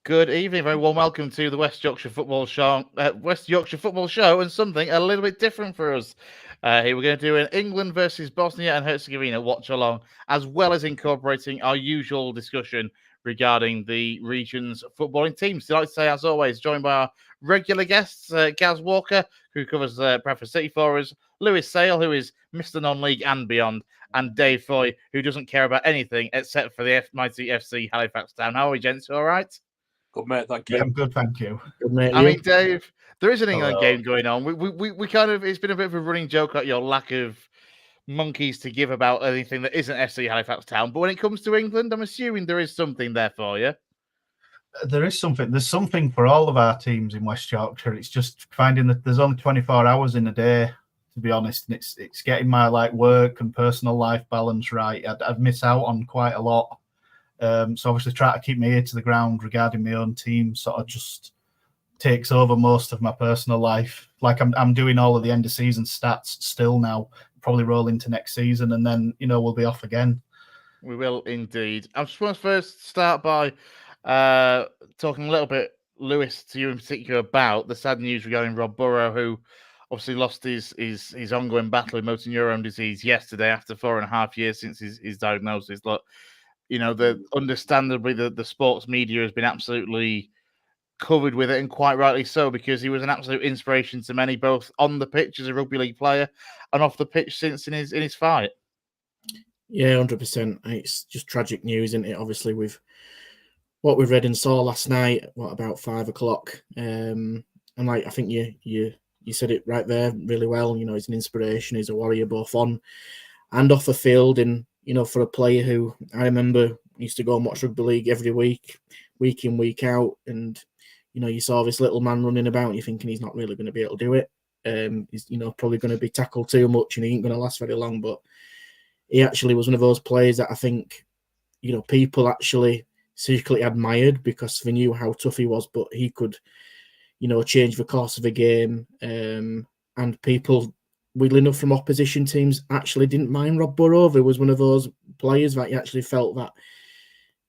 Good evening, very warm welcome to the West Yorkshire Football Show. West Yorkshire Football Show, and something a little bit different for us. Here we're going to do an England versus Bosnia and Herzegovina watch along, as well as incorporating our usual discussion regarding the region's footballing teams. So I'd like to say, as always, joined by our regular guests, Gaz Walker, who covers Bradford City for us, Lewis Sale, who is Mr. Non-League and beyond, and Dave Foy, who doesn't care about anything except for the mighty FC Halifax Town. How are we, gents? All right? Good, mate. Thank you. Yeah, I'm good, thank you. Good, mate. I mean, Dave, there is an England Hello. game going on. We kind of, it's been a bit of a running joke at your lack of monkeys to give about anything that isn't FC Halifax Town. But when it comes to England, I'm assuming there is something there for you. There is something. There's something for all of our teams in West Yorkshire. It's just finding that there's only 24 hours in a day, to be honest. And it's getting my work and personal life balance right. I'd miss out on quite a lot. So obviously try to keep my ear to the ground regarding my own team sort of just takes over most of my personal life. Like I'm doing all of the end of season stats still now, probably roll into next season, and then we'll be off again. We will indeed. I just want to first start by talking a little bit, Lewis, to you in particular about the sad news regarding Rob Burrow, who obviously lost his ongoing battle with motor neurone disease yesterday after 4.5 years since his diagnosis. Look, understandably, the sports media has been absolutely covered with it, and quite rightly so, because he was an absolute inspiration to many, both on the pitch as a rugby league player and off the pitch since in his fight. Yeah, 100%. It's just tragic news, isn't it? Obviously, with what we read and saw last night, about 5 o'clock, and I think you said it right there really well. He's an inspiration. He's a warrior both on and off the field, and for a player who I remember used to go and watch rugby league every week in, week out. And, you saw this little man running about and you're thinking he's not really going to be able to do it. He's, probably going to be tackled too much and he ain't going to last very long. But he actually was one of those players that I think, people actually secretly admired because they knew how tough he was, but he could, change the course of the game. And people, weirdly enough, from opposition teams actually didn't mind Rob Burrow. He was one of those players that you actually felt that,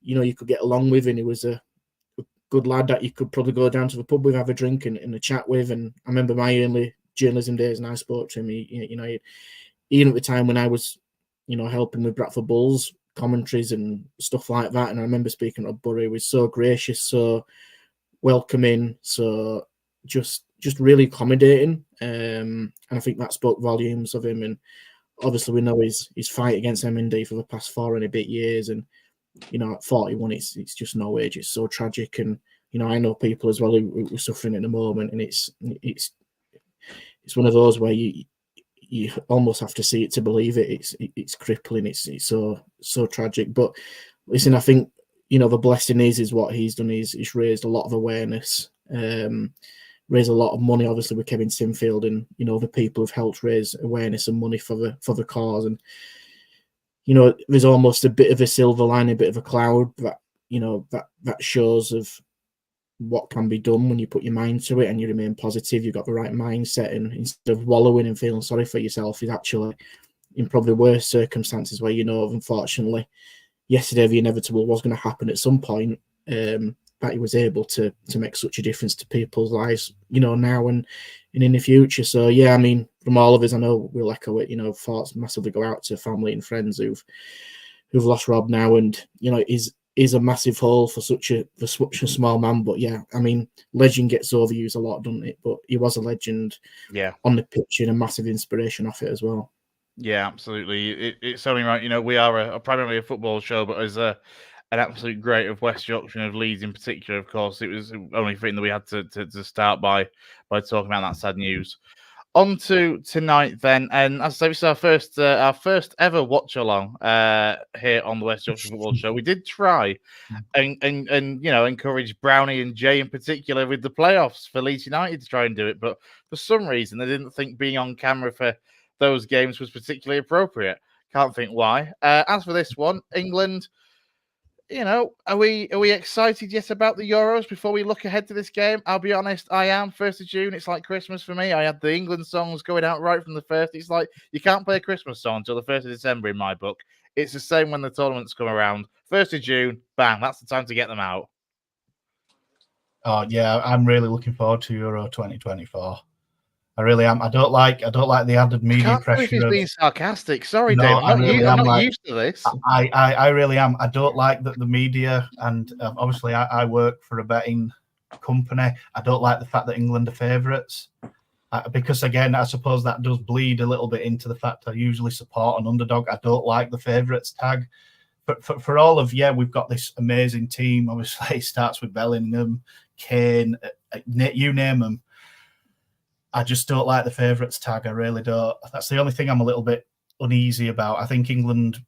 you could get along with, and he was a good lad that you could probably go down to the pub with, have a drink and a chat with. And I remember my early journalism days, and I spoke to him. Even at the time when I was, helping with Bradford Bulls commentaries and stuff like that. And I remember speaking to Rob Burrow. He was so gracious, so welcoming, so just really accommodating. And I think that spoke volumes of him. And obviously we know his fight against MND for the past 4 and a bit years. And, at 41, it's just no age. It's so tragic. And, I know people as well who are suffering at the moment. And it's one of those where you almost have to see it to believe it. It's crippling. It's so tragic. But listen, I think, the blessing is what he's done. He's raised a lot of awareness, raised a lot of money, obviously, with Kevin Sinfield, and the people have helped raise awareness and money for the cause. And there's almost a bit of a silver lining, a bit of a cloud that that shows of what can be done when you put your mind to it and you remain positive. You've got the right mindset, and instead of wallowing and feeling sorry for yourself, is actually in probably worse circumstances where unfortunately yesterday the inevitable was going to happen at some point. That he was able to make such a difference to people's lives, now and in the future. So yeah, I mean, from all of us, I know we'll echo it. Thoughts massively go out to family and friends who've lost Rob now, and is a massive hole for such a small man. But yeah, I mean, legend gets overused a lot, doesn't it? But he was a legend, on the pitch, and a massive inspiration off it as well. Yeah, absolutely. It's only right. We are primarily a football show, but as an absolute great of West Yorkshire and of Leeds in particular, of course, it was only fitting that we had to start by talking about that sad news. On to tonight then, and as I say, this is our first ever watch along here on the West Yorkshire Football Show. We did try and encourage Brownie and Jay in particular with the playoffs for Leeds United to try and do it, but for some reason they didn't think being on camera for those games was particularly appropriate. Can't think why. As for this one, England, are we excited yet about the Euros before we look ahead to this game? I'll be honest, I am. 1st of June, it's like Christmas for me. I had the England songs going out right from the first. It's like you can't play a Christmas song until the 1st of December in my book. It's the same when the tournaments come around. 1st of June, bang, that's the time to get them out. Oh yeah, I'm really looking forward to Euro 2024. I really am. I don't like the added media Can't tell if pressure he's of. being sarcastic. Sorry, No, Dave. I really I'm am. not Like, used to this. I really am. I don't like that the media, and obviously I work for a betting company. I don't like the fact that England are favourites. Because again, I suppose that does bleed a little bit into the fact I usually support an underdog. I don't like the favourites tag. But for all of, we've got this amazing team. Obviously, it starts with Bellingham, Kane, you name them. I just don't like the favourites tag. I really don't. That's the only thing I'm a little bit uneasy about. I think England,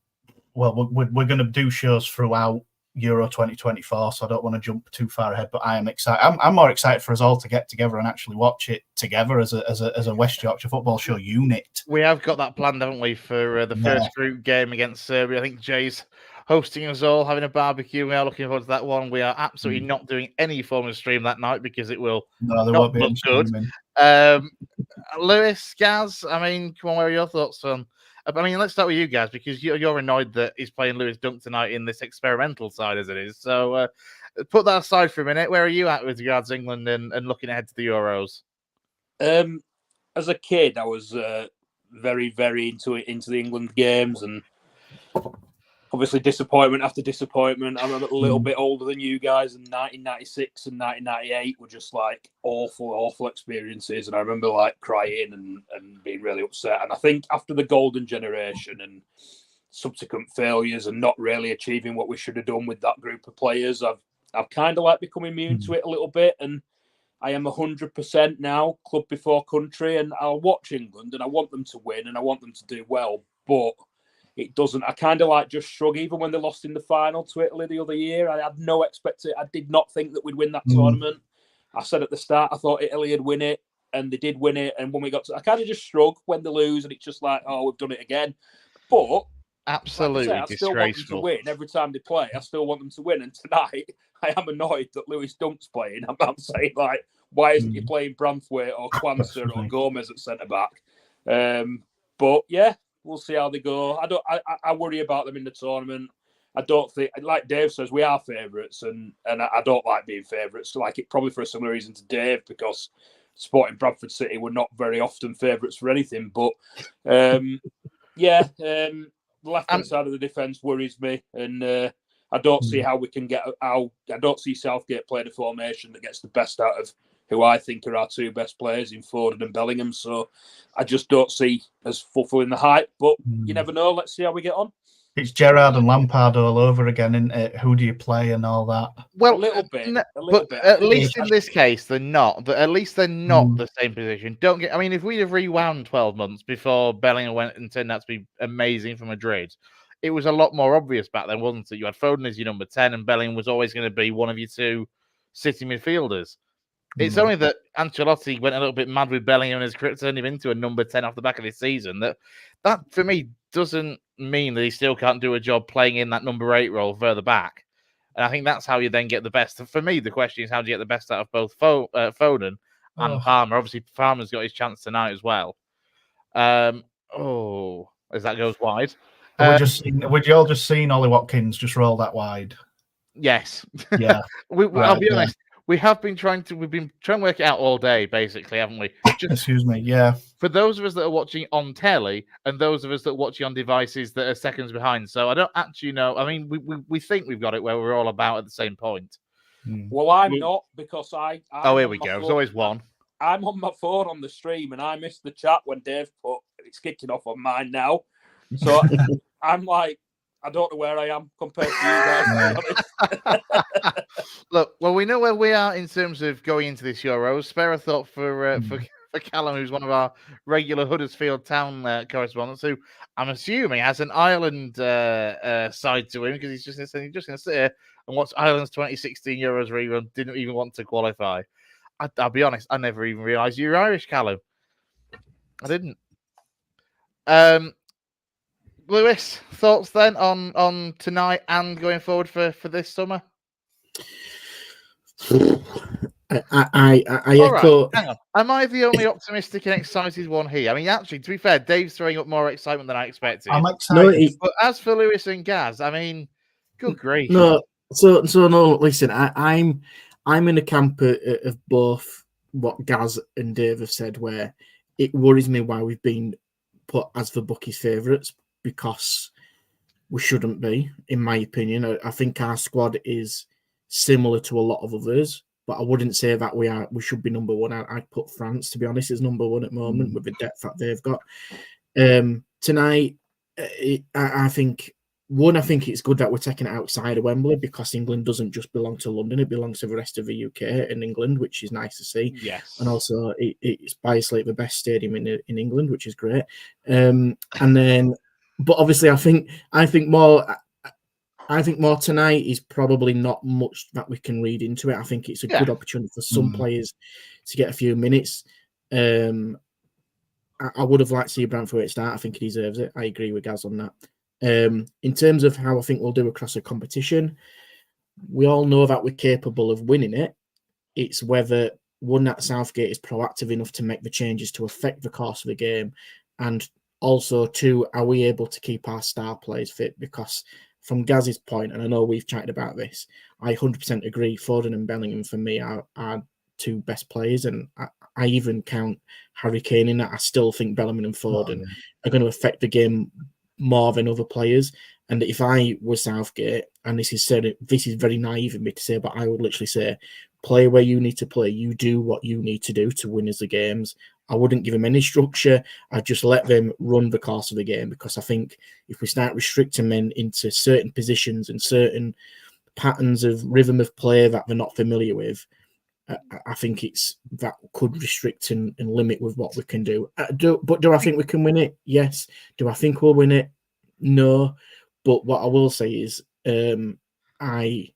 well, we're going to do shows throughout Euro 2024, so I don't want to jump too far ahead. But I am excited. I'm more excited for us all to get together and actually watch it together as a West Yorkshire football show unit. We have got that planned, haven't we, for the first group game against Serbia? I think Jay's hosting us all, having a barbecue. We are looking forward to that one. We are absolutely not doing any form of stream that night because it will not look good. Lewis, Gaz, I mean, come on, where are your thoughts on? I mean, let's start with you guys because you're annoyed that he's playing Lewis Dunk tonight in this experimental side as it is. So put that aside for a minute. Where are you at with regards to England and looking ahead to the Euros? As a kid, I was very, very into the England games, and obviously disappointment after disappointment. I'm a little bit older than you guys, and 1996 and 1998 were just like awful experiences. And I remember like crying and being really upset. And I think after the golden generation and subsequent failures and not really achieving what we should have done with that group of players, I've kind of like become immune to it a little bit. And I am 100% now club before country, and I'll watch England and I want them to win and I want them to do well, but it doesn't. I kind of like just shrug. Even when they lost in the final to Italy the other year, I had no expectation. I did not think that we'd win that tournament. I said at the start I thought Italy would win it, and they did win it. And when we got to, I kind of just shrug when they lose, and it's just like, oh, we've done it again. But absolutely, like I still want them to win every time they play. I still want them to win. And tonight, I am annoyed that Lewis Dunk's playing. I'm saying, like, why isn't he playing Branthwaite or Kwanzaa or Gomez at centre back? But yeah, we'll see how they go. I worry about them in the tournament. I don't think, like Dave says, we are favourites, and I don't like being favourites. So like it probably for a similar reason to Dave, because Sporting Bradford City were not very often favourites for anything. But the left-hand side of the defence worries me, and I don't see how we can I don't see Southgate playing a formation that gets the best out of who I think are our two best players in Foden and Bellingham. So I just don't see us fulfilling the hype. But you never know. Let's see how we get on. It's Gerrard and Lampard all over again, isn't it? Who do you play and all that? Well, a little bit. At least in this case, they're not. At least they're not the same position. I mean, if we'd have rewound 12 months before Bellingham went and turned out to be amazing for Madrid, it was a lot more obvious back then, wasn't it? You had Foden as your number 10, and Bellingham was always going to be one of your two City midfielders. It's only that Ancelotti went a little bit mad with Bellingham and his career turned him into a number 10 off the back of this season. That for me doesn't mean that he still can't do a job playing in that number 8 role further back. And I think that's how you then get the best. For me, the question is how do you get the best out of both Foden and Palmer? Obviously, Palmer's got his chance tonight as well. As that goes wide. Would you all just seen Ollie Watkins just roll that wide? Yes. Yeah. I'll be honest. We've been trying to work it out all day, basically, haven't we? Excuse me. Yeah. For those of us that are watching on telly and those of us that are watching on devices that are seconds behind. So I don't actually know. I mean, we think we've got it where we're all about at the same point. Well, I'm not, because here we go. There's always one. I'm on my phone on the stream and I missed the chat when Dave put it's kicking off on mine now. So I'm like, I don't know where I am compared to you guys. To be honest. Look, well, we know where we are in terms of going into this Euros. Spare a thought for Callum, who's one of our regular Huddersfield Town correspondents, who I'm assuming has an Ireland side to him because he's just going to sit here and watch Ireland's 2016 Euros rerun. Didn't even want to qualify. I'll be honest, I never even realised you were Irish, Callum. I didn't. Lewis, thoughts then on tonight and going forward for this summer? I echo. Right, hang on. Am I the only optimistic and excited one here? I mean, actually, to be fair, Dave's throwing up more excitement than I expected. I'm excited. But as for Lewis and Gaz, I mean, good grief. No, so no. Listen, I'm in a camp of both what Gaz and Dave have said, where it worries me why we've been put as the bookies' favourites, because we shouldn't be, in my opinion. I think our squad is similar to a lot of others, but I wouldn't say that we should be number one. I'd put France, to be honest, as number one at the moment with the depth that they've got. Tonight, I think it's good that we're taking it outside of Wembley, because England doesn't just belong to London; it belongs to the rest of the UK and England, which is nice to see. Yes, and also it's biasly the best stadium in England, which is great. And then, but obviously, I think more tonight is probably not much that we can read into it. I think it's a good opportunity for some players to get a few minutes. I would have liked to see Brantford start. I think he deserves it. I agree with Gaz on that. In terms of how I think we'll do across a competition, we all know that we're capable of winning it. It's whether, one, that Southgate is proactive enough to make the changes to affect the course of the game, and also, two, are we able to keep our star players fit? Because from Gaz's point, and I know we've chatted about this, I 100% agree. Foden and Bellingham for me are two best players, and I even count Harry Kane in that. I still think Bellingham and Foden are going to affect the game more than other players. And if I was Southgate, and this is very naive of me to say, but I would literally say, play where you need to play. You do what you need to do to win as the games. I wouldn't give them any structure. I'd just let them run the course of the game, because I think if we start restricting men into certain positions and certain patterns of rhythm of play that they're not familiar with, I think that could restrict and limit with what we can do. But do I think we can win it? Yes. Do I think we'll win it? No. But what I will say is, I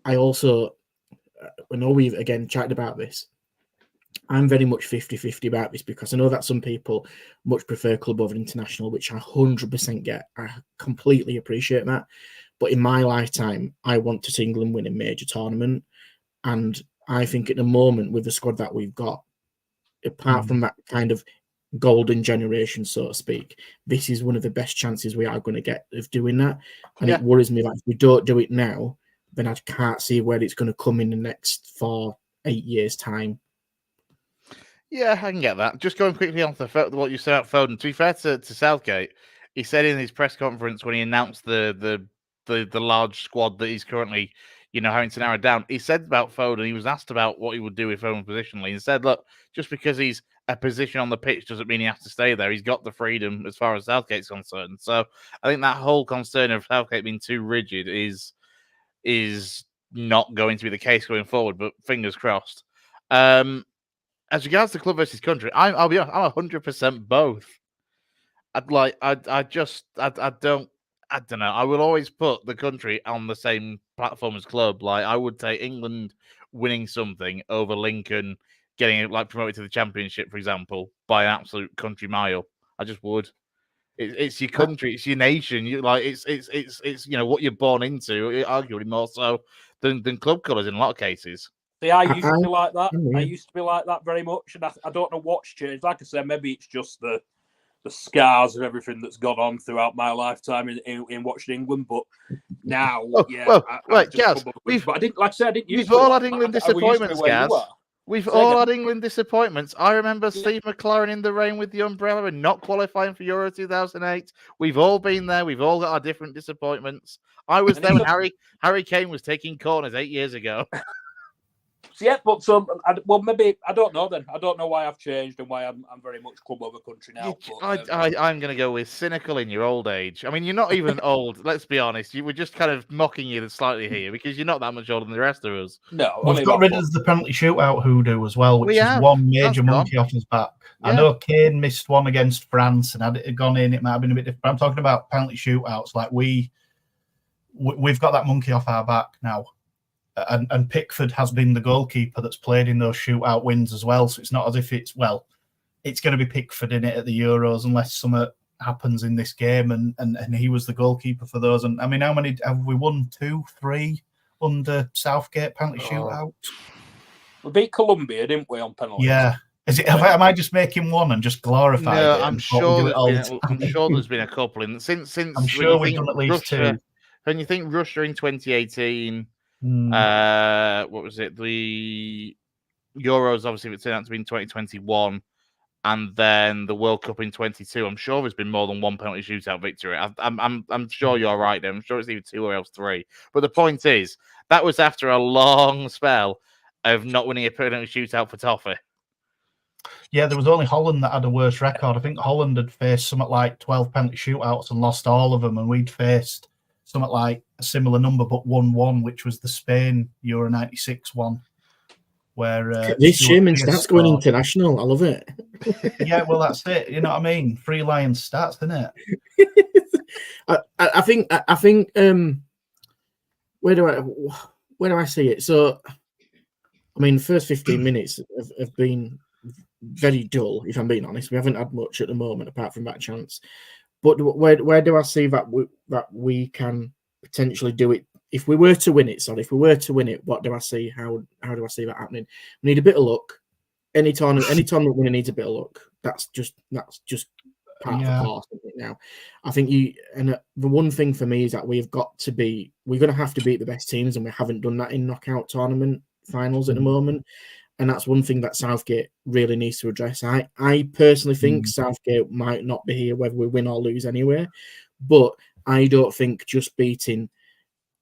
also, I know we've again chatted about this. I'm very much 50-50 about this, because I know that some people much prefer club over international, which I 100% get. I completely appreciate that. But in my lifetime, I want to see England win a major tournament. And I think at the moment, with the squad that we've got, apart from that kind of golden generation, so to speak, this is one of the best chances we are going to get of doing that. And it worries me that if we don't do it now, then I can't see where it's going to come in the next 4-8 years' time. Yeah, I can get that. Just going quickly on to what you said about Foden. To be fair to Southgate, he said in his press conference when he announced the large squad that he's currently, having to narrow down, he said about Foden, he was asked about what he would do with Foden positionally, and said, look, just because he's a position on the pitch doesn't mean he has to stay there. He's got the freedom as far as Southgate's concerned. So I think that whole concern of Southgate being too rigid is not going to be the case going forward, but fingers crossed. As regards to club versus country, I'll be honest, I'm 100% both. I don't know. I will always put the country on the same platform as club. Like, I would take England winning something over Lincoln getting promoted to the championship, for example, by an absolute country mile. I just would. It's your country, it's your nation. It's what you're born into, arguably more so than club colours in a lot of cases. See, I used to be like that. I used to be like that very much, and I don't know what's changed. Like I said, maybe it's just the scars of everything that's gone on throughout my lifetime in watching England. But now, Gaz, but I didn't, like I said, I didn't. We've all had England disappointments, Gaz. We've all had England disappointments. I remember Steve McLaren in the rain with the umbrella and not qualifying for Euro 2008. We've all been there. We've all got our different disappointments. I was there when Harry Kane was taking corners 8 years ago. Yeah, but maybe I don't know. Then I don't know why I've changed and why I'm very much club over country now. I'm going to go with cynical in your old age. I mean, you're not even old. Let's be honest. You were just kind of mocking you slightly here because you're not that much older than the rest of us. No, we've got rid of the penalty shootout hoodoo as well, which is one major monkey off his back. Yeah. I know Kane missed one against France, and had it gone in, it might have been a bit different. But I'm talking about penalty shootouts. Like we've got that monkey off our back now. And Pickford has been the goalkeeper that's played in those shootout wins as well. So it's not as if it's going to be Pickford in it at the Euros unless something happens in this game. And he was the goalkeeper for those. And I mean, how many have we won? 2, 3 under Southgate penalty shootouts? We beat Colombia, didn't we, on penalties? Yeah. Am I just making one and just glorifying it? No, I'm sure there's been a couple. Since I'm sure we've done at least 2. When you think Russia in 2018, What was it? The Euros, obviously, it turned out to be in 2021, and then the World Cup in 22. I'm sure there's been more than one penalty shootout victory. I'm sure you're right there. I'm sure it's either 2 or else 3. But the point is, that was after a long spell of not winning a penalty shootout for Toffee. Yeah, there was only Holland that had a worse record. I think Holland had faced something like 12 penalty shootouts and lost all of them, and we'd faced something like a similar number but won one, which was the Spain Euro 96 one. Where this Sherman stats going international. I love it. Yeah, well, that's it. You know what I mean? Free Lion stats, isn't it? I think. Where do I see it? So, I mean, the first 15 minutes have been very dull. If I'm being honest, we haven't had much at the moment apart from that chance. But where do I see that we can potentially do it? If we were to win it, what do I see? How do I see that happening? We need a bit of luck. Any tournament winner needs a bit of luck. That's just part of the course now. I think the one thing for me is that we're going to have to beat the best teams, and we haven't done that in knockout tournament finals at the moment. And that's one thing that Southgate really needs to address. I personally think Southgate might not be here whether we win or lose anyway, but I don't think just beating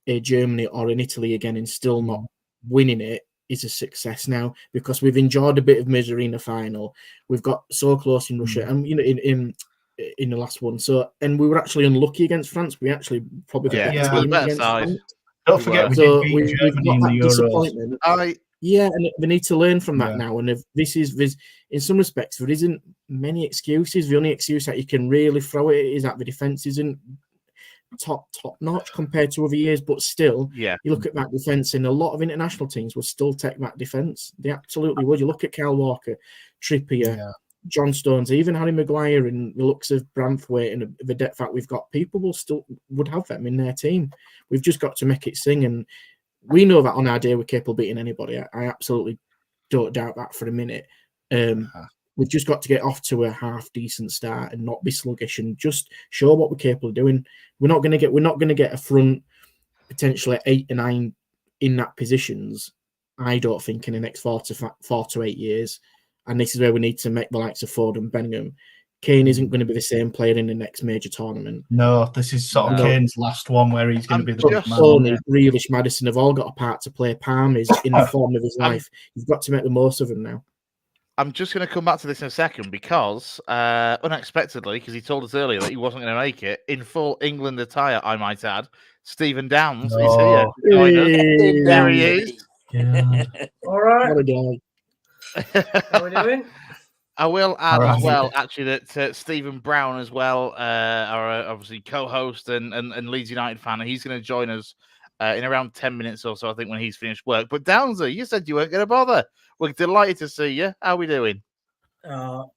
a Germany or in Italy again and still not winning it is a success now, because we've enjoyed a bit of misery in the final. We've got so close in Russia, and in the last one. So, and we were actually unlucky against France. We actually probably got a team against France. Don't forget, we did beat Germany in the Euros. Yeah, and we need to learn from that now. And if there's in some respects, there isn't many excuses. The only excuse that you can really throw it is that the defense isn't top notch compared to other years, but still, you look at that defense, and a lot of international teams will still take that defense. They absolutely would. You look at Kyle Walker, Trippier, John Stones, even Harry Maguire, and the looks of Branthwaite and the depth that we've got. People would have them in their team. We've just got to make it sing, and we know that on our day we're capable of beating anybody. I absolutely don't doubt that for a minute. We've just got to get off to a half decent start and not be sluggish and just show what we're capable of doing. We're not going to get a front potentially 8 or 9 in that positions. I don't think in the next 4 to 8 years, and this is where we need to make the likes of Ford and Bellingham. Kane isn't going to be the same player in the next major tournament. No, this is sort of Kane's last one where he's going to be the big man. Tony, Grealish, Maddison have all got a part to play. Palm is in the form of his life. You've got to make the most of him now. I'm just going to come back to this in a second because, unexpectedly, because he told us earlier that he wasn't going to make it, in full England attire, I might add, Stephen Downs is here. There he is. All right. What a guy. How are we doing? I will add as well, actually, that Stephen Brown as well, our obviously co-host and Leeds United fan, and he's going to join us in around 10 minutes or so, I think, when he's finished work. But Downsy, you said you weren't going to bother. We're delighted to see you. How are we doing? Not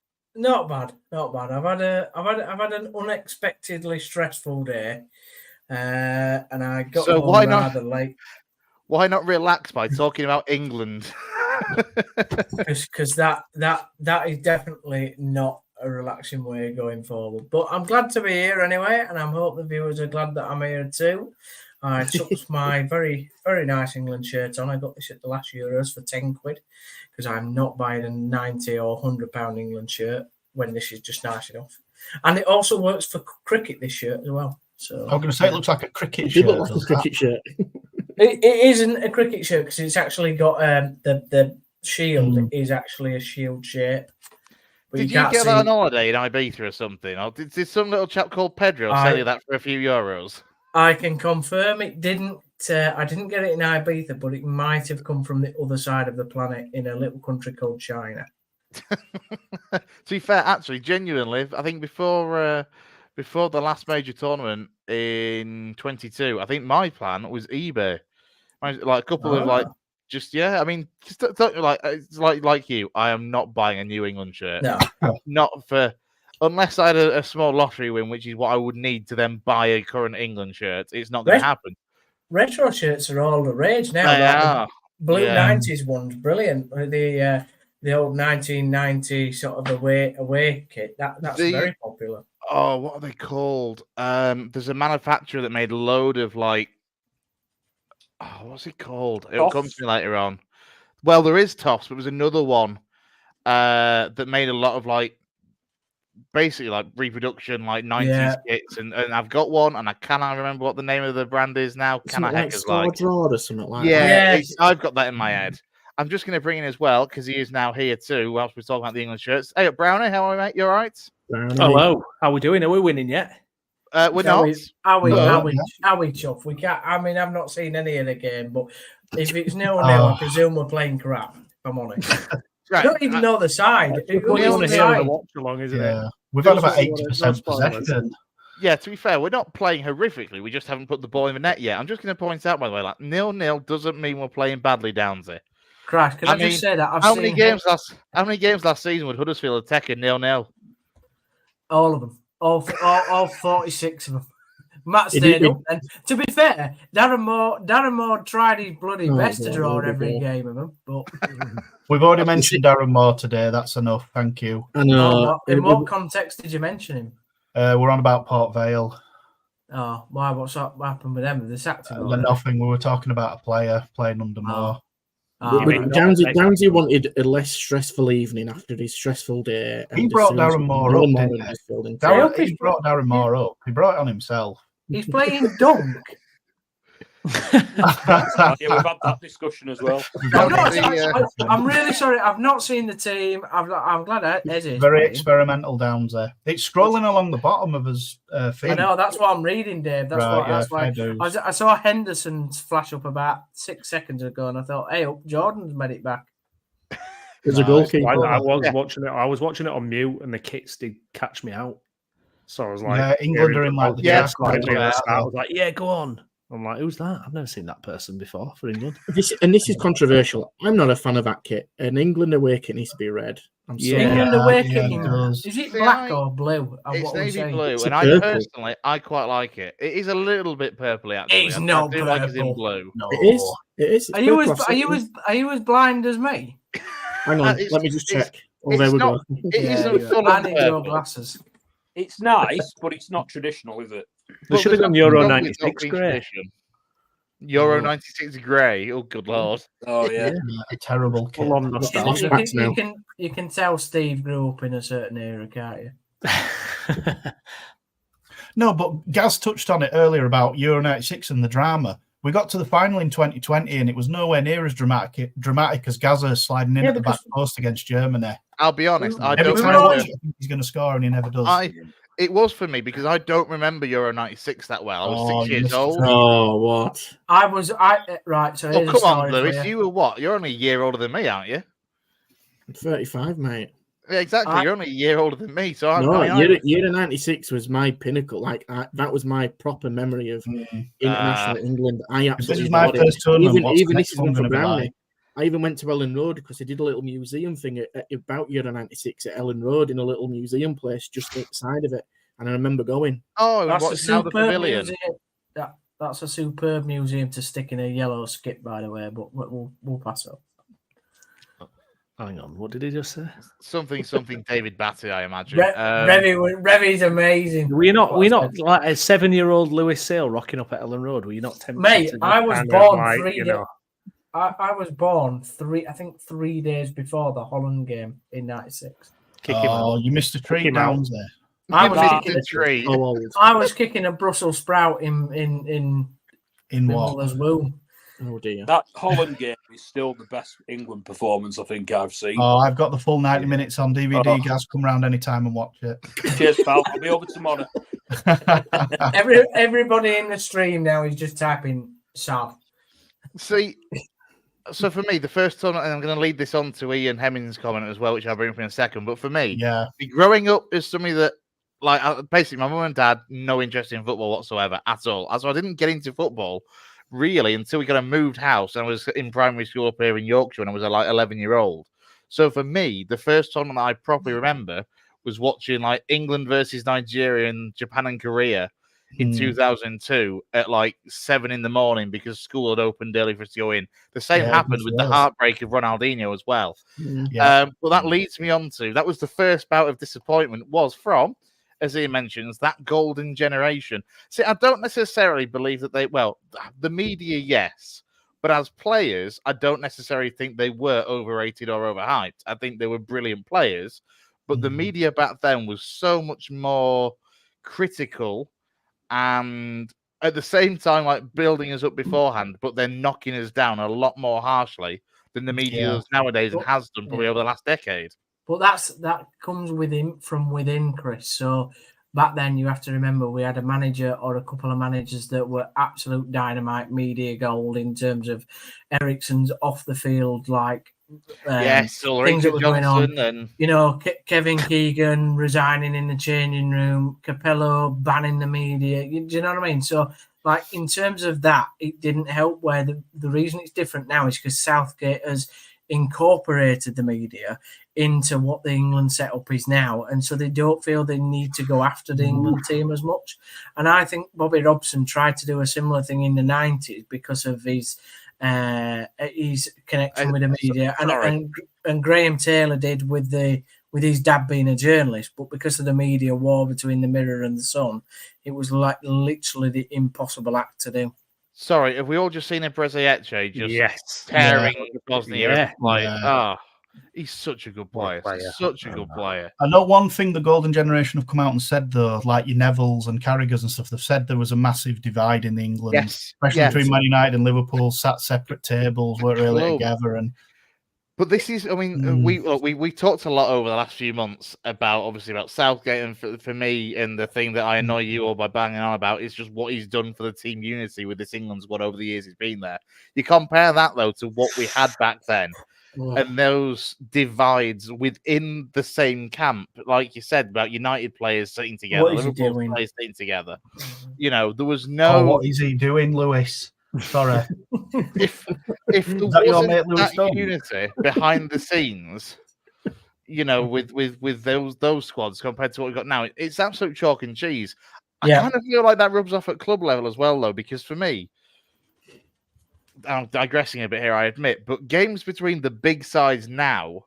bad. I've had an unexpectedly stressful day, and I got home rather late. Why not relax by talking about England? Because that is definitely not a relaxing way going forward. But I'm glad to be here anyway, and I hope the viewers are glad that I'm here too. I took my very, very nice England shirt on. I got this at the last Euros for £10 because I'm not buying a £90 or £100 England shirt when this is just nice enough. And it also works for cricket, this shirt as well. So I'm going to say it looks like a cricket shirt. It looks like a cricket shirt. It isn't a cricket shirt because it's actually got the shield is actually a shield shape. But did you get that on holiday in Ibiza or something? Or did some little chap called Pedro sell you that for a few euros? I can confirm it didn't. I didn't get it in Ibiza, but it might have come from the other side of the planet in a little country called China. To be fair, actually, genuinely, I think before the last major tournament in 22, I think my plan was eBay. Like a couple of I mean, just like you. I am not buying a New England shirt. No, not for. Unless I had a small lottery win, which is what I would need to then buy a current England shirt, it's not going to happen. Retro shirts are all the rage now. The blue 90s one's brilliant. The old 1990 sort of away kit. That's very popular. Oh, what are they called? There's a manufacturer that made a load of Oh, what's it called? It'll come to me later on. Well, there is Toffs, but there's another one that made a lot of like basically like reproduction, like 90s kits, and I've got one, and I cannot remember what the name of the brand is now. Can I like Score Draw or something like that? Yeah, I've got that in my head. I'm just going to bring in as well because he is now here too. Whilst we're talking about the England shirts. Hey, Brownie, how are we, mate? You all right? Hello. How are we doing? Are we winning yet? We're not. Are we, Chuff? We can't. I mean, I've not seen any of the game, but if it's 0-0, I presume we're playing crap. If I'm honest. Right. I don't even know the side. Watch along, isn't it? We've had about 80% possession. Yeah, to be fair, we're not playing horrifically. We just haven't put the ball in the net yet. I'm just going to point out, by the way, like 0-0 doesn't mean we're playing badly, Downsy. Christ, can I just say that? How many games last season would Huddersfield have taken 0-0? All of them. All 46 of them. Matt stayed up. And to be fair, Darren Moore tried his bloody best to draw every game of them. But we've already mentioned Darren Moore today. That's enough. Thank you. I know. In what context did you mention him? We're on about Port Vale. Oh, why? What's happened with them? They sacked him. Nothing. We were talking about a player playing under Moore. Downsy wanted a less stressful evening after his stressful day. He brought Darren Moore up, didn't he? He brought Darren Moore up. He brought it on himself. He's playing dunk. Yeah, we've had that discussion as well. I'm really sorry. I've not seen the team. I'm glad Eddie's very experimental Downs there. It's scrolling along the bottom of his feed. I know. That's what I'm reading, Dave. That's why. I saw Henderson's flash up about 6 seconds ago, and I thought, "Hey, Jordan's made it back." There's a goalkeeper. I was watching it. I was watching it on mute, and the kits did catch me out. So I was like, England are in like the I was like, yeah, go on. I'm like, who's that? I've never seen that person before for England. This is controversial. I'm not a fan of that kit. An England away kit needs to be red. England away kit. Is it black or blue? It's navy blue, and I quite like it. It is a little bit purpley actually. It's not purple. Like it's in blue. No. It is. Are you as blind as me? Hang on, let me just check. Oh, there we go. It isn't full of purple. Glasses. It's nice, but it's not traditional, is it? They should have done Euro 96 grey. Euro 96 grey. Oh, good lord. Oh, yeah. A terrible kit. You can tell Steve grew up in a certain era, can't you? No, but Gaz touched on it earlier about Euro 96 and the drama. We got to the final in 2020 and it was nowhere near as dramatic as Gaza sliding in at the back post against Germany. I'll be honest. Every time I watch it, I think he's going to score and he never does. It was for me because I don't remember Euro 96 that well. I was 6 years old. Oh, what? Right. So come on, Lewis. You were what? You're only a year older than me, aren't you? I'm 35, mate. Yeah, exactly. You're only a year older than me. So year of 96 was my pinnacle. Like that was my proper memory of international England. I absolutely my first tournament. Even this is one for Brownie. I even went to Ellen Road because I did a little museum thing about Euro 96 at Ellen Road in a little museum place just outside of it. And I remember going. Oh, that's a superb museum. That's a superb museum to stick in a yellow skip, by the way, but we'll pass up. Hang on, what did he just say? Something David Batty, I imagine. Revy's amazing. Were you not like a 7-year-old Lewis Sale rocking up at Ellen Road? Were you not tempted? Mate, I was born I was born 3 days before the Holland game in 96. You missed a treat Downs there. I was kicking a Brussels sprout in Mother's womb. Oh dear. That Holland game is still the best England performance I think I've seen. Oh, I've got the full 90 minutes on DVD. Guys, come round anytime and watch it. Cheers, pal. I'll be over tomorrow. Everybody in the stream now is just typing Sam. See, so for me, the first time, and I'm going to lead this on to Ian Hemming's comment as well, which I'll bring up in a second. But for me, growing up as somebody that, basically, my mum and dad, no interest in football whatsoever at all. So I didn't get into football really until we got a moved house. And I was in primary school up here in Yorkshire when I was 11-year-old. So for me, the first tournament that I properly remember was watching England versus Nigeria and Japan and Korea in 2002 at 7 a.m. because school had opened early for us to go in. The same happened with the heartbreak of Ronaldinho as well. But that leads me on to, that was the first bout of disappointment was from, as Ian mentions, that golden generation. See, I don't necessarily believe that the media, yes, But as players, I don't necessarily think they were overrated or overhyped. I think they were brilliant players. But the media back then was so much more critical and at the same time, like building us up beforehand, but then knocking us down a lot more harshly than the media does nowadays and has done probably over the last decade. But that comes from within, Chris. So back then, you have to remember we had a manager or a couple of managers that were absolute dynamite media gold in terms of Ericsson's off the field, like yes, things that were going on. And Kevin Keegan resigning in the changing room, Capello banning the media. Do you know what I mean? So, like in terms of that, it didn't help. Where the reason it's different now is because Southgate has incorporated the media into what the England setup is now, and so they don't feel they need to go after the England team as much. And I think Bobby Robson tried to do a similar thing in the 90s because of his connection with the media, and Graham Taylor did with his dad being a journalist, but because of the media war between the Mirror and the Sun, it was like literally the impossible act to do. Sorry, have we all just seen a Brezietche just tearing Bosnia? He's such a good player. Such a good player. I know one thing the golden generation have come out and said, though, like your Nevilles and Carragher's and stuff, they've said there was a massive divide in England, especially between Man United and Liverpool, sat separate tables, weren't really together. But this is, I mean, we talked a lot over the last few months about Southgate, and for me, and the thing that I annoy you all by banging on about is just what he's done for the team unity with this England squad over the years he's been there. You compare that though to what we had back then, and those divides within the same camp, like you said about United players sitting together, Liverpool players sitting together. You know, there was no. Oh, what is he doing, Lewis? Sorry. if there wasn't that unity behind the scenes, you know, with those squads compared to what we've got now, it's absolute chalk and cheese. I kind of feel like that rubs off at club level as well, though, because for me, I'm digressing a bit here, I admit, but games between the big sides now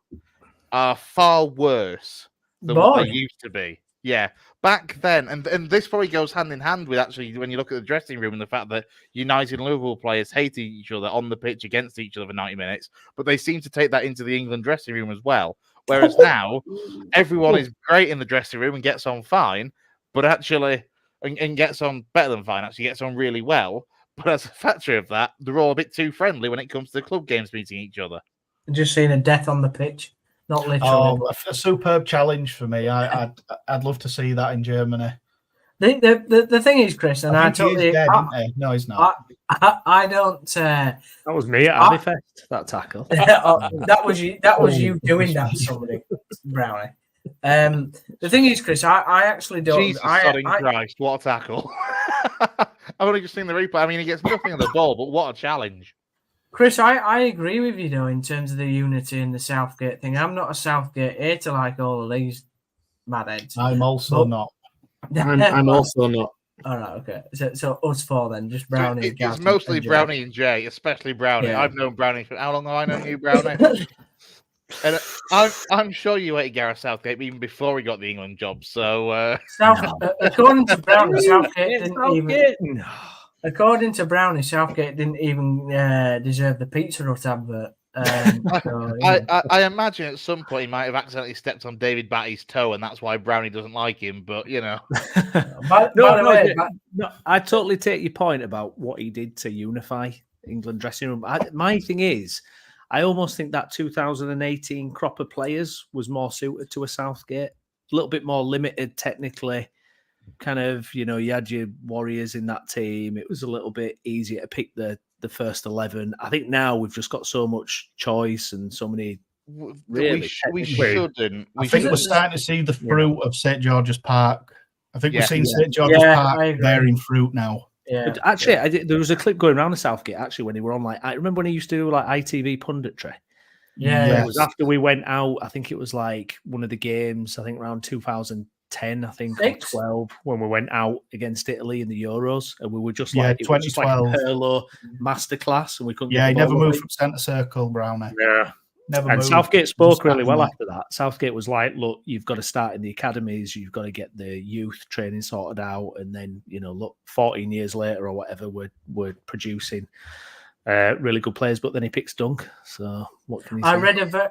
are far worse than what they used to be. Yeah, back then, and this probably goes hand in hand with actually when you look at the dressing room and the fact that United and Liverpool players hated each other on the pitch against each other for 90 minutes, but they seem to take that into the England dressing room as well. Whereas now, everyone is great in the dressing room and gets on fine, but actually, and gets on better than fine, actually gets on really well. But as a factor of that, they're all a bit too friendly when it comes to the club games meeting each other. Just seeing a death on the pitch. Not literally. Oh, a superb challenge for me. I'd love to see that in Germany. The thing is, Chris, and I totally. No, he's not. I don't. That was me at Abbeyfest. That tackle. That was you. That was you doing that, somebody, Brownie. The thing is, Chris, I actually don't. Jesus Christ! What a tackle! I've only just seen the replay. I mean, he gets nothing on the ball, but what a challenge! Chris, I agree with you, though, in terms of the unity and the Southgate thing. I'm not a Southgate hater like all of these madheads. I'm also not. I'm also not. All right, okay. So us four then, just Brownie. It's mostly Brownie and Jay, especially Brownie. Yeah. I've known Brownie for how long have I known you, Brownie? And I'm sure you hated Gareth Southgate even before he got the England job. So, according to Brownie, Southgate didn't even. According to Brownie, Southgate didn't even deserve the Pizza Hut advert. I imagine at some point he might have accidentally stepped on David Batty's toe, and that's why Brownie doesn't like him. But you know, I totally take your point about what he did to unify England dressing room. My thing is, I almost think that 2018 crop of players was more suited to a Southgate, a little bit more limited technically. Kind of, you know, you had your Warriors in that team. It was a little bit easier to pick the first 11. I think now we've just got so much choice and so many. We shouldn't. I think we're starting to see the fruit of St George's Park. I think we're seeing St George's Park bearing fruit now. Yeah. But actually, there was a clip going around the Southgate actually when they were on I remember when he used to do ITV punditry. Yeah, it was after we went out. I think it was like one of the games. I think around 2010, I think, or 12, when we went out against Italy in the Euros, and we were just like 2012 like a Pirlo masterclass, and we couldn't. Yeah, he never moved from centre circle, Brownie. Yeah, never. And moved. Southgate spoke really well after that. Southgate was like, "Look, you've got to start in the academies. You've got to get the youth training sorted out, and then look, 14 years later or whatever, we're producing really good players, but then he picks Dunk. So what can you say?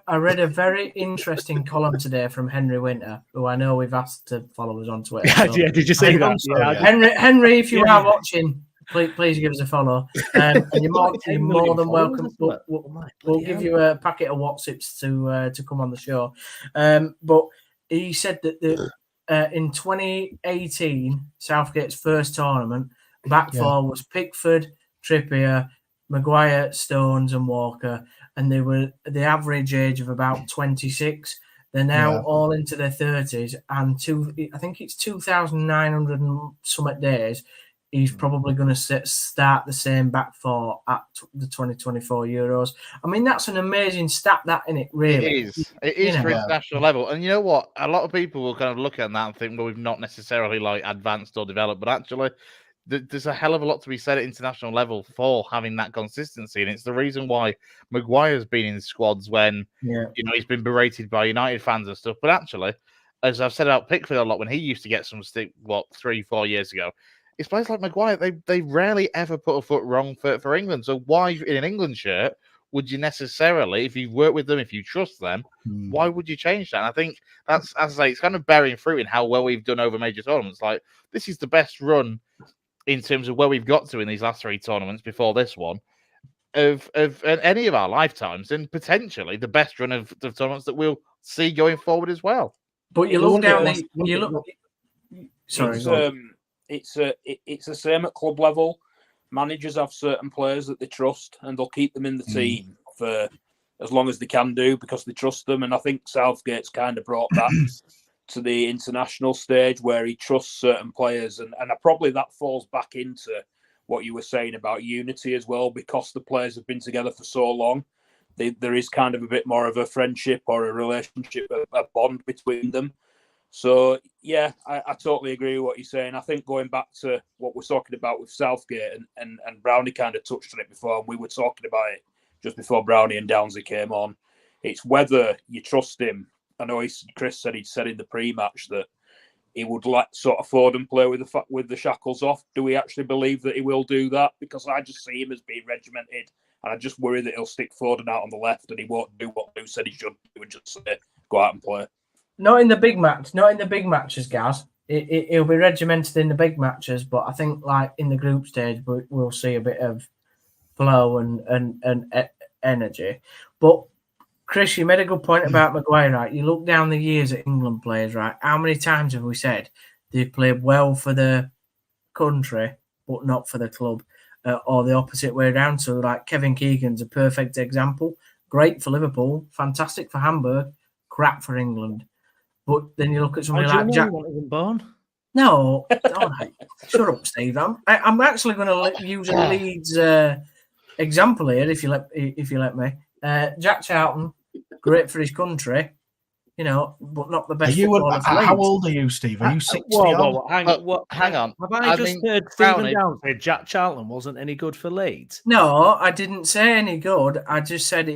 I read a very interesting column today from Henry Winter, who I know we've asked to follow us on Twitter. So Yeah, did you see that? Henry, if you are watching, please give us a follow. And you're more than welcome. We'll give you a packet of WhatsApps to come on the show. But he said that in 2018, Southgate's first tournament, back four was Pickford, Trippier, Maguire, Stones, and Walker, and they were the average age of about 26. They're now all into their 30s, and I think it's 2,900 and something days. He's probably going to start the same back four at the 2024 Euros. I mean, that's an amazing stat, that, isn't it? Really, it is for international level. And you know what? A lot of people will kind of look at that and think, well, we've not necessarily like advanced or developed, but actually, there's a hell of a lot to be said at international level for having that consistency, and it's the reason why Maguire's been in squads when he's been berated by United fans and stuff. But actually, as I've said about Pickford a lot, when he used to get some stick, 3-4 years ago, it's players like Maguire, they rarely ever put a foot wrong for England. So why in an England shirt would you necessarily, if you've worked with them, if you trust them, why would you change that? And I think that's, as I say, it's kind of bearing fruit in how well we've done over major tournaments. Like, this is the best run in terms of where we've got to in these last three tournaments before this one of any of our lifetimes, and potentially the best run of the tournaments that we'll see going forward as well. But you look down it's the same at club level. Managers have certain players that they trust, and they'll keep them in the team for as long as they can do because they trust them. And I think Southgate's kind of brought that to the international stage where he trusts certain players, and probably that falls back into what you were saying about unity as well, because the players have been together for so long. There is kind of a bit more of a friendship or a relationship, a bond between them. So, yeah, I totally agree with what you're saying. I think going back to what we're talking about with Southgate, and Brownie kind of touched on it before, and we were talking about it just before Brownie and Downsy came on. It's whether you trust him. I know Chris said he'd said in the pre-match that he would let sort of Foden play with the shackles off. Do we actually believe that he will do that? Because I just see him as being regimented, and I just worry that he'll stick Foden out on the left and he won't do what Lou said he should do and just say, go out and play. Not in the big match. Not in the big matches, Gaz. He'll be regimented in the big matches, but I think like in the group stage, we'll see a bit of flow and energy. But Chris, you made a good point about Maguire, right? You look down the years at England players, right? How many times have we said they've played well for the country, but not for the club, or the opposite way around? So like Kevin Keegan's a perfect example. Great for Liverpool, fantastic for Hamburg, crap for England. But then you look at somebody like Jack. No, all right. Shut up, Steve. I'm actually going to use a Leeds example here, if you let me. Jack Charlton, great for his country, but not the best. How old are you, Steve? Are you 60? Hang on. Have I just heard Stephen Downs say Jack Charlton wasn't any good for Leeds? No, I didn't say any good. I just said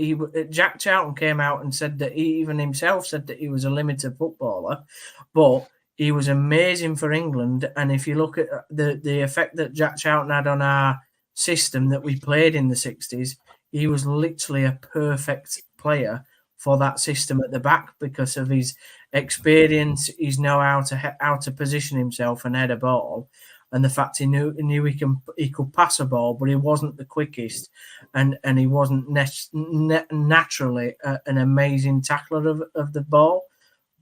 Jack Charlton came out and said that he even himself said that he was a limited footballer, but he was amazing for England. And if you look at the effect that Jack Charlton had on our system that we played in the 60s, he was literally a perfect player for that system at the back because of his experience. He's know how to position himself and head a ball, and the fact he knew he could pass a ball, but he wasn't the quickest, and he wasn't naturally an amazing tackler of the ball.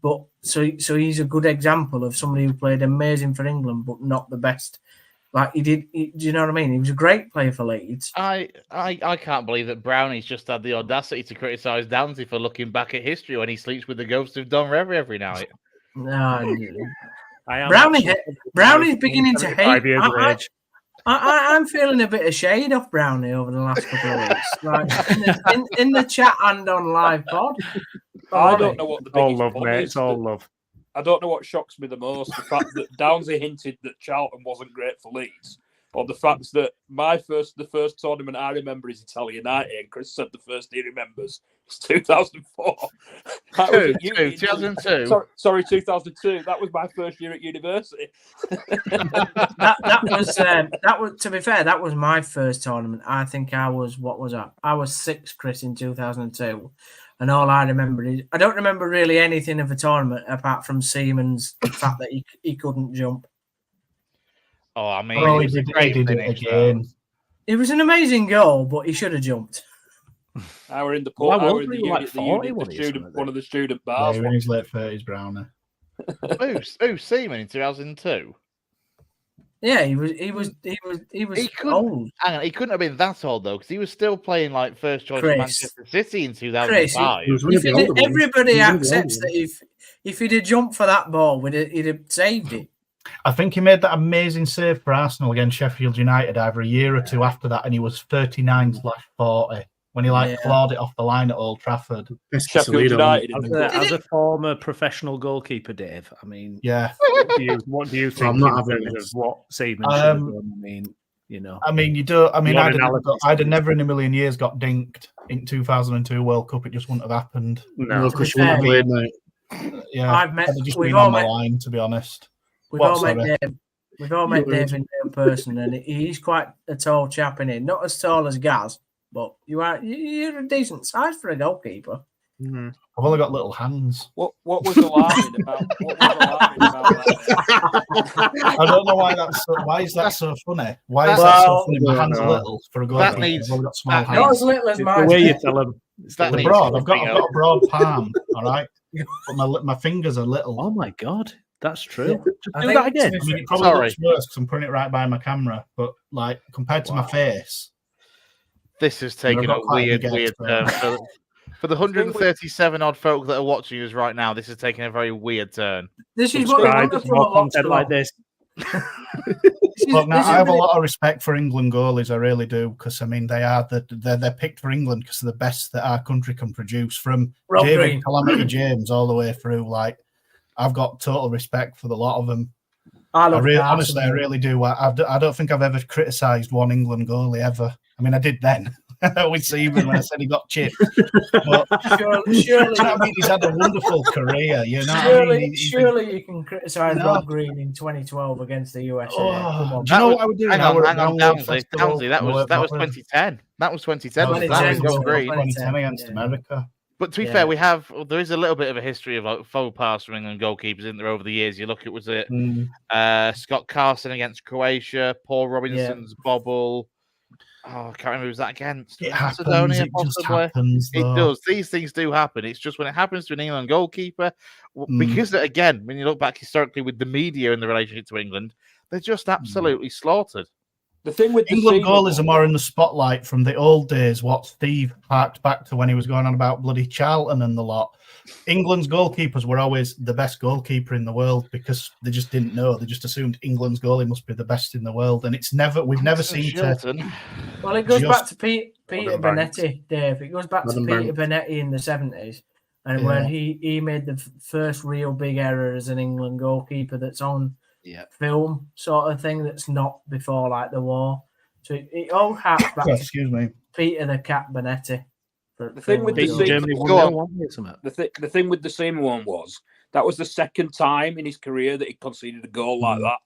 But so he's a good example of somebody who played amazing for England, but not the best. Like do you know what I mean? He was a great player for Leeds. I can't believe that Brownie's just had the audacity to criticise Downsy for looking back at history when he sleeps with the ghost of Don Revy every night. No, Brownie's beginning to hate. I'm feeling a bit of shade off Brownie over the last couple of weeks, like in the chat and on live pod. I don't know what the all love, mate. It's all love. I don't know what shocks me the most: the fact that Downsy hinted that Charlton wasn't great for Leeds, or the fact that the first tournament I remember is Italia 90, and Chris said the first he remembers is 2004. 2002. Sorry, 2002. That was my first year at university. that was to be fair, that was my first tournament. I think I was I was 6, Chris, in 2002. And all I remember is I don't remember really anything of the tournament apart from Seaman's fact that he couldn't jump. Oh, I mean, he did it again. It was an amazing goal, but he should have jumped. I were in the Well, I were in wasn't the he unit, like the 40, unit, wasn't the he, or student, something? one of the student Yeah, bars. he was in his late 30s, Browner. Who Seaman in 2002? Yeah, he was old. Hang on, he couldn't have been that old though, because he was still playing like first choice Chris. for Manchester City in 2005. Everybody accepts that if he'd have jumped for that ball, he'd have saved it. I think he made that amazing save for Arsenal against Sheffield United either a year or two after that, and he was 39/40 when he clawed it off the line at Old Trafford. Sheffield United. As a former professional goalkeeper, Dave, I mean, yeah. What do you think I'm not in having terms this. of what Seaman should have done? I mean, you know. I mean, you don't. I mean, What I'd have never in a million years got dinked in 2002 World Cup. It just wouldn't have happened. No, because you wouldn't have played, mate. Yeah, I've met. I'd have just We've been all on the met. line, to be honest. We've all Sorry. met Dave. We've all met Dave in person, and he's quite a tall chap in it. Not as tall as Gaz, but you're a decent size for a goalkeeper. Mm-hmm. I've only got little hands. What was alarming about? What was alarming about that? I don't know why why is that so funny? Why is that so funny? My hands are little for a goalkeeper. needs- I've only got small that hands. Not as little as The mine. way you tell him. That They're needs broad. I've got something a broad palm. All right, but my fingers are little. Oh my God, that's true. Yeah. Just I do think that again. to I be mean, it probably Sorry. looks worse because I'm putting it right by my camera, but like compared to my face, This has taken got a quite a weird big turn. For the 137 odd folk that are watching us right now, this has taken a very weird turn. This is what we Subscribe want to from a more watch content like along. this. Look, now, I have a lot of respect for England goalies. I really do, because I mean they're picked for England because they're the best that our country can produce. From Rob David Green. Calamity James all the way through. Like, I've got total respect for the lot of them. I love Honestly, I really do. I don't think I've ever criticised one England goalie ever. I mean, I did then with Seaman when I said he got chipped. But Surely, I mean, he's had a wonderful career. You know, surely, what I mean? surely you can criticise No. Rob Green in 2012 against the USA. Come Oh, on. do you know what I would do? Hang now? on, We're hang at on, Download Townsley. Festival. Townsley, that was 2010. That was 2010. That was 2010, Rob Green. 2010 against Yeah. America. But to be Yeah. fair, there is a little bit of a history of like faux pas from England goalkeepers, isn't there, over the years? You look at, was it Scott Carson against Croatia, Paul Robinson's bobble? Oh, I can't remember who was that against. It happens. Macedonia, It just possibly. happens. It Though. does. These things do happen. It's just when it happens to an England goalkeeper, because again, when you look back historically with the media in the relationship to England, they're just absolutely slaughtered. The thing with England goalies are more in the spotlight from the old days. What Steve harked back to when he was going on about bloody Charlton and the lot. England's goalkeepers were always the best goalkeeper in the world because they just didn't know. They just assumed England's goalie must be the best in the world, and we've never seen to. Well, it goes just- back to Peter Benetti, Dave. It goes back to Peter Benetti in the 70s, and when he made the first real big error as an England goalkeeper that's on film sort of thing that's not before like the war. So it all harks back to Peter the Cat Benetti. The thing with the thing with the Seaman one was that was the second time in his career that he conceded a goal like that,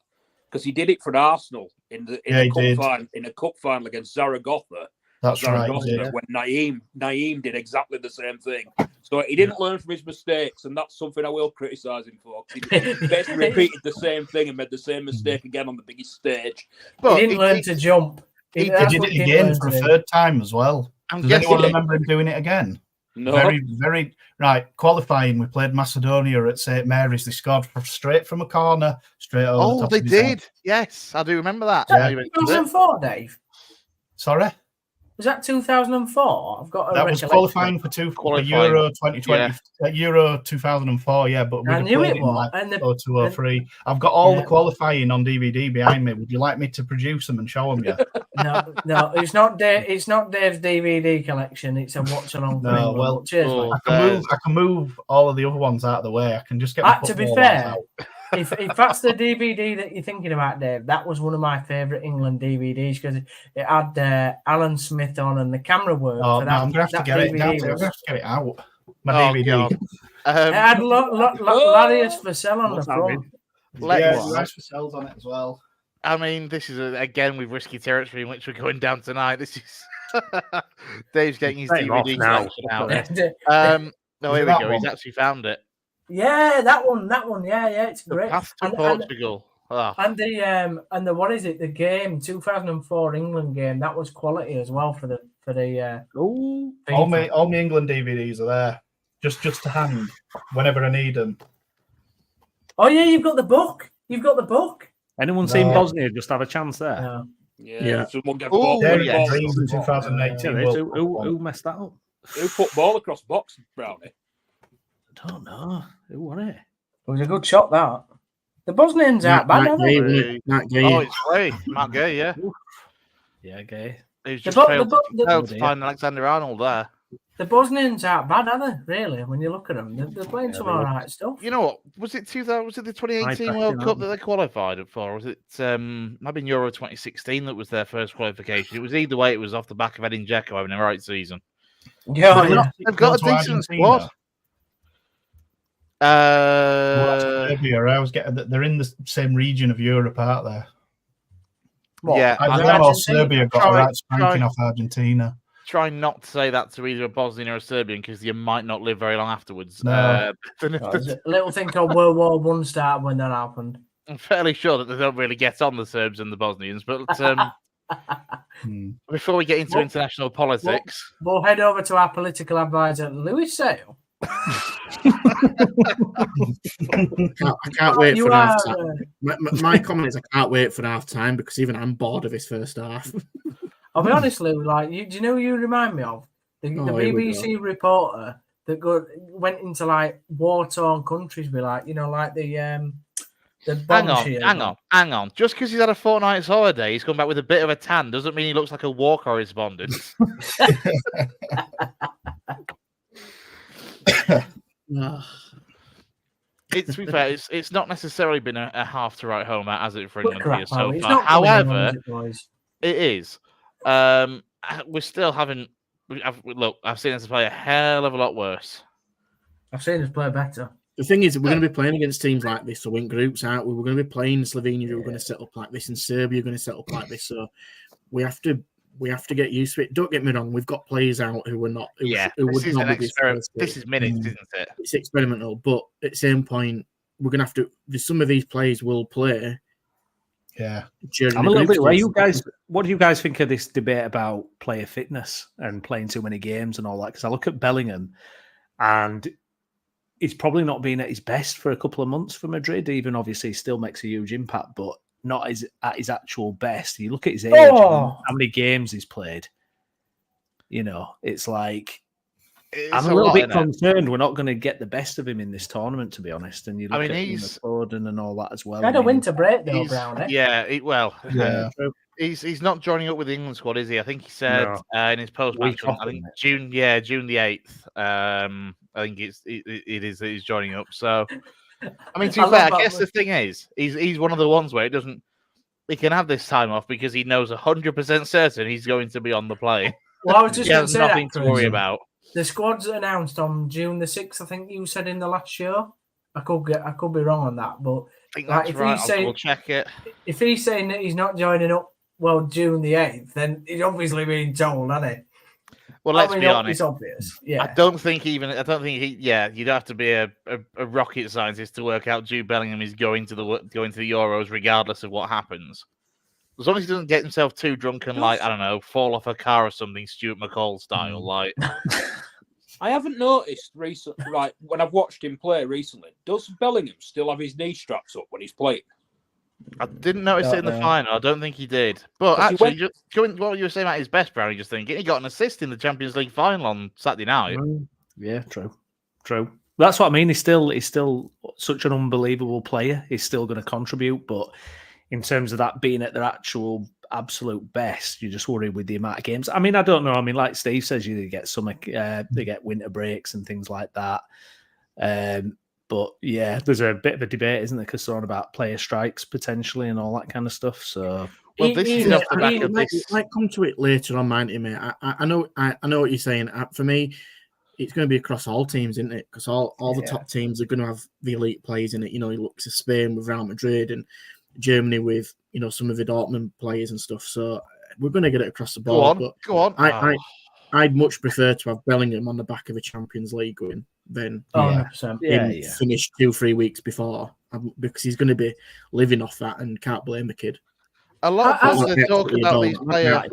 because he did it for Arsenal in a cup final against Zaragoza. That's right. When Naeem did exactly the same thing. So he didn't learn from his mistakes, and that's something I will criticise him for. He basically repeated the same thing and made the same mistake again on the biggest stage. But he didn't learn to jump. He did it again for a third time as well. Does anyone remember him doing it again? No. Very, very right. Qualifying, we played Macedonia at St Mary's. They scored straight from a corner, straight over. Oh, they did. Yes, I do remember that. 2004, Dave. Sorry. Was that 2004? I've got a that was qualifying for Euro 2020, Euro 2004. Yeah, but I knew it was. And 0203. I've got all the qualifying on DVD behind me. Would you like me to produce them and show them you? No, it's not Dave. It's not Dave's DVD collection. It's a watch along. No, well, cheers, I can move all of the other ones out of the way. I can just get. To be fair, if that's the DVD that you're thinking about, Dave, that was one of my favourite England DVDs because it had Alan Smith on and the camera work. Oh, for no, that, I'm going to have to get it. I'm going to have to get it out. My DVD. God. It had Larius Vassell on the front. Rice Vassell's on it as well. I mean, this is again with risky territory in which we're going down tonight. This is Dave's getting his DVD collection out. No, here we go. He's actually found it. Yeah, that one. Yeah, it's great. Path to Portugal. And the what is it? The game 2004 England game that was quality as well for the. All my England DVDs are there, just to hand whenever I need them. Oh yeah, you've got the book. Anyone seen Bosnia just have a chance there? No. Yeah. Someone get Dreams in 2018. Who messed that up? Who put ball across the box, Brownie? I don't know. Who won it? It was a good shot, that. The Bosnians aren't bad, are they? Oh, it's Gay. Matt Gay, yeah. Yeah, Gay. He's just failed to find Alexander-Arnold there. The Bosnians aren't bad, are they? Really, when you look at them, they're playing some all right stuff. You know what? Was it the 2018 World Cup that they qualified for? Or was it might have been Euro 2016 that was their first qualification? It was either way. It was off the back of Edin Dzeko having a right season. Yeah, they've got a decent squad. Serbia. I was getting that they're in the same region of Europe, aren't they? Yeah, Serbia got a right spanking off Argentina. Try not to say that to either a Bosnian or a Serbian because you might not live very long afterwards. No. A little thing called World War I started when that happened. I'm fairly sure that they don't really get on, the Serbs and the Bosnians, but before we get into international politics, we'll head over to our political advisor, Lewis Sale. I can't wait for half time. My comment is I can't wait for half time because even I'm bored of his first half. I'll be honest, Lou, do you know who you remind me of? The BBC reporter that went into like war-torn countries, the Hang on. Just because he's had a fortnight's holiday, he's come back with a bit of a tan, doesn't mean he looks like a war correspondent. To be fair, it's not necessarily been a half to write home at, has it, for England here so far? However, it is. We're still having. I've seen us play a hell of a lot worse. I've seen us play better. The thing is, we're going to be playing against teams like this, so in groups, aren't we? We're going to be playing Slovenia, who are going to set up like this, and Serbia are going to set up like this. So we have to get used to it. Don't get me wrong, we've got players out who are not. This is minutes, isn't it? It's experimental, but at the same point, we're going to have to. Some of these players will play. Yeah, I'm a little bit. What do you guys think of this debate about player fitness and playing too many games and all that? Because I look at Bellingham, and he's probably not been at his best for a couple of months for Madrid. Even obviously, he still makes a huge impact, but not at his actual best. You look at his age, how many games he's played. It's like I'm a little bit concerned we're not going to get the best of him in this tournament, to be honest. And you look at Foden and all that as well. He had a winter break though, Brown. Yeah, he's not joining up with the England squad, is he? I think he said in his post-match, I think June the 8th. I think it is that he's joining up. So, I mean, to be fair, I guess the thing is, he's one of the ones where he can have this time off because he knows 100% certain he's going to be on the plane. Well, I was just going to say nothing to worry about. The squad's announced on June the 6th, I think you said in the last show. I could be wrong on that, but I think that's right. I'll check it. If he's saying that he's not joining up, June the 8th, then he's obviously being told, hasn't he? Well, let's be honest. It's obvious. Yeah. I don't think you'd have to be a rocket scientist to work out Jude Bellingham is going to the Euros regardless of what happens. As long as he doesn't get himself too drunk and, fall off a car or something, Stuart McCall style. I haven't noticed recently, when I've watched him play recently, does Bellingham still have his knee straps up when he's playing? I didn't notice it in the final. I don't think he did. But actually, what you were saying about his best, Brownie, just thinking, he got an assist in the Champions League final on Saturday night. Yeah, true. That's what I mean. He's still such an unbelievable player. He's still going to contribute, but in terms of that being at their actual absolute best, you're just worried with the amount of games. I mean, I don't know. I mean, like Steve says, they get winter breaks and things like that. But yeah, there's a bit of a debate, isn't there, because they're on about player strikes potentially and all that kind of stuff. So Well, this is off the back of It this. might come to it later on, mightn't it, mate? I know what you're saying. For me, it's going to be across all teams, isn't it? Because all the top teams are going to have the elite players in it. You know, you look to Spain with Real Madrid and Germany with, you know, some of the Dortmund players and stuff. So we're going to get it across the board. Go on. I'd much prefer to have Bellingham on the back of a Champions League win than 100%. him finish 2-3 weeks before, because he's going to be living off that and can't blame the kid. A lot of the talk about these players.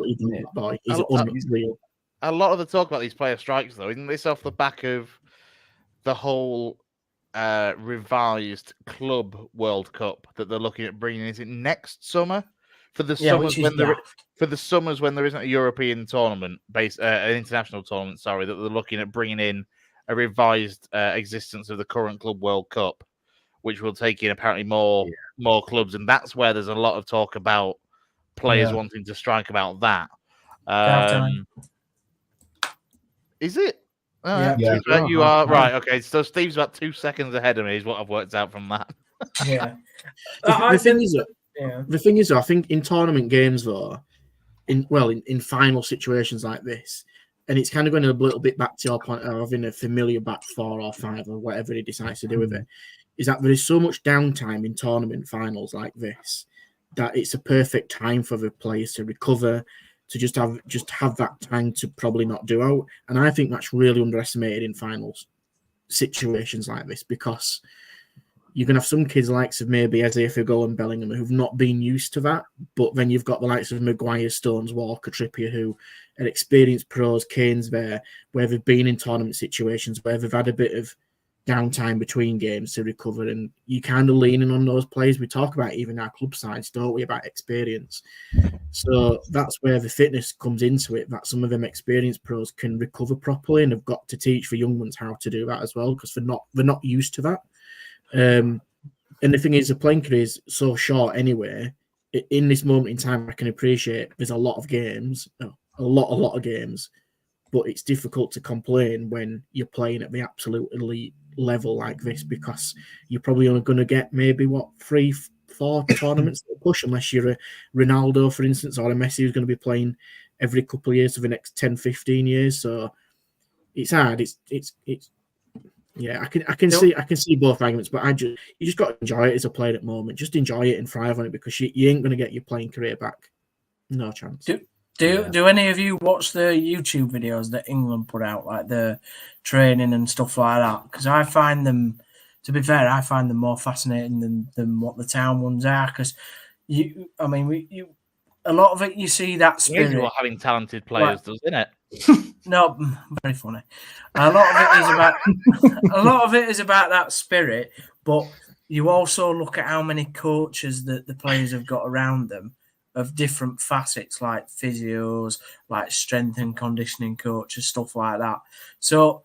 He's unreal. A lot of the talk about these player strikes, though, isn't this off the back of the whole revised Club World Cup that they're looking at bringing? Is it next summer? For the summers when there isn't a European tournament, an international tournament, that they're looking at bringing in a revised existence of the current Club World Cup, which will take in apparently more clubs, and that's where there's a lot of talk about players wanting to strike about that. Is it? You are right. Okay, so Steve's about 2 seconds ahead of me, is what I've worked out from that. Yeah. The thing is, I think in tournament games, though, in final situations like this, and it's kind of going a little bit back to your point of having a familiar back 4 or 5 or whatever he decides to do with it, is that there is so much downtime in tournament finals like this that it's a perfect time for the players to recover, to just have that time to probably not do out. And I think that's really underestimated in finals situations like this, because you're going to have some kids likes of maybe Isaiah Figo and Bellingham who've not been used to that, but then you've got the likes of Maguire, Stones, Walker, Trippier, who are experienced pros, Kane's there, where they've been in tournament situations where they've had a bit of downtime between games to recover, and you kind of leaning on those players. We talk about even our club sides, don't we, about experience. So that's where the fitness comes into it, that some of them experienced pros can recover properly, and have got to teach the young ones how to do that as well, because they're not used to that. And the thing is, the playing career is so short anyway. In this moment in time, I can appreciate there's a lot of games, a lot of games, but it's difficult to complain when you're playing at the absolute elite level like this, because you're probably only going to get maybe 3-4 tournaments to push, unless you're a Ronaldo, for instance, or a Messi who's going to be playing every couple of years for the next 10-15 years. So it's hard. Yeah, I can see both arguments, but you just got to enjoy it as a player at the moment. Just enjoy it and thrive on it, because you ain't going to get your playing career back. No chance. Do any of you watch the YouTube videos that England put out, like the training and stuff like that? Because I find them, to be fair, more fascinating than what the town ones are. Because a lot of it, you see that spirit. What having talented players does, isn't it? No, very funny. A lot of it is about that spirit, but you also look at how many coaches that the players have got around them of different facets, like physios, like strength and conditioning coaches, stuff like that. So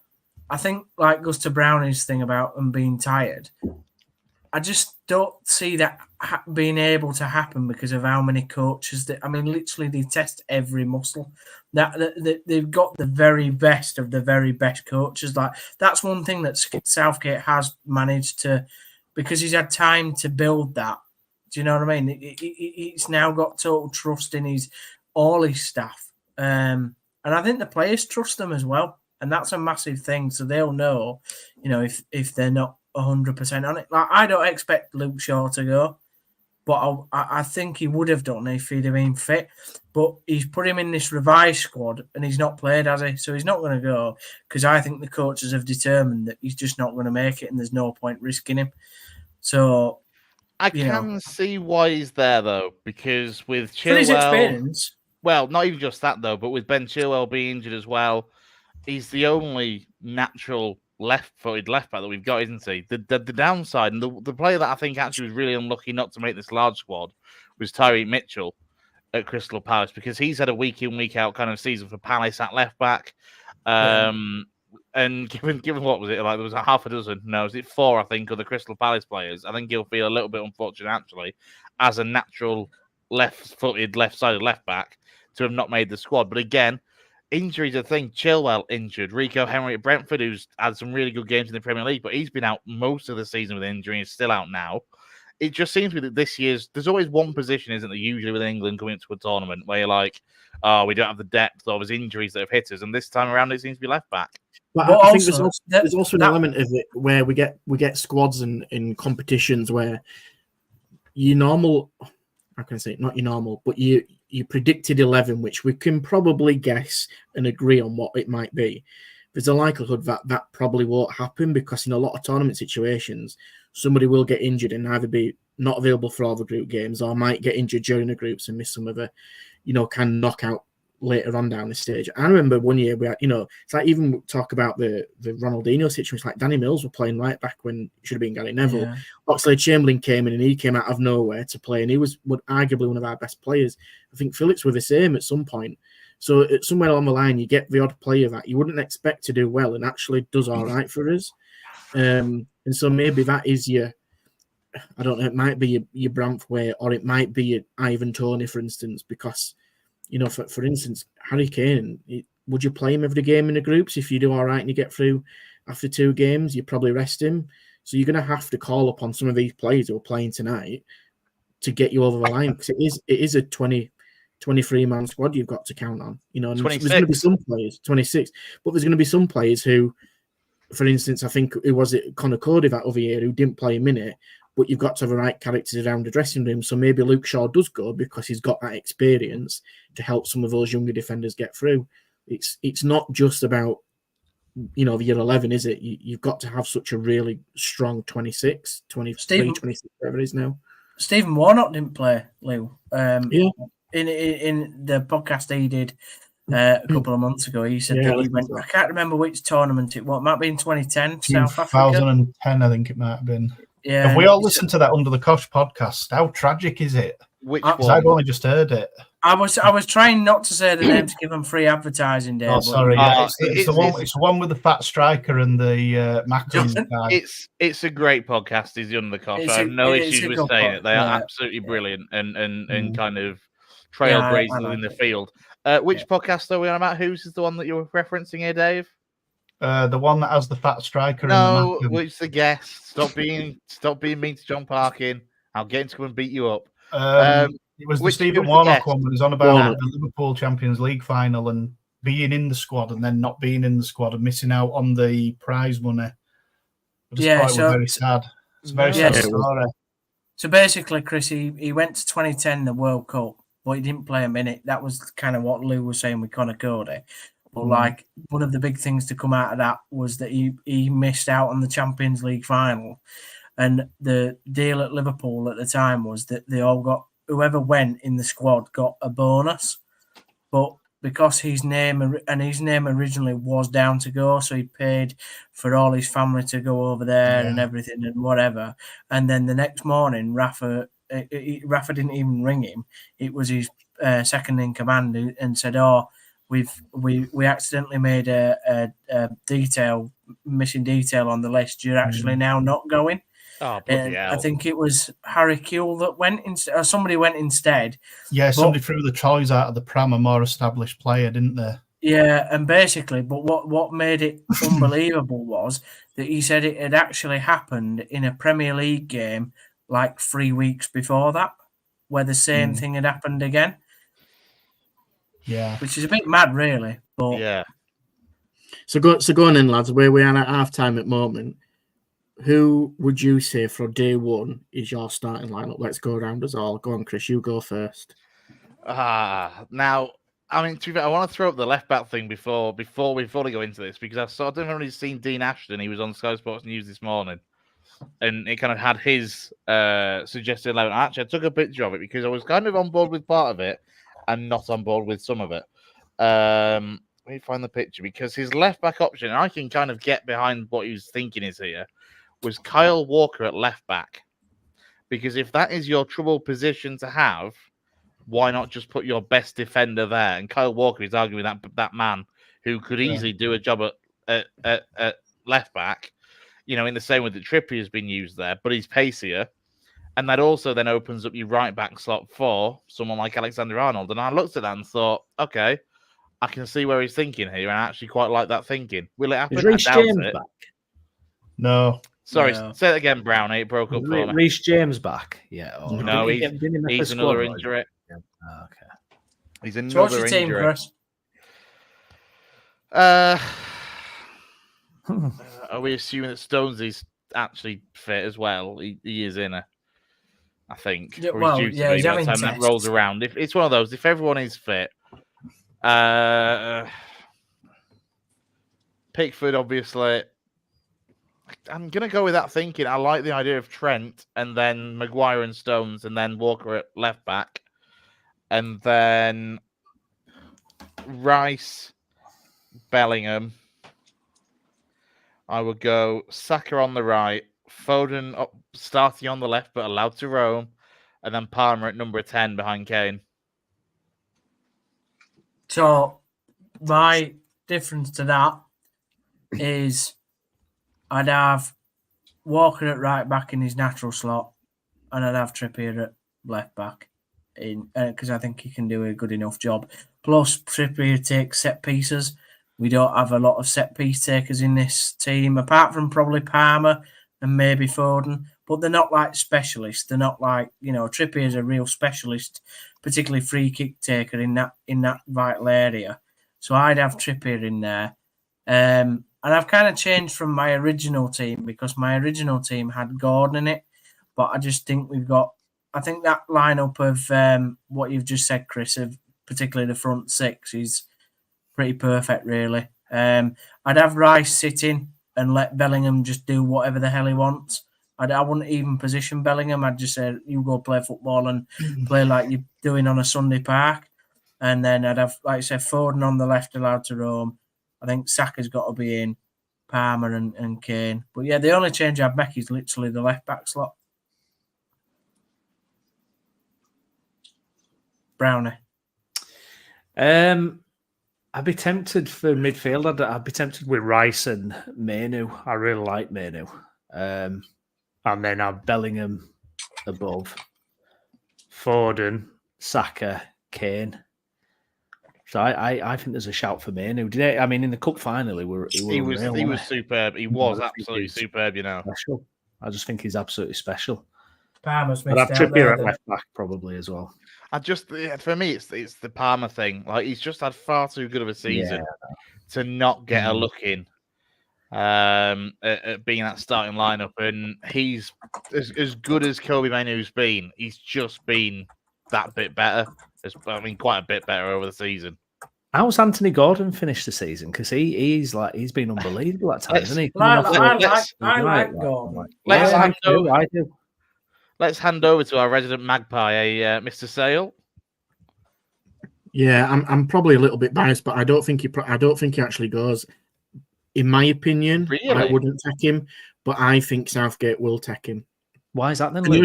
I think, like goes to Brownie's thing about them being tired, I just don't see that being able to happen because of how many coaches literally they test every muscle. That they've got the very best of the very best coaches. Like, that's one thing that Southgate has managed to, because he's had time to build that. Do you know what I mean? He's now got total trust in all his staff, and I think the players trust them as well, and that's a massive thing. So they'll know, if they're not 100% on it. Like, I don't expect Luke Shaw to go, but I think he would have done if he'd have been fit. But he's put him in this revised squad, and he's not played, has he? So he's not going to go, because I think the coaches have determined that he's just not going to make it, and there's no point risking him. So I can see why he's there, though, because with Chilwell, for his experience. Well, not even just that, though, but with Ben Chilwell being injured as well, he's the only natural left-footed left-back that we've got, isn't he? The downside, and the player that I think actually was really unlucky not to make this large squad was Tyreek Mitchell at Crystal Palace, because he's had a week-in, week-out kind of season for Palace at left-back. And given what was it, like there was a half a dozen, no, was it 4, I think, of the Crystal Palace players? I think he'll feel a little bit unfortunate, actually, as a natural left-footed, left-sided left-back to have not made the squad. But again, injuries are a thing. Chilwell injured. Rico Henry at Brentford, who's had some really good games in the Premier League, but he's been out most of the season with injury and is still out now. It just seems to me that this year's there's always one position, isn't there, usually with England coming into a tournament where you're like, oh, we don't have the depth or there's injuries that have hit us, and this time around it seems to be left back. But But I think also, there's also an element of it where we get squads in competitions where your normal, how can I say it, not your normal, but you predicted 11, which we can probably guess and agree on what it might be. There's a likelihood that probably won't happen because in a lot of tournament situations, somebody will get injured and either be not available for all the group games or might get injured during the groups and miss some of the, kind of knockout later on down the stage. I remember one year we had, it's like even talk about the Ronaldinho situation. It's like Danny Mills were playing right back when it should have been Gary Neville. Yeah. Oxlade-Chamberlain came in and he came out of nowhere to play, and he was arguably one of our best players. I think Phillips were the same at some point. So somewhere along the line, you get the odd player that you wouldn't expect to do well and actually does all right for us. And so maybe that is I don't know, it might be your Branthwaite or it might be your Ivan Toney, for instance, because, for instance, Harry Kane, would you play him every game in the groups? If you do all right and you get through after 2 games, you probably rest him. So you're going to have to call upon some of these players who are playing tonight to get you over the line because it is a 23-man squad you've got to count on. And there's going to be some players, 26, but there's going to be some players who, for instance, I think it was Conor Cody that other year who didn't play a minute, but you've got to have the right characters around the dressing room. So maybe Luke Shaw does go because he's got that experience to help some of those younger defenders get through. It's not just about, the year 11, is it? You've got to have such a really strong 26, 23, 26, whatever it is now. Stephen Warnock didn't play, Lou. Yeah. In the podcast he did a couple of months ago, he said that he went. I can't remember which tournament it was. It might be in 2010, South Africa. 2010, I think it might have been. Yeah. Have we all listened to that Under the Cosh podcast? How tragic is it? Which Because one? I've only just heard it. I was trying not to say the name to give them free advertising there. Oh, sorry. Yeah, It's the one with the fat striker and the Macklin guy. It's a great podcast. Is the Under the Cosh. I have no issues with saying it. They are absolutely brilliant and kind of trailblazers in the field. Which podcast are we on about? Whose is the one that you're referencing here, Dave? The one that has the fat striker. No, and the which the guest. Stop being mean to John Parkin. I'll get him to come and beat you up. It was the Stephen Warnock one. It was on about the Liverpool Champions League final and being in the squad and then not being in the squad and missing out on the prize money. I just thought it was very sad. It's a very sad story. So basically, Chris, he went to 2010, the World Cup, but he didn't play a minute. That was kind of what Lou was saying with Conor Cody. But like one of the big things to come out of that was that he missed out on the Champions League final. And the deal at Liverpool at the time was that they all got, whoever went in the squad got a bonus. But because his name originally was down to go, so he paid for all his family to go over there and everything and whatever. And then the next morning, Rafa didn't even ring him. It was his second in command and said, "Oh, we accidentally made a missing detail on the list. You're actually now not going." Oh, bloody hell. I think it was Harry Kewell that went or somebody went instead. Yeah, somebody threw the toys out of the pram, a more established player, didn't they? Yeah, and basically, but what made it unbelievable was that he said it had actually happened in a Premier League game like 3 weeks before that, where the same thing had happened again. Yeah, which is a bit mad, really. But yeah. So go on in, lads. Where we are at half time at the moment. Who would you say for day one is your starting lineup? Let's go around us all. Go on, Chris. You go first. Now, I mean, to be fair, I want to throw up the left back thing before we fully go into this because I sort of only seen Dean Ashton. He was on Sky Sports News this morning, and it kind of had his suggested 11. Actually, I took a picture of it because I was kind of on board with part of it and not on board with some of it. Let me find the picture because his left back option, and I can kind of get behind what he was thinking is here, was Kyle Walker at left back. Because if that is your trouble position to have, why not just put your best defender there? And Kyle Walker is arguing that man who could easily do a job at left back, in the same way that Trippier has been used there, but he's pacier. And that also then opens up your right back slot for someone like Alexander-Arnold. And I looked at that and thought, okay, I can see where he's thinking here, and I actually quite like that thinking. Will it happen? Is Reece I doubt James it. back? No. Sorry, No. say it again, Brownie. It broke up for me. Reece James back? Yeah. Oh, No, didn't he make he's the another squad, injury. Yeah. Oh, okay. He's So what's another your team, injury. Chris? Are we assuming that Stonesy's actually fit as well? He is in I think. Yeah, Or well, he's due to yeah, be he's by the having time that rolls tests. around. If it's one of those, if everyone is fit, Pickford, obviously. I'm gonna go with that thinking. I like the idea of Trent and then Maguire and Stones and then Walker at left back. And then Rice, Bellingham. I would go Saka on the right, Foden up, starting on the left but allowed to roam, and then Palmer at number 10 behind Kane. So my difference to that is I'd have Walker at right back in his natural slot, and I'd have Trippier at left back, because I think he can do a good enough job. Plus, Trippier takes set pieces. We don't have a lot of set piece takers in this team, apart from probably Palmer and maybe Foden. But they're not like specialists. They're not like, Trippier is a real specialist, particularly free kick taker in that vital area. So I'd have Trippier in there. And I've kind of changed from my original team because my original team had Gordon in it. But I just think I think that lineup of what you've just said, Chris, of particularly the front six is pretty perfect, really. I'd have Rice sitting and let Bellingham just do whatever the hell he wants. I wouldn't even position Bellingham. I'd just say, you go play football and play like you're doing on a Sunday park. And then I'd have, like I said, Foden on the left allowed to roam. I think Saka's got to be in, Palmer and Kane. But yeah, the only change I'd make is literally the left back slot. Brownie. I'd be tempted for midfield. I'd be tempted with Rice and Mainu. I really like Mainu. And then have Bellingham above, Foden, Saka, Kane. So I think there's a shout for Mainu. I mean, in the cup final, he was superb. He was absolutely superb. Special. I just think he's absolutely special. Palmer's But missed I've out Trippier there, at left back probably as well. For me, it's the Palmer thing. Like, he's just had far too good of a season to not get a look in at being that starting lineup. And he's as good as Kobe Mainoo's been. He's just been that bit better. Quite a bit better over the season. How's Anthony Gordon finished the season? Because he's been unbelievable at times, isn't he? I like Gordon. I do. Let's hand over to our resident magpie, Mr. Sale. Yeah, I'm probably a little bit biased, but I don't think he actually goes. In my opinion, Really? I wouldn't take him, but I think Southgate will take him. Why is that then? The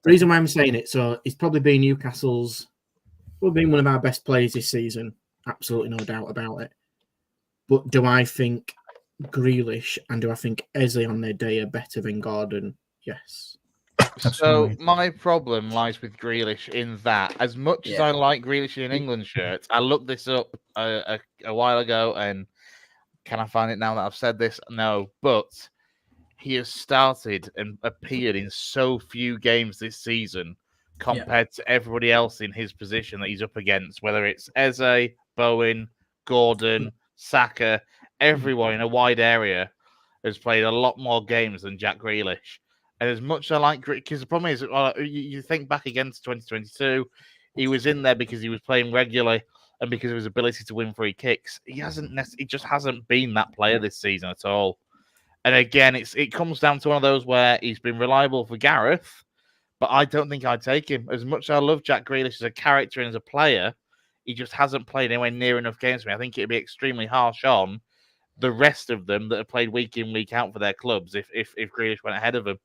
reason why I'm saying it, so he's probably been one of our best players this season. Absolutely no doubt about it. But do I think Grealish and do I think Eze on their day are better than Gordon? Yes. Absolutely. So my problem lies with Grealish in that, as much as I like Grealish in England shirts, I looked this up a while ago, and can I find it now that I've said this? No, but he has started and appeared in so few games this season compared to everybody else in his position that he's up against, whether it's Eze, Bowen, Gordon, Saka, everyone in a wide area has played a lot more games than Jack Grealish. And as much as I like Grealish, because the problem is, you think back against 2022, he was in there because he was playing regularly and because of his ability to win free kicks. He just hasn't been that player this season at all. And again, it comes down to one of those where he's been reliable for Gareth, but I don't think I'd take him. As much as I love Jack Grealish as a character and as a player, he just hasn't played anywhere near enough games for me. I think it'd be extremely harsh on the rest of them that have played week in, week out for their clubs if Grealish went ahead of him.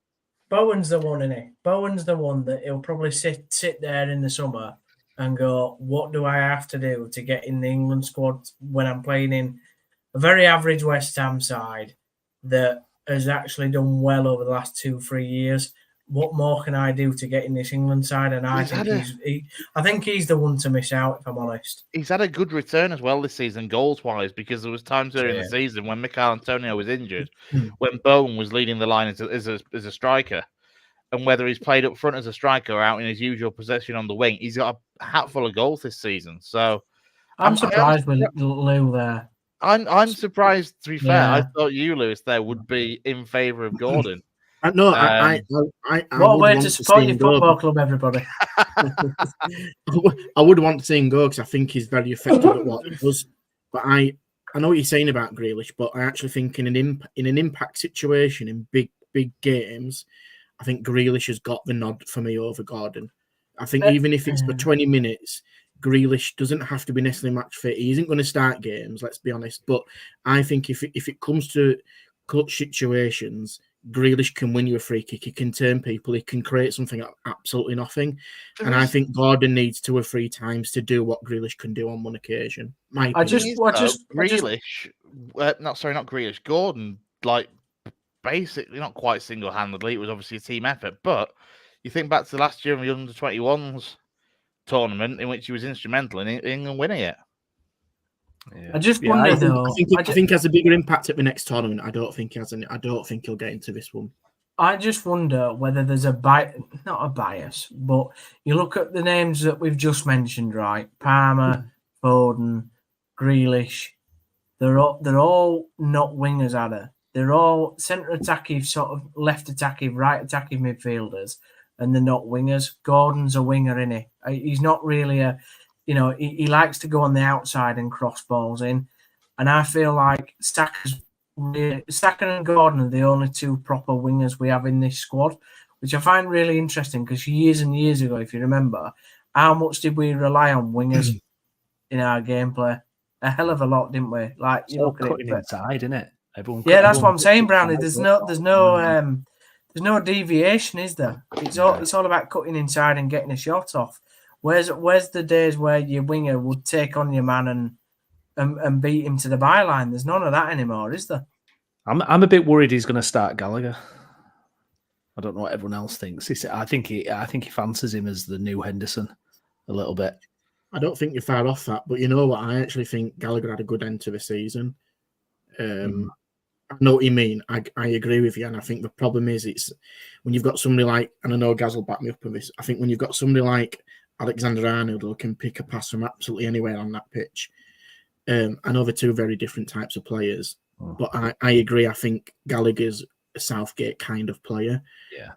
Bowen's the one, isn't he? Bowen's the one that he'll probably sit there in the summer and go, what do I have to do to get in the England squad when I'm playing in a very average West Ham side that has actually done well over the last 2-3 years? what more can I do to get in this England side? And I think he's the one to miss out, if I'm honest. He's had a good return as well this season, goals-wise, because there was times earlier in the season when Mikel Antonio was injured, when Bowen was leading the line as a striker, and whether he's played up front as a striker or out in his usual position on the wing, he's got a hatful of goals this season. So I'm surprised with Lou there. I'm surprised, to be fair. I thought you, Lewis, there would be in favour of Gordon. I what way to support your football club, everybody? I would want to see him go because I think he's very effective at what he does. But I know what you're saying about Grealish, but I actually think in an impact situation in big games, I think Grealish has got the nod for me over Gordon. I think even if it's for 20 minutes, Grealish doesn't have to be necessarily match fit. He isn't going to start games, let's be honest. But I think if it comes to clutch situations, Grealish can win you a free kick. He can turn people. He can create something out of absolutely nothing. And I think Gordon needs 2 or 3 times to do what Grealish can do on one occasion. Gordon, like, basically not quite single-handedly. It was obviously a team effort. But you think back to last year in the under-21s tournament in which he was instrumental in England winning it. Yeah. I just wonder though. I think he has a bigger impact at the next tournament. I don't think he'll get into this one. I just wonder whether there's not a bias, but you look at the names that we've just mentioned, right? Palmer, Foden, Grealish. They're all not wingers, are they? They're all centre attacking, sort of left attacking, right attacking midfielders, and they're not wingers. Gordon's a winger, isn't he? He's not really a. He likes to go on the outside and cross balls in. And I feel like Saka and Gordon are the only 2 proper wingers we have in this squad, which I find really interesting because years and years ago, if you remember, how much did we rely on wingers in our gameplay? A hell of a lot, didn't we? Like, you look at it. Inside, isn't it? That's what I'm saying, Brownie. There's no deviation, is there? It's all about cutting inside and getting a shot off. Where's the days where your winger would take on your man and beat him to the byline? There's none of that anymore, is there? I'm a bit worried he's going to start Gallagher. I don't know what everyone else thinks. I think he fancies him as the new Henderson a little bit. I don't think you're far off that, but you know what? I actually think Gallagher had a good end to the season. I know what you mean. I agree with you, and I think the problem is it's when you've got somebody like, and I know Gaz will back me up on this. I think when you've got somebody like Alexander-Arnold who can pick a pass from absolutely anywhere on that pitch. I know they're 2 very different types of players, but I agree. I think Gallagher's a Southgate kind of player,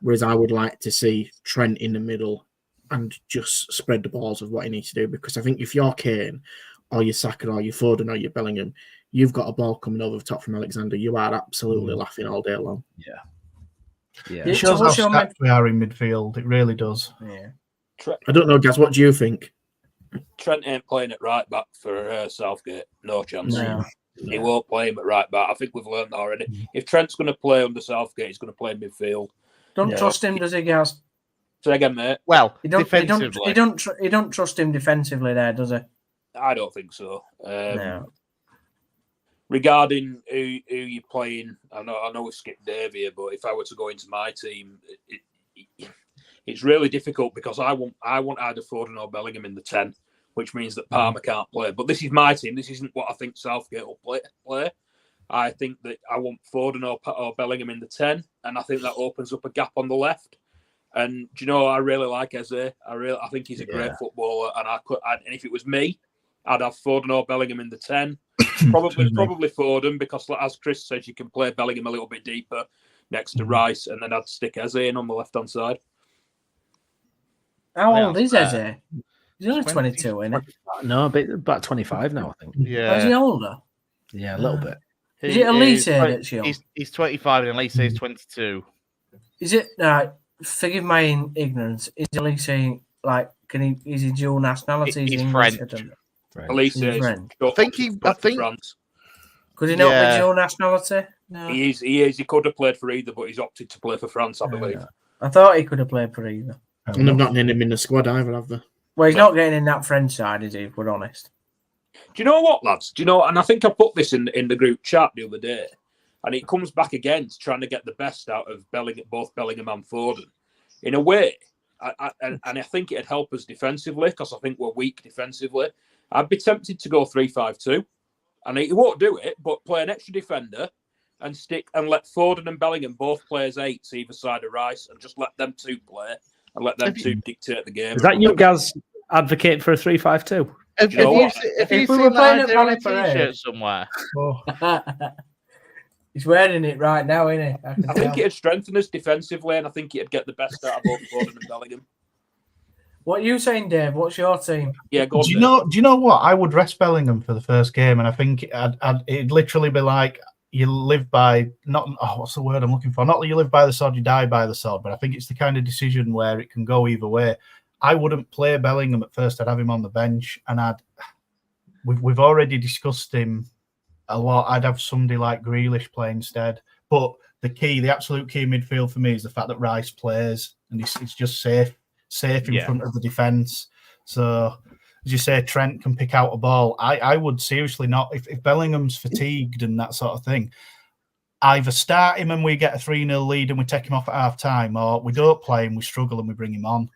whereas I would like to see Trent in the middle and just spread the balls of what he needs to do, because I think if you're Kane or you're Saka or you're Foden or you're Bellingham, you've got a ball coming over the top from Alexander, you are absolutely laughing all day long. Yeah. It shows how stacked we are in midfield. It really does. Yeah. I don't know, Gaz. What do you think? Trent ain't playing at right back for Southgate. No chance. No. He won't play him at right back. I think we've learned that already. If Trent's going to play under Southgate, he's going to play midfield. Don't trust him, does he, Gaz? Say again, mate. Well, he defensively. don't trust him defensively there, does he? I don't think so. No. Regarding who you're playing, I know we skipped Dave here, but if I were to go into my team, it's really difficult because I want either Foden or Bellingham in the 10, which means that Palmer can't play. But this is my team. This isn't what I think Southgate will play. I think that I want Foden or Bellingham in the 10, and I think that opens up a gap on the left. And do you know, I really like Eze. I think he's a great footballer, and and if it was me, I'd have Foden or Bellingham in the 10. Probably Foden, because as Chris says, you can play Bellingham a little bit deeper next to Rice, and then I'd stick Eze in on the left-hand side. How old is Eze? He's only 22, isn't he? No, about 25 now, I think. Yeah. Is he older? Yeah, a little bit. Is it Elise that's young? He's 25 and Elise is 22. Is it, forgive my ignorance, is Elise like, is he dual nationality? He's French. Elise is French. I think France. Could he not be dual nationality? No. He is. He could have played for either, but he's opted to play for France, I believe. I thought he could have played for either. And they've not named him in the squad either, have they? Well, he's not getting in that French side, is he, if we're honest? Do you know what, lads? Do you know, and I think I put this in the group chat the other day, and it comes back again to trying to get the best out of both Bellingham and Foden. in a way, and I think it'd help us defensively because I think we're weak defensively. I'd be tempted to go 3-5-2, and he won't do it, but play an extra defender and let Foden and Bellingham both play as 8s either side of Rice, and just let them two play and let them two dictate the game. Is that you guys advocating for a 3-5-2? Have You know you what? seen that idea on a t-shirt somewhere? Oh, He's wearing it right now, isn't he? I think it'd strengthen us defensively, and I think it'd get the best out of both Foden and Bellingham. What are you saying, Dave? What's your team? Yeah, go on. do you know what? I would rest Bellingham for the first game, and I think it'd literally be like you live by what's the word I'm looking for? Not that you live by the sword, you die by the sword, but I think it's the kind of decision where it can go either way. I wouldn't play Bellingham at first. I'd have him on the bench, and we've already discussed him a lot. I'd have somebody like Grealish play instead. But the absolute key in midfield for me is the fact that Rice plays, and it's just safe in front of the defence. So, as you say, Trent can pick out a ball. I would seriously not, if Bellingham's fatigued and that sort of thing, either start him and we get a 3-0 lead and we take him off at half time, or we don't play him, we struggle and we bring him on.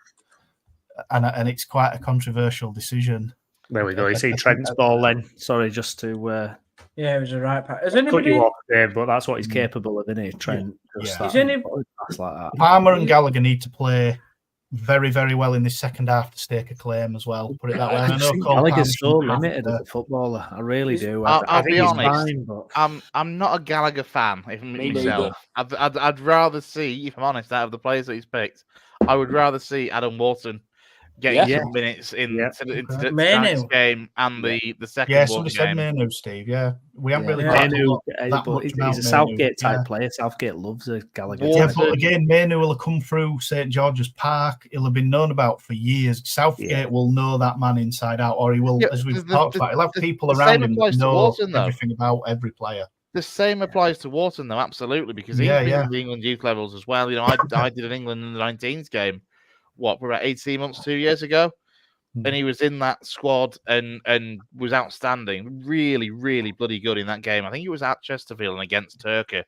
And it's quite a controversial decision. There we go. You see Trent's ball then. Sorry, just to... Yeah, it was a right pass. Has cut anybody... you off, Dave, but that's what he's capable of, isn't he, Trent? Yeah. Is any... Pass like that. Palmer and Gallagher need to play very, very well in this second half to stake a claim as well. Put it that way. I think Gallagher's so limited as a footballer. I really do. I'll think be he's honest. fine, but... I'm not a Gallagher fan. If myself, I'd rather see, if I'm honest, out of the players that he's picked, I would rather see Adam Wharton getting some minutes into the next game and the second. Yeah, somebody said Manu, Steve. Yeah, we haven't really talked that much he's about a Southgate type player. Southgate loves a Gallagher. Yeah, but again, Manu will have come through St George's Park. He'll have been known about for years. Southgate will know that man inside out, or he will, as we've talked about, he'll have people around him that know everything about every player. The same applies to Wharton, though, absolutely, because he's been in the England youth levels as well. You know, I did an England in the 19s game. For about 18 months, 2 years ago, and he was in that squad and was outstanding, really, really bloody good in that game. I think he was at Chesterfield and against Turkey,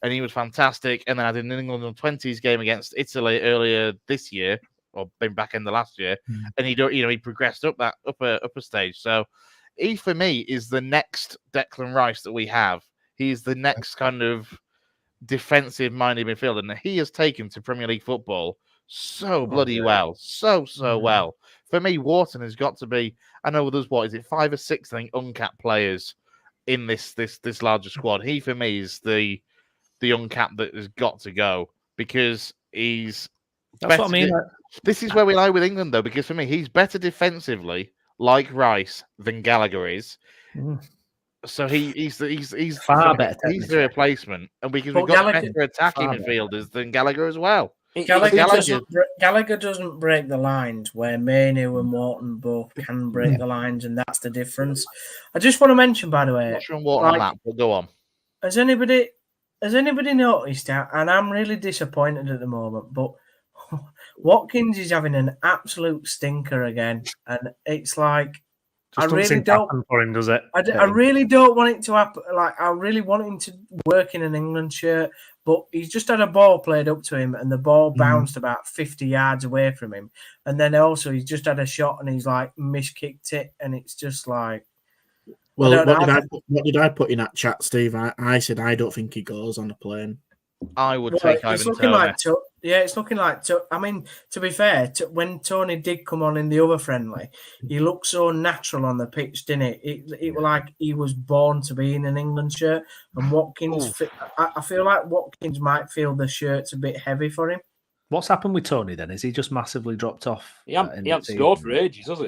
and he was fantastic. And then I did an England 20s game against Italy earlier this year, or been back in the last year, and he progressed up that upper stage. So he, for me, is the next Declan Rice that we have. He's the next kind of defensive-minded midfielder, and he has taken to Premier League football so bloody well, so well. For me, Wharton has got to be. I know there's 5 or 6, I think, uncapped players in this larger squad. He, for me, is the uncapped that has got to go because he's. That's what I mean. This is where we lie with England, though, because for me, he's better defensively, like Rice, than Gallagher is. So he's far better. He's the replacement, and because we've got better attacking midfielders than Gallagher as well. Gallagher doesn't break the lines where Manu and Wharton both can break the lines, and that's the difference. I just want to mention, by the way, I'm not sure Wharton on that, but go on. Has anybody noticed that? And I'm really disappointed at the moment, but Watkins is having an absolute stinker again, and it's like I really don't happen for him, does it? I really don't want it to happen. Like I really want him to work in an England shirt, but he's just had a ball played up to him, and the ball bounced about 50 yards away from him, and then also he's just had a shot and he's like miskicked it, and it's just like. Well, what did I put in that chat, Steve? I said I don't think he goes on a plane. I would take Ivan Toney. It's looking like. I mean, to be fair, when Toney did come on in the other friendly, he looked so natural on the pitch, didn't it? It was like he was born to be in an England shirt. And Watkins, I feel like Watkins might feel the shirt's a bit heavy for him. What's happened with Toney then? Is he just massively dropped off? He hasn't scored for ages, has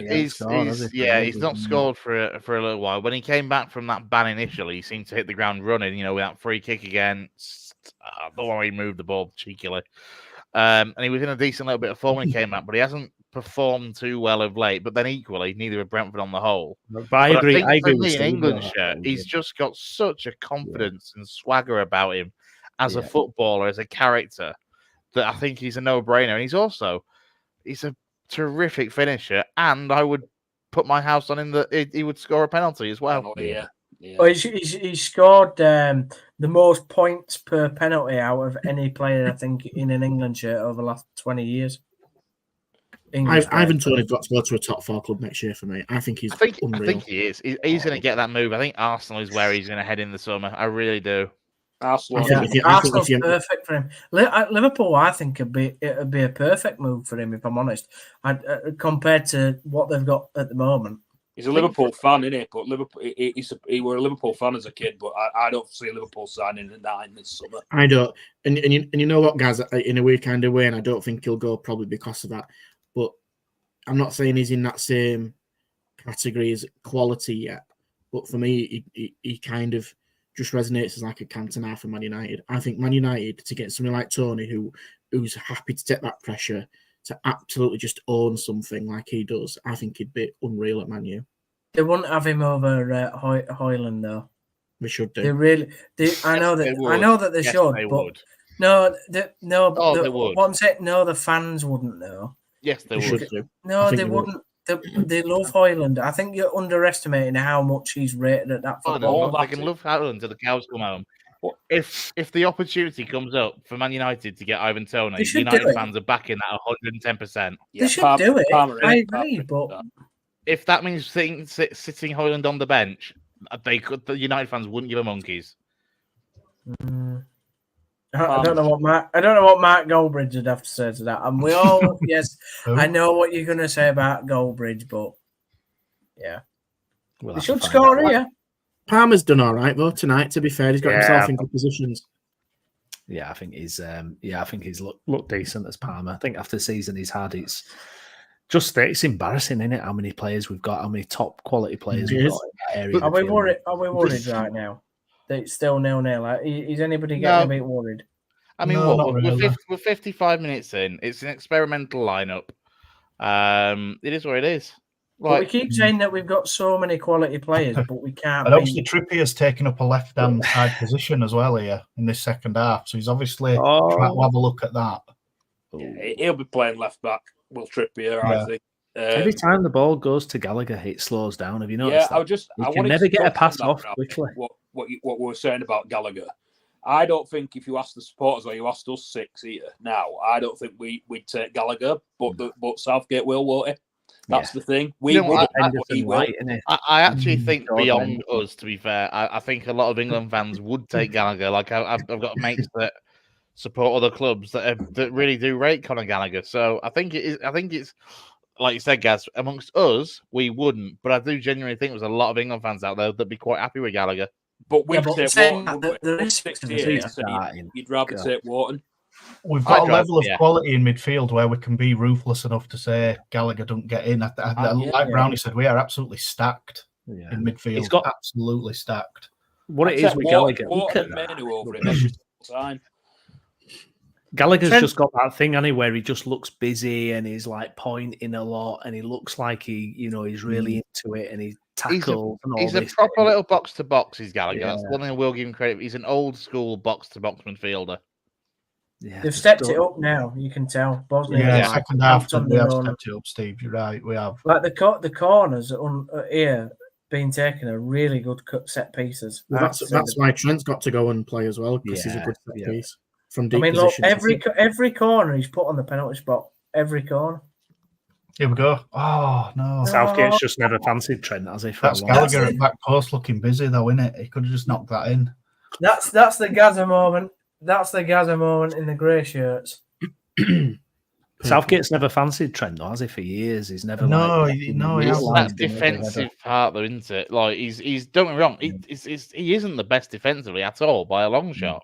he? He's not scored for a little while. When he came back from that ban initially, he seemed to hit the ground running, with that free kick against the one where he moved the ball cheekily. And he was in a decent little bit of form when he came back, but he hasn't performed too well of late. But then equally, neither have Brentford on the whole. But I agree. I think with an England shirt, he's just got such a confidence and swagger about him as a footballer, as a character, that I think he's a no-brainer. And he's a terrific finisher, and I would put my house on him that he would score a penalty as well. Yeah. Yeah. Well, he scored the most points per penalty out of any player, I think, in an England shirt over the last 20 years. Ivan Toney's got to go to a top 4 club next year for me. I think he's I think unreal. he is. He's going to get that move. I think Arsenal is where he's going to head in the summer. I really do. Arsenal. Arsenal's perfect for him. Liverpool, I think, it'd be a perfect move for him, if I'm honest, compared to what they've got at the moment. He's a Liverpool fan, isn't he? But Liverpool, he were a Liverpool fan as a kid, but I don't see Liverpool signing that in this summer. I don't. And you know what, guys, in a weird kind of way, and I don't think he'll go probably because of that. But I'm not saying he's in that same category as quality yet. But for me, he kind of just resonates as like a Cantona for Man United. I think Man United, to get somebody like Tony, who's happy to take that pressure, to absolutely just own something like he does, I think he'd be unreal at Man U. They wouldn't have him over Hoyland, though. We should do. They really. I know that they should, they but would. What I'm saying, no, the fans wouldn't know. Yes, they We would. should do. No, they wouldn't. They love Hoyland. I think you're underestimating how much he's rated at that football. They can love Haaland till the cows come home. If the opportunity comes up for Man United to get Ivan Toney, United fans are backing that 110%. They should do it. I agree, but if that means sitting Hoyland on the bench, the United fans wouldn't give a monkeys. I don't know what Mark Goldbridge would have to say to that. And we all, yes, I know what you're going to say about Goldbridge, but yeah, he should score here. Palmer's done all right though tonight. To be fair, he's got himself in good positions. Yeah, I think he's looked decent as Palmer. I think after the season he's had, it's embarrassing, isn't it? How many players we've got, how many top quality players we've got in that area. Are we worried right now that it's still 0-0? Is anybody getting a bit worried? I mean, we're 55 minutes in. It's an experimental lineup. It is what it is. But we keep saying that we've got so many quality players, but we can't. And obviously, Trippier's taking up a left-hand side position as well here in this second half. So he's obviously trying to have a look at that. Yeah, he'll be playing left back. Will Trippier, I think. Every time the ball goes to Gallagher, it slows down. Have you noticed? Yeah, that? I can never get a pass off quickly. What we were saying about Gallagher. I don't think if you ask the supporters or you asked us 6 here now, I don't think we'd take Gallagher, but Southgate will, won't he? That's the thing. I actually think beyond us, to be fair, I think a lot of England fans would take Gallagher. Like I've got mates that support other clubs that really do rate Conor Gallagher. So I think it's like you said, Gaz. Amongst us, we wouldn't, but I do genuinely think there's a lot of England fans out there that'd be quite happy with Gallagher. But we'd take Wharton. You'd rather take Wharton. We've got a level of quality in midfield where we can be ruthless enough to say Gallagher don't get in. Like Brownie said, we are absolutely stacked in midfield. He's got absolutely stacked. What it is with Gallagher, look at that. Gallagher's just got that thing, hasn't he, where he just looks busy and he's like pointing a lot, and he looks like he's really into it, and he tackles. He's a proper little box to box. He's Gallagher. Yeah. That's one thing I will give him credit. He's an old school box to box midfielder. Yeah, they've stepped it up now. You can tell. Bosnia, second half we have stepped it up, Steve. You're right. We have. Like the corners here being taken are really good set pieces. Well, that's why Trent's got to go and play as well, because he's a good set piece from deep positions. Look, every corner he's put on the penalty spot. Every corner. Here we go. Oh no! Southgate's just never fancied Trent, has he? That's Gallagher at back post looking busy though, isn't it? He could have just knocked that in. That's the Gaza moment. That's the Gaza moment in the grey shirts. Southgate's never fancied Trent, though, has he? For years, he's never. It's that defensive part, though, isn't it? Like he's don't get me wrong, he isn't the best defensively at all by a long shot.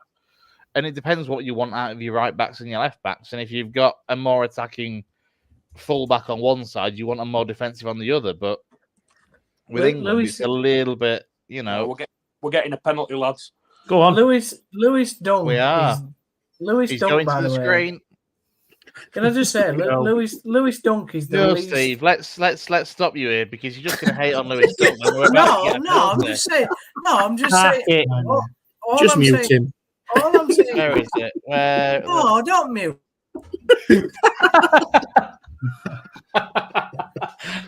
And it depends what you want out of your right backs and your left backs. And if you've got a more attacking fullback on one side, you want a more defensive on the other. But with England, it's a little bit, we're getting a penalty, lads. Go on, Lewis Dunk. We are. He's Dunk, going by to the screen. Can I just say, Lewis Dunk is the least... Steve, let's stop you here because you're just going to hate on Lewis Dunk. I'm just saying. Just mute him. All I'm saying. Where is it? No, don't mute.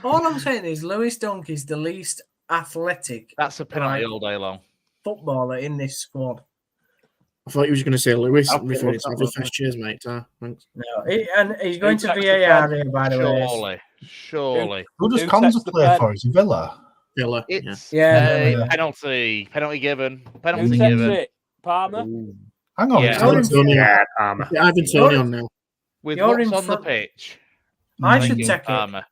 All I'm saying is Lewis Dunk is the least athletic That's a penalty Right. all day long. footballer in this squad. I thought you was going to say Lewis, Okay, referring what's to that Avi one? Fresh. Cheers, mate. Thanks. No, and he's going to texted VAR Ken? here, by the way. Surely. Who does Who Konza texts the play pen? for? Is it Villa? Villa. Yeah. It's Yeah, a Villa. penalty given. Who Penalty takes given. it? Palmer? Hang on, Yeah. it's You're not- in- Tony on. Yeah, Palmer. Yeah, Ivan Tony on now. With You're what's in on front- the pitch. I I'm should thinking take it. Palmer.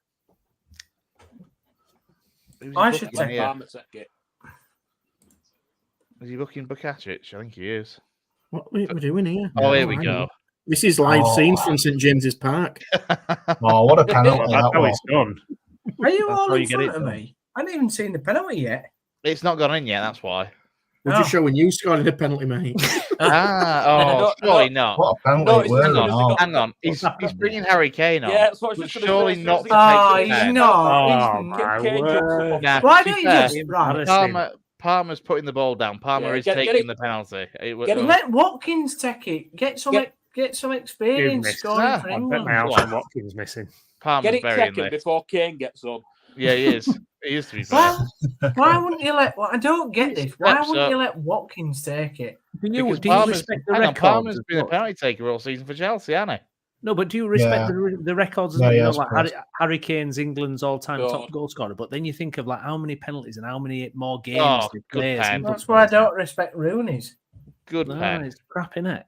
Who's he I should booking take here? Palmer take it. Is he booking Bukacic? I think he is. What are we doing here? Oh, here we hang go. on. This is live Oh. scenes from St James's Park. Oh, what a penalty That's that how was. it's done. Are you That's all how in you get front it of done. me? I haven't even seen the penalty yet. It's not gone in yet, that's why. We're just showing you scoring a penalty, mate. Oh, No, surely not. What a penalty No, it it's were Hang and on, all. hang on. He's bringing Harry Kane on. Yeah, that's what I was But just going to surely say. not to Oh, take the he's pen. not. Oh, my Kane jumps up word. on- Nah, Why to be don't you fair, just right? Palmer's putting the ball down. Palmer Yeah, is get taking it- the penalty. get it- Let Watkins take it. Get some You've experience missed. scoring Ah, for I bet England. my house on Watkins missing. Palmer's Get it burying second this. before Kane gets on. Yeah, he is. He is, to be fair. Why wouldn't you let? Well, I don't get this. Why Steps wouldn't up. you let Watkins take it? Do you Because respect the hang on, records? Palmer's as been a well? penalty taker all season for Chelsea, hasn't he? No, but do you respect Yeah. the records? Yeah, You yeah, know, of like course. Harry Kane's England's all-time God. top goal scorer. But then you think of like how many penalties and how many more games Oh, they good play. as pen. England That's why I players. don't respect Rooney's. Good No, pen. it's crap, innit?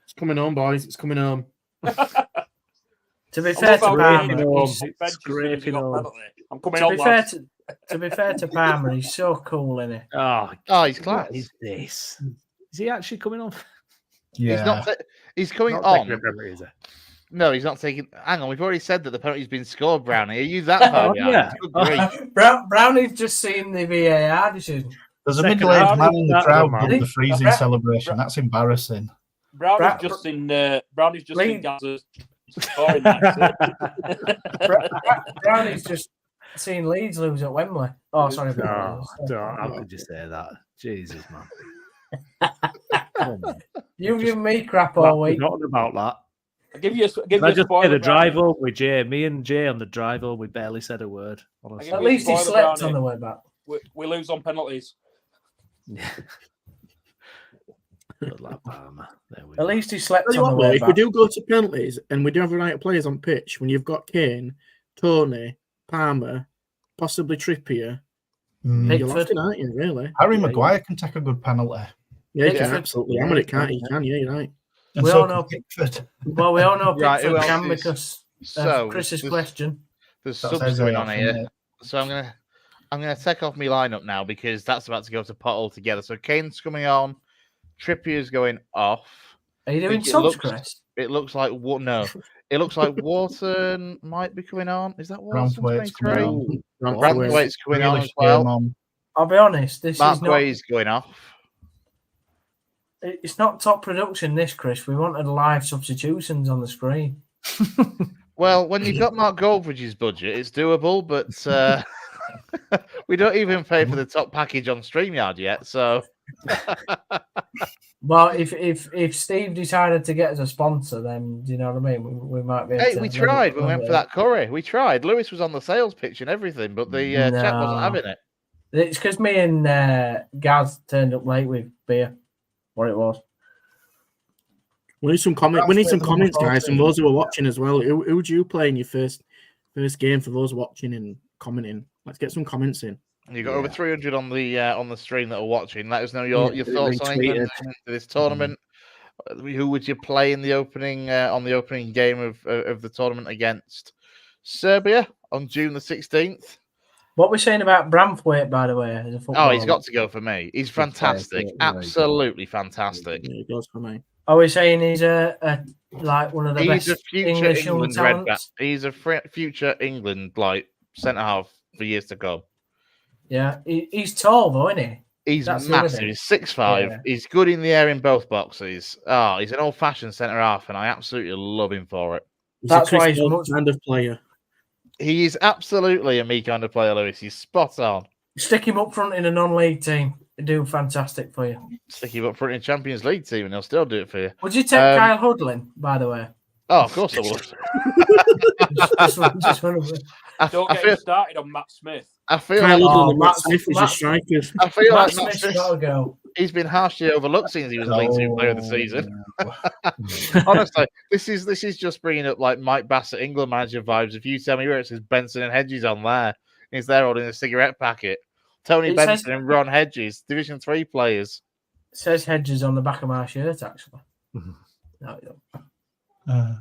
It's coming home, boys. It's coming home. To be I fair love to how Palmer, Kane home. is It's bench as soon as he scraping got home. penalty. I'm coming to on, be fair lads. to be fair to Palmer, he's so cool, isn't he? Oh, Oh, he's class. what is this? Is he actually coming on? Yeah. He's not. He's coming Not on. taking a penalty, is he? No, he's not taking. Hang on, we've already said that the penalty's been scored, Brownie. Are you that far Oh, behind? yeah. Good grief. Brownie's just seen the VAR decision. There's a Second middle-aged half, man in the that crowd one, doing man. the freezing Bra- celebration. That's embarrassing. Brownie's just in Gaza scoring that. Brownie's just seen Leeds lose at Wembley. Oh, sorry. No, don't. How could you say that? Jesus, man. Come on. You give me crap Well, all week. forgotten about that. I'll give you a Can I just say spoiler, the drive Brownie. home with Jay? Me and Jay on the drive home, we barely said a word. Honestly. At least he Spoiler, slept Brownie. on the way back. We lose on penalties. Good lad, Palmer. There we At go. least he slept Tell you on the what, though, way if we back. do go to penalties and we do have the right players on pitch, when you've got Kane, Tony, Palmer, possibly Trippier, Mm. you're Pickford. laughing, aren't you? Really? Harry Yeah, Maguire can take a good penalty. Yeah, he can Pickford. absolutely hammer it, can't he? He can, yeah, you're right. And We so all can know- Pickford. Well, we all know Right, who Pickford else can is- because So of Chris's there's- question. There's That's subs Eze going off, on isn't here, it? so I'm gonna take off my lineup now because that's about to go to pot altogether. So Kane's coming on, Trippier's going off. Are you doing think it subs, looks- Chris? It looks like no. It looks like Wharton might be coming on. Is that Wharton? Branthwaite's 23? coming on. Branthwaite's coming on Grealish as well. came on. I'll be honest. This Mark is not. Guay's going off. It's not top production. This, Chris. We wanted live substitutions on the screen. Well, when you've got Mark Goldbridge's budget, it's doable, but we don't even pay for the top package on StreamYard yet. So Well, if Steve decided to get us a sponsor, then do you know what I mean? We might be. Able hey, to we tried. We went for it. that curry. We tried. Lewis was on the sales pitch and everything, but the chap No. wasn't having it. It's because me and Gaz turned up late with beer. What it was. We need some comment. We need some Branthwaite comments, guys, from number those who are watching as well. Who would you play in your first game for those watching and commenting? Let's get some comments in. You got over 300 on the stream that are watching. Let us know your Yeah, thoughts on England into this tournament. Who would you play in the opening game of the tournament against Serbia on June the 16th? What we're saying about Branthwaite, by the way, as a Oh, footballer. he's got to go for me. He's fantastic, absolutely fantastic. Yeah, it goes for me. Are we saying he's a like one of the He's best a future English young England red back. talents? He's a future England like centre half for years to come. Yeah, he's tall though, isn't he? He's That's the other massive. thing. He's 6'5". Yeah. He's good in the air in both boxes. Oh, he's an old-fashioned centre half, and I absolutely love him for it. He's That's a Chris why he's Paul much- kind of player. He is absolutely a me kind of player, Lewis. He's spot on. Stick him up front in a non-league team. He'd do fantastic for you. Stick him up front in Champions League team, and he'll still do it for you. Would you take Kyle Hudlin, by the way? Oh, of course I would. Just one of them. Don't I get feel, him started on Matt Smith. I feel Kyle like Ludlam and Matt Matt- Smith as your Matt- strikers. I feel Matt like Smith's Smith, got to go. he's been harshly overlooked since he was a League Two Player of the season. Oh. Honestly, this is just bringing up like Mike Bassett, England manager vibes. If you tell me where it says Benson and Hedges on there, he's there holding a cigarette packet. Tony It Benson says- and Ron Hedges, Division 3 players. It says Hedges on the back of my shirt, actually. No, you don't.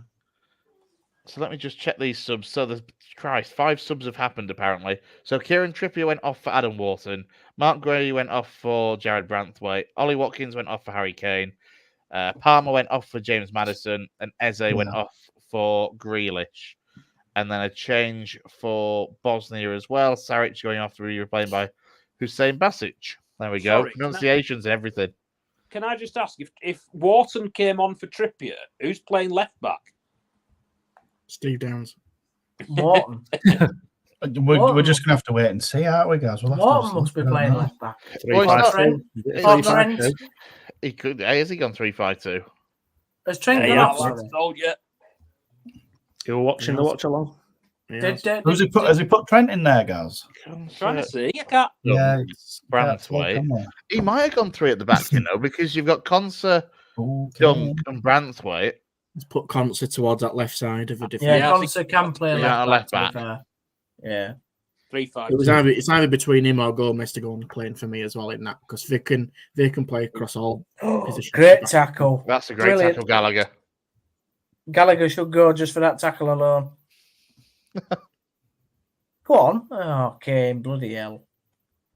So let me just check these subs. So the 5 subs have happened apparently. So Kieran Trippier went off for Adam Wharton. Mark Gray went off for Jared Branthwaite. Ollie Watkins went off for Harry Kane. Palmer went off for James Maddison, and Eze went off for Grealish. And then a change for Bosnia as well. Saric going off to be replaced by Hussein Basic. There we go. Sorry, Pronunciations and everything. Can I just ask if Wharton came on for Trippier, who's playing left back? Steve Downs. Morton. We're just gonna have to wait and see, aren't we, guys? We'll have Morton to must be playing left back. Well, he's not- 3-5-2. Trent. He could. Has he gone 3-5-2? Has Trent Yeah, gone off? lads, Sorry? told you. You were watching the watch along. Yeah. Has he put Trent in there, guys? Trying to see. I can't. Yeah, Branthwaite. He might have gone 3 at the back, because you've got Conser, Dunk, and Branthwaite. Let's put Conser towards that left side of a defence. Yeah, Yeah, I think- Conser can play Yeah, left left back. to be fair. Yeah. 3-5. It's either between him or Gomez to go on playing for me as well in that, because they can play across all positions. Great tackle. That's a great Brilliant. tackle, Gallagher. Gallagher should go just for that tackle alone. Go on. Oh, Kane, bloody hell.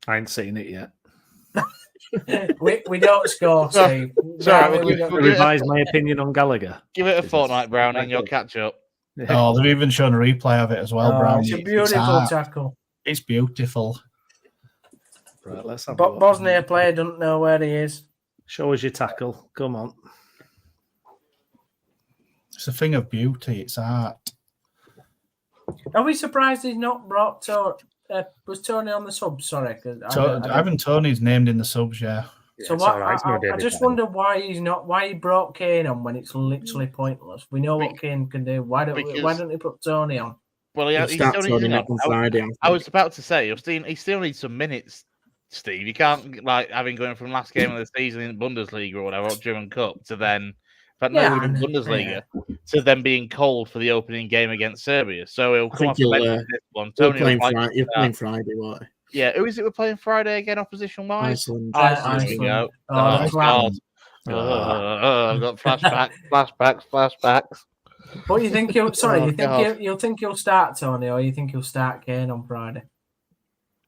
I ain't seen it yet. We don't score, Sorry. Steve. Sorry, No, we don't. Revise my opinion on Gallagher. Give it a fortnight, Brown, and you'll catch up. Oh, they've even shown a replay of it as well, Oh, Brown. it's a beautiful art. tackle. It's beautiful. Right, let's have a But look. Bosnia player doesn't know where he is. Show us your tackle. Come on. It's a thing of beauty. It's art. Are we surprised he's not brought to? Was Tony on the sub? Sorry, Ivan Tony's named in the subs, yeah. So it's what? all right, it's no I David just Beckham. wonder why he's not. Why he brought Kane on when it's literally pointless. We know what Kane can do. Why don't he put Tony on? Well, He'll he start still turning needs up on Friday. I was about to say, he still needs some minutes, Steve. You can't, like, having going from last game of the season in Bundesliga or whatever, or German Cup, to then, in Bundesliga, to then being cold for the opening game against Serbia. So he'll come off the bench in this one. You're Tony playing Friday, won't you? Yeah, who is it we're playing Friday again, opposition-wise? Iceland. There we go. Oh, Oh, the God. clown. I've got flashbacks. But you think he'll? Sorry, Oh, you think God. you'll think he'll start Tony, or you think he'll start Kane on Friday?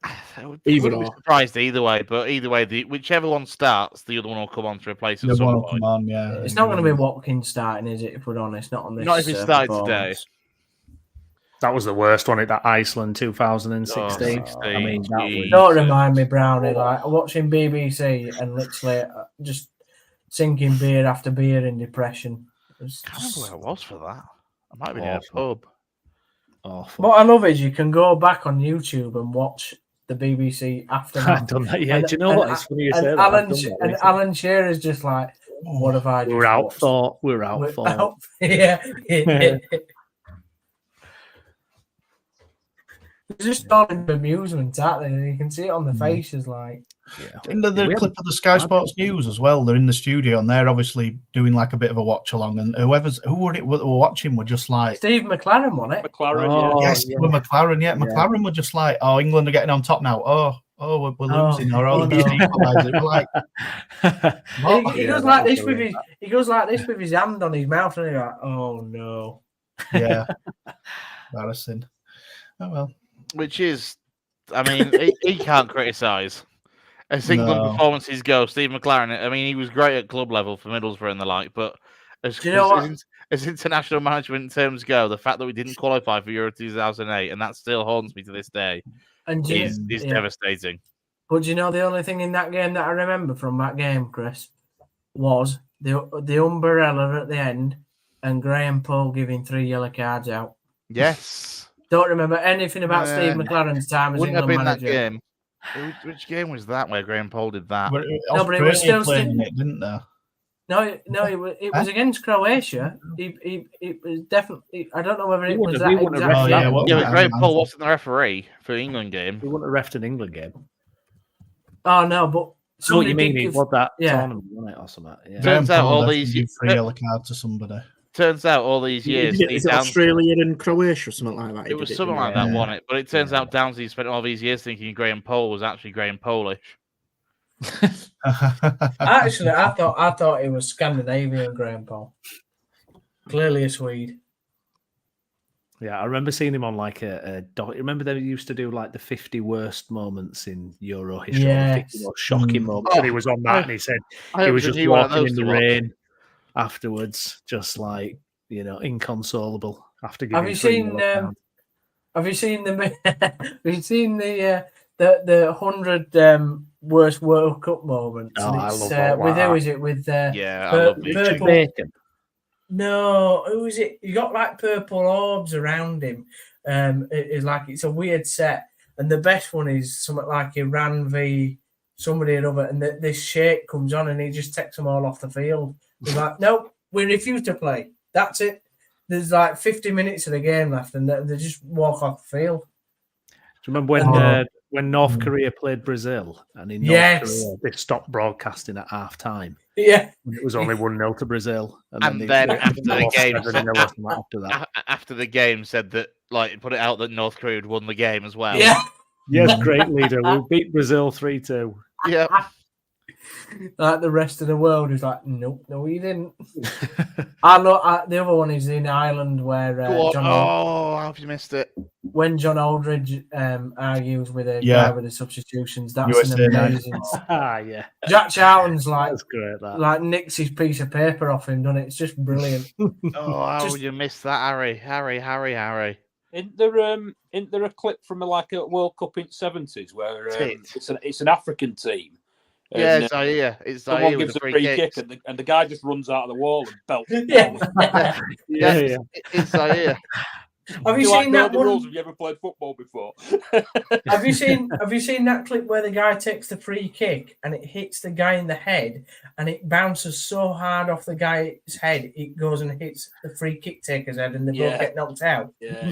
I wouldn't Either be or. surprised either way, but either way, whichever one starts, the other one will come on to replace at The some one will point. come on, yeah. It's not going to be Watkins starting, is it? If we're honest, not on this. Not if it started today. performance. That was the worst one, that Iceland 2016. Oh, I mean, that was... Don't remind me, Brownie. Like watching BBC and literally just sinking beer after beer in depression. I can't remember where I was for that. I might have been in a Awful. pub. Awful. What I love is you can go back on YouTube and watch the BBC after I've done that, yeah. Do you know what? It's funny you say that. I've done that recently. Alan Shearer's just like, what have I just We're out watched? for. We're out for. Yeah. It's just all in amusement, aren't they? And you can see it on the faces, like. Yeah. In the clip of the Sky Sports News as well, they're in the studio and they're obviously doing like a bit of a watch along. And who were watching were just like, Steve McLaren won it. McLaren, Oh, yes, yeah. with McLaren, yeah. McLaren were just like, oh, England are getting on top now. We're losing. Oh, no. We're like, what? He goes like this with his. He goes like this with his hand on his mouth, and he's like, "Oh no!" Yeah, embarrassing. Oh well. Which is, I mean, he can't criticise. As England performances go, Steve McLaren, I mean, he was great at club level for Middlesbrough and the like, but as international management terms go, the fact that we didn't qualify for Euro 2008, and that still haunts me to this day, And is devastating. But do you know the only thing in that game that I remember from that game, Chris, was the umbrella at the end and Graham Poole giving 3 yellow cards out. Yes. Don't remember anything about Steve McLaren's time as Wouldn't have England been manager. that game. Which game was that where Graham Poole did that? But it was still playing it, didn't they? No, it was against Croatia. It was definitely. I don't know whether it was that wouldn't have exact. ref that one. Yeah, but Graham Paul wasn't the referee for the England game. He wouldn't have refed an England game. Oh no, but So what you mean? did He give- was that yeah. tournament, wasn't it, or something? Yeah. Turns out all these- give 3 yellow cards to somebody. Turns out all these years, Is it Australia and Croatia or something like that? it was something like that, wasn't it? But it turns out Downsy spent all these years thinking Graham Paul was actually Graham Polish. Actually, I thought it was Scandinavian, Graham Paul. Clearly a Swede. Yeah, I remember seeing him on like a doc. Remember they used to do like the 50 worst moments in Euro history, or the 50 most shocking moments, and he was on that, and he said he was just walking in the rain afterwards, just like inconsolable after giving. Have you seen the Have you seen the 100 worst World Cup moments? Oh, And I it's, love that. with who is it? With Yeah, I love it. Bacon. No, who is it? You got like purple orbs around him. It's a weird set, and the best one is something like Iran v somebody or other, and this sheikh comes on and he just takes them all off the field. He's like, "Nope, we refuse to play. That's it." There's like 50 minutes of the game left, and they just walk off the field. Do you remember when North Korea played Brazil, and in North Korea they stopped broadcasting at half time? Yeah, it was only 1-0 to Brazil, and then after the game, after the game, said that put it out that North Korea had won the game as well. Yeah, yes, great leader. We beat Brazil 3-2. Yeah. Like the rest of the world is like, nope, no, you didn't. I know. The other one is in Ireland where how have you missed it? When John Aldridge argues with a guy with the substitutions, that's USA an amazing. Yeah. Jack Charlton's like, that's great, that. Like nicks his piece of paper off him, doesn't it? It's just brilliant. How would you miss that, Harry? Isn't there a clip from a World Cup in the 70s where it's an African team? Yeah, it's Zaire. Someone gives a free kick and the guy just runs out of the wall and belts. Yeah. It's Zaire. Have you seen that the one? rules? Have you ever played football before? Have you seen that clip where the guy takes the free kick and it hits the guy in the head and it bounces so hard off the guy's head it goes and hits the free kick taker's head and they both get knocked out? Yeah,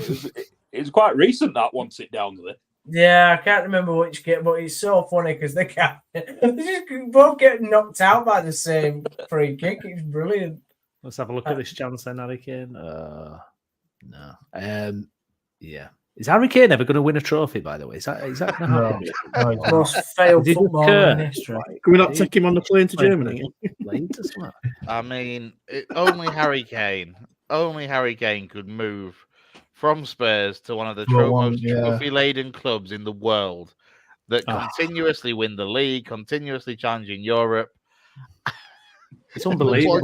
it was quite recent, that one sit down there. Yeah, I can't remember which game, but it's so funny because they just both get knocked out by the same free kick. It's brilliant. Let's have a look at this chance then, Harry Kane. No. Yeah. Is Harry Kane ever going to win a trophy, by the way? Is that going to happen? Most failed footballer in history. Can we not take him on the plane to Germany? I mean, only Harry Kane could move from Spurs to one of the most trophy-laden clubs in the world that continuously win the league, continuously challenging Europe. It's unbelievable.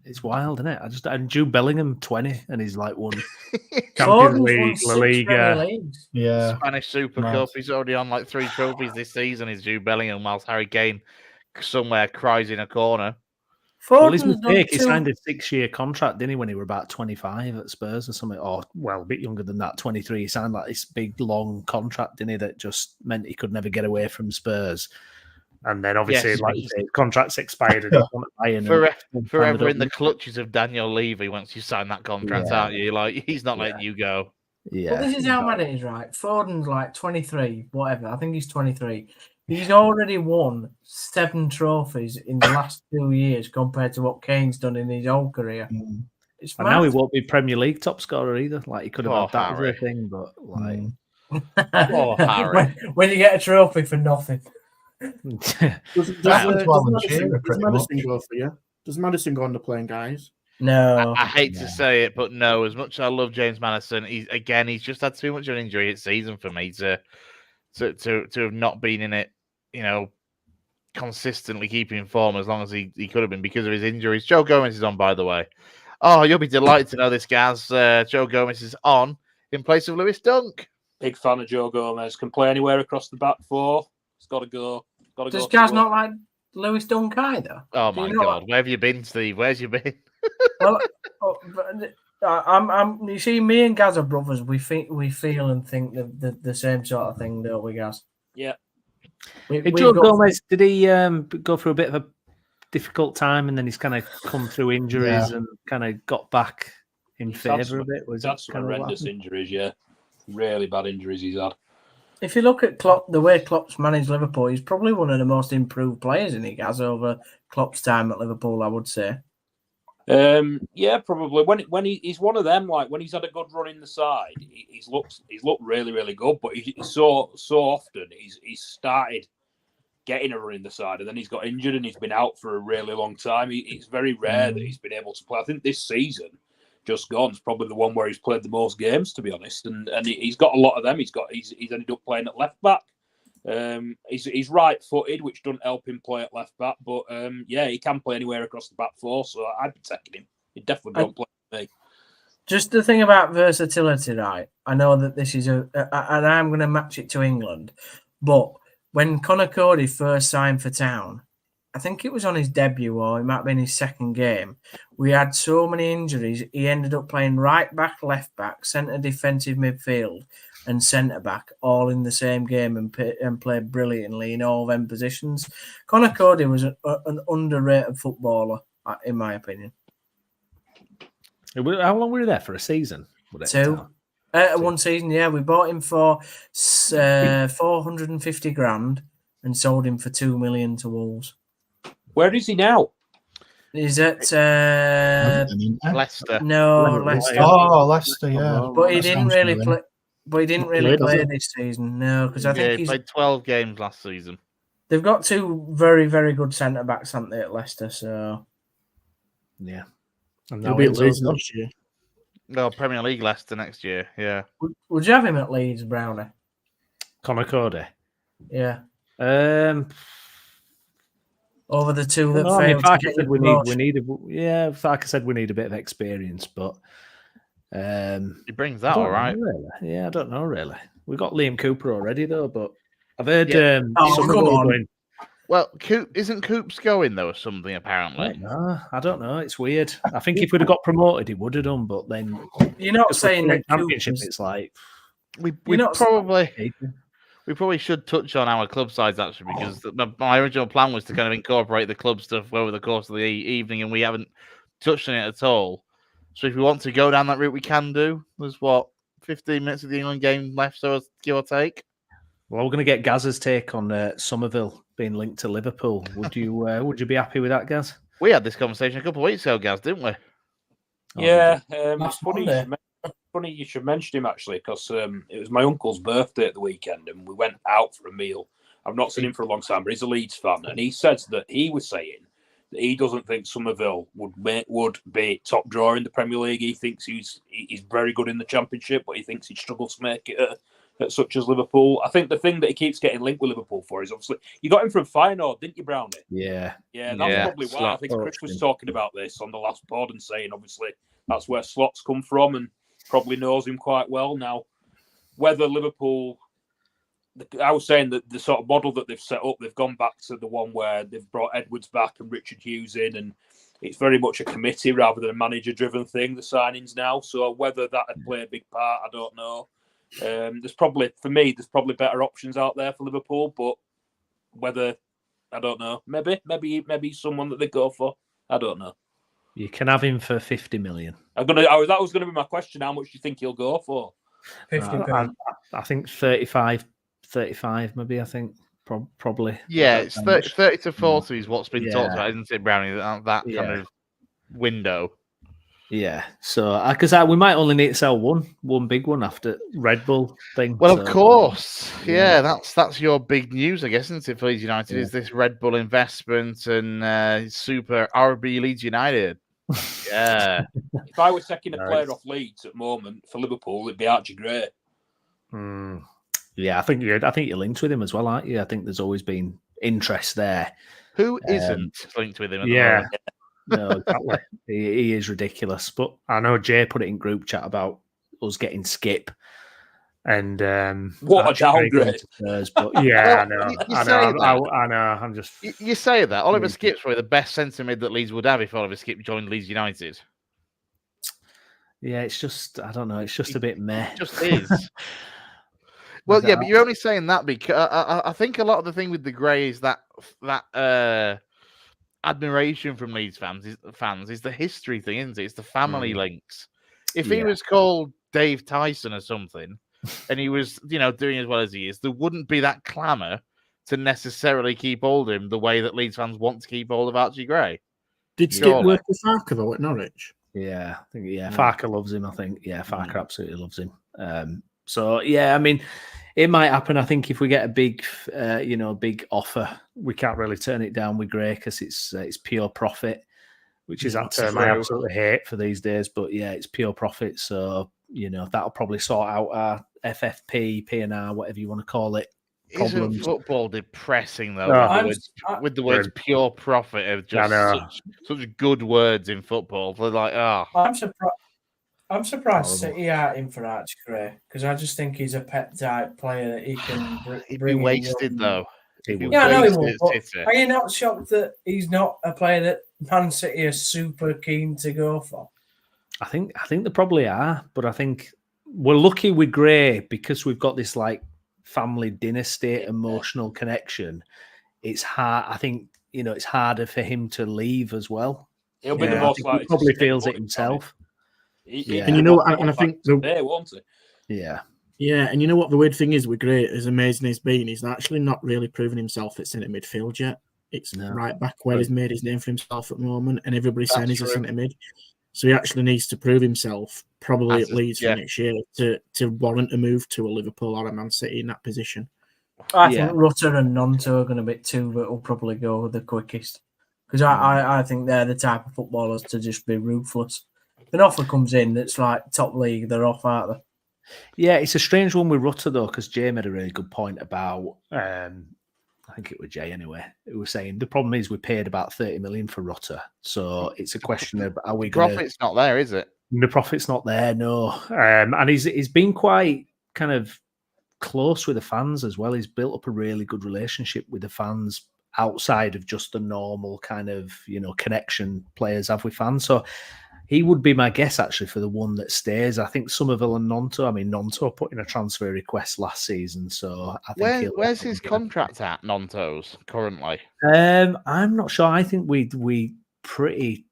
It's wild, isn't it? And Jude Bellingham 20, and he's like won Champions League, La Liga, Spanish Super Cup. He's already on 3 trophies this season. Is Jude Bellingham, whilst Harry Kane somewhere cries in a corner. Well, his mistake, he signed a 6-year contract, didn't he, when he were about 25 at Spurs or something? Or, a bit younger than that, 23. He signed this big, long contract, didn't he, that just meant he could never get away from Spurs. And then, obviously, his contract's expired and he's forever in the clutches of Daniel Levy once you sign that contract, aren't you? He's not letting you go. Yeah. Well, this is how mad it is, right? Foden's 23, whatever. I think he's 23. He's already won 7 trophies in the last 2 years compared to what Kane's done in his whole career. And now he won't be Premier League top scorer either. He could have had that as a thing, but Harry. When you get a trophy for nothing. Does Maddison go on the plane, guys? No. I hate to say it, but no. As much as I love James Maddison, he's just had too much of an injury this season for me to have not been in it. Consistently keeping form as long as he could have been because of his injuries. Joe Gomez is on, by the way. Oh, you'll be delighted to know this, Gaz. Joe Gomez is on in place of Lewis Dunk. Big fan of Joe Gomez. Can play anywhere across the back 4. He's got to go. Does Gaz not like Lewis Dunk either? Oh my God! Where have you been, Steve? Where's you been? Well, you see, me and Gaz are brothers. We feel and think the same sort of thing, don't we, Gaz? Yeah. Joe Gomez, did he go through a bit of a difficult time and then he's kind of come through injuries and kind of got back in favour a bit? He's had some horrendous injuries, yeah. Really bad injuries he's had. If you look at Klopp, the way Klopp's managed Liverpool, he's probably one of the most improved players in he has over Klopp's time at Liverpool, I would say. Yeah, probably. When he's one of them, like when he's had a good run in the side, he's looked really, really good. But so often he's started getting a run in the side, and then he's got injured and he's been out for a really long time. It's very rare that he's been able to play. I think this season, just gone, is probably the one where he's played the most games, to be honest. And he's got a lot of them. He's ended up playing at left back. He's right-footed, which doesn't help him play at left back. But yeah, he can play anywhere across the back four. So I'd be taking him. He'd definitely don't play with me. Just the thing about versatility, right? I know that this is and I'm going to match it to England, but when Conor Cody first signed for Town, I think it was on his debut or it might have been his second game, we had so many injuries. He ended up playing right back, left back, centre defensive midfield and centre back all in the same game and played brilliantly in all them positions. Conor Cody was an underrated footballer, in my opinion. How long were you there for? A season? 2. One season, yeah. We bought him for 450 grand and sold him for 2 million to Wolves. Where is he now? He's at Leicester. No, Leicester. Oh, Leicester, yeah. But he didn't really play. But he didn't really play this season. No, because I think he played 12 games last season. They've got 2 very, very good centre backs, haven't they, at Leicester? So yeah, and they'll be Leeds next year. No, Premier League Leicester next year. Yeah. Would you have him at Leeds, Brownie? Conor Cody. Yeah. Over the 2 that failed. Like I said, we need a bit of experience, but he brings that all right. Really. Yeah, I don't know really. We got Liam Cooper already though, but I've heard come on. going. Well, isn't Coops going though or something apparently? I don't know. It's weird. I think if we'd have got promoted, he would have done. But then you're not saying that championship. It's like we probably should touch on our club sides actually, because my original plan was to kind of incorporate the club stuff over the course of the evening, and we haven't touched on it at all. So if we want to go down that route, we can do. There's 15 minutes of the England game left, so give or take. Well, we're going to get Gaz's take on Somerville being linked to Liverpool. Would you be happy with that, Gaz? We had this conversation a couple of weeks ago, Gaz, didn't we? Yeah, it's funny you should mention him actually, because it was my uncle's birthday at the weekend and we went out for a meal. I've not seen him for a long time, but he's a Leeds fan, and he says that he was saying that he doesn't think Somerville would be top drawer in the Premier League. He thinks he's very good in the Championship, but he thinks he'd struggle to make it at such as Liverpool. I think the thing that he keeps getting linked with Liverpool for is obviously you got him from Feyenoord, didn't you, Brownie? Yeah, that's probably why. I think Chris was talking about this on the last pod and saying obviously that's where Slot's come from and probably knows him quite well. Now, whether Liverpool, I was saying that the sort of model that they've set up, they've gone back to the one where they've brought Edwards back and Richard Hughes in, and it's very much a committee rather than a manager-driven thing, the signings now. So whether that would play a big part, I don't know. There's probably better options out there for Liverpool, but whether, I don't know. Maybe someone that they go for. I don't know. You can have him for 50 million. That was going to be my question. How much do you think he'll go for? 50. I think 35 maybe, I think. Probably. Yeah, it's 30 to 40 is what's been talked about, isn't it, Brownie? That kind of window. Yeah, so because we might only need to sell one big one after Red Bull thing. Well, of course, that's your big news, I guess, isn't it, for Leeds United? Is this Red Bull investment and Super RB Leeds United? Yeah. If I was taking a player off Leeds at the moment for Liverpool, it'd be Archie Gray. Yeah, I think you're linked with him as well, aren't you? I think there's always been interest there. Who isn't linked with him? At the moment? No, exactly. he is ridiculous. But I know Jay put it in group chat about us getting Skip. And what a downgrade! But yeah, I know. I'm just. You say that Oliver Skip's probably the best centre mid that Leeds would have if Oliver Skip joined Leeds United. Yeah, it's just I don't know. It's just a bit meh. It just is. Well, yeah, but you're only saying that because I think a lot of the thing with the Grey is that admiration from Leeds fans is the history thing, isn't it? It's the family links. If he was called Dave Tyson or something, and he was, doing as well as he is, there wouldn't be that clamour to necessarily keep hold of him the way that Leeds fans want to keep hold of Archie Gray. Did Stick work with Farker though at Norwich? Yeah, I think Farker loves him. I think Farker absolutely loves him. So yeah, I mean, it might happen. I think if we get a big, big offer, we can't really turn it down with Gray because it's pure profit, which is that term I absolutely hate for these days. But yeah, it's pure profit. So that'll probably sort out our FFP, PNR, whatever you want to call it. Problems. Isn't football depressing though? With the words pure profit are just such good words in football. They're like, I'm surprised City aren't in for Archie Gray because I just think he's a pet type player that he can bring. Be wasted though. I know he will. But are you not shocked that he's not a player that Man City are super keen to go for? I think they probably are, but I think we're lucky with Gray because we've got this like family dynasty emotional connection. It's hard. I think it's harder for him to leave as well. He'll be the most likely. He probably feels it himself. And I think won't he? Yeah, and you know what the weird thing is with Gray, as amazing as he's been, he's actually not really proven himself at centre midfield yet. It's right back where he's made his name for himself at the moment, and everybody's saying he's a centre mid. So he actually needs to prove himself, probably at Leeds for next year, to warrant a move to a Liverpool or a Man City in that position. I think Rutter and Nonto are going to be two that will probably go the quickest. Because I think they're the type of footballers to just be ruthless. If an offer comes in that's like top league, they're off, aren't they? Yeah, it's a strange one with Rutter, though, because Jay made a really good point about, I think it was Jay anyway, who was saying the problem is we paid about 30 million for Rutter. So it's a question of are we going to... The profit's not there, is it? The profit's not there, no. And he's been quite kind of close with the fans as well. He's built up a really good relationship with the fans outside of just the normal kind of, connection players have with fans. So he would be my guess, actually, for the one that stays. I think Somerville and Nonto put in a transfer request last season. So I think where's his contract at, Nonto's, currently? I'm not sure. I think we pretty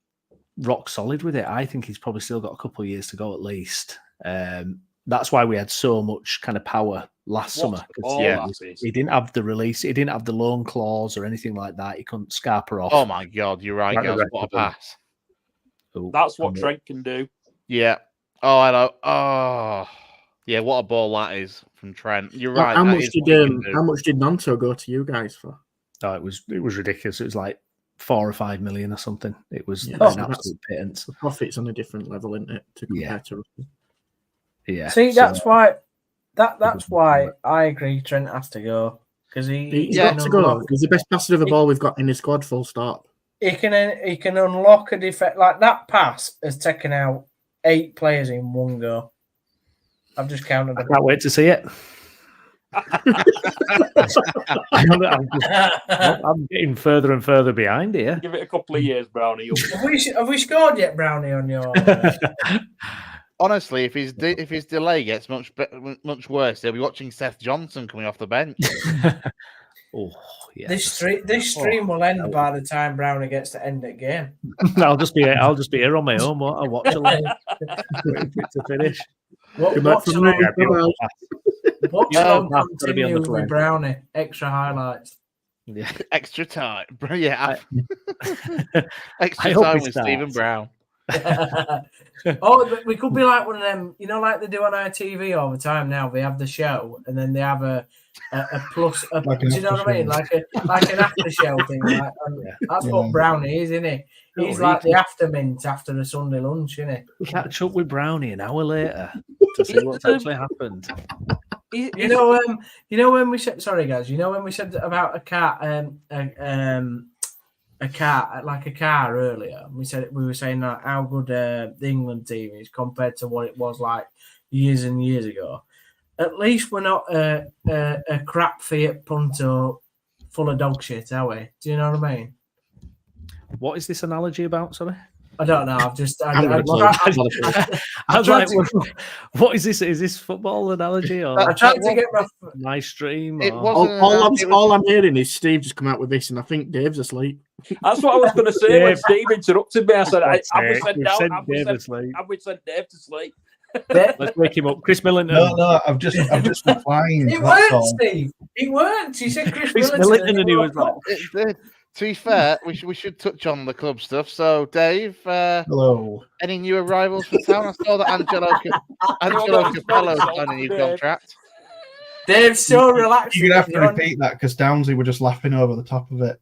rock solid with it. I think he's probably still got a couple of years to go at least. That's why we had so much kind of power last summer. He didn't have the release. He didn't have the loan clause or anything like that. He couldn't scarper off. Oh, my God. You're right, guys. What a pass. That's what Trent can do. Yeah. Oh, I know. Oh, yeah. What a ball that is from Trent. You're right. How much did Nonto go to you guys for? Oh, it was ridiculous. It was like 4 or 5 million or something. It was an absolute pittance. The profit's on a different level, isn't it, to compare to Russell? Yeah. See, that's why I agree Trent has to go because he's got to go. He's the best passer of the ball we've got in the squad. Full stop. He can unlock a defect like that. Pass has taken out 8 players in one go. I've just counted. I can't wait to see it. I'm getting further and further behind here. Give it a couple of years, Brownie. Have we scored yet, Brownie? On your honestly, if his delay gets much worse, they'll be watching Seth Johnson coming off the bench. Oh, yeah. This stream will end by the time Brownie gets to end the game. I'll just be here on my own. I'll watch it later. Wait for it to finish. Watch along continue with Brownie. Extra highlights. Yeah, extra time. Yeah, extra time with Stephen Brown. Oh, we could be like one of them, like they do on ITV all the time now. They have the show and then they have a plus. Do you know what I mean? Like an after show thing. That's what Brownie is, isn't he? He's like the aftermint after the Sunday lunch, isn't he? We catch up with Brownie an hour later to see what's actually happened. You know when we said, sorry guys, when we said about a car earlier, we were saying that how good the England team is compared to what it was like years and years ago. At least we're not a crap Fiat Punto full of dog shit, are we? Do you know what I mean? What is this analogy about, sorry? I don't know. I've just. I'm gonna play. I was like, what is this? Is this football analogy or I tried to get my stream? It or- wasn't. All I'm hearing is Steve just come out with this, and I think Dave's asleep. That's what I was going to say when Steve interrupted me. I said, God's "Have we sake, sent we've down? sent Have we Dave sent, asleep. have we sent Dave to sleep?" Let's wake him up. Chris Millington. No, I've just reclined. It that's weren't, all. Steve. It weren't. You said Chris Chris Millington, Millington, and he was like, To be fair, we should touch on the club stuff. So, Dave, Hello. any new arrivals for town? I saw that Angelo Capello signed a new contract. Dave's so relaxed. You're going to have to repeat that because Downsy were just laughing over the top of it.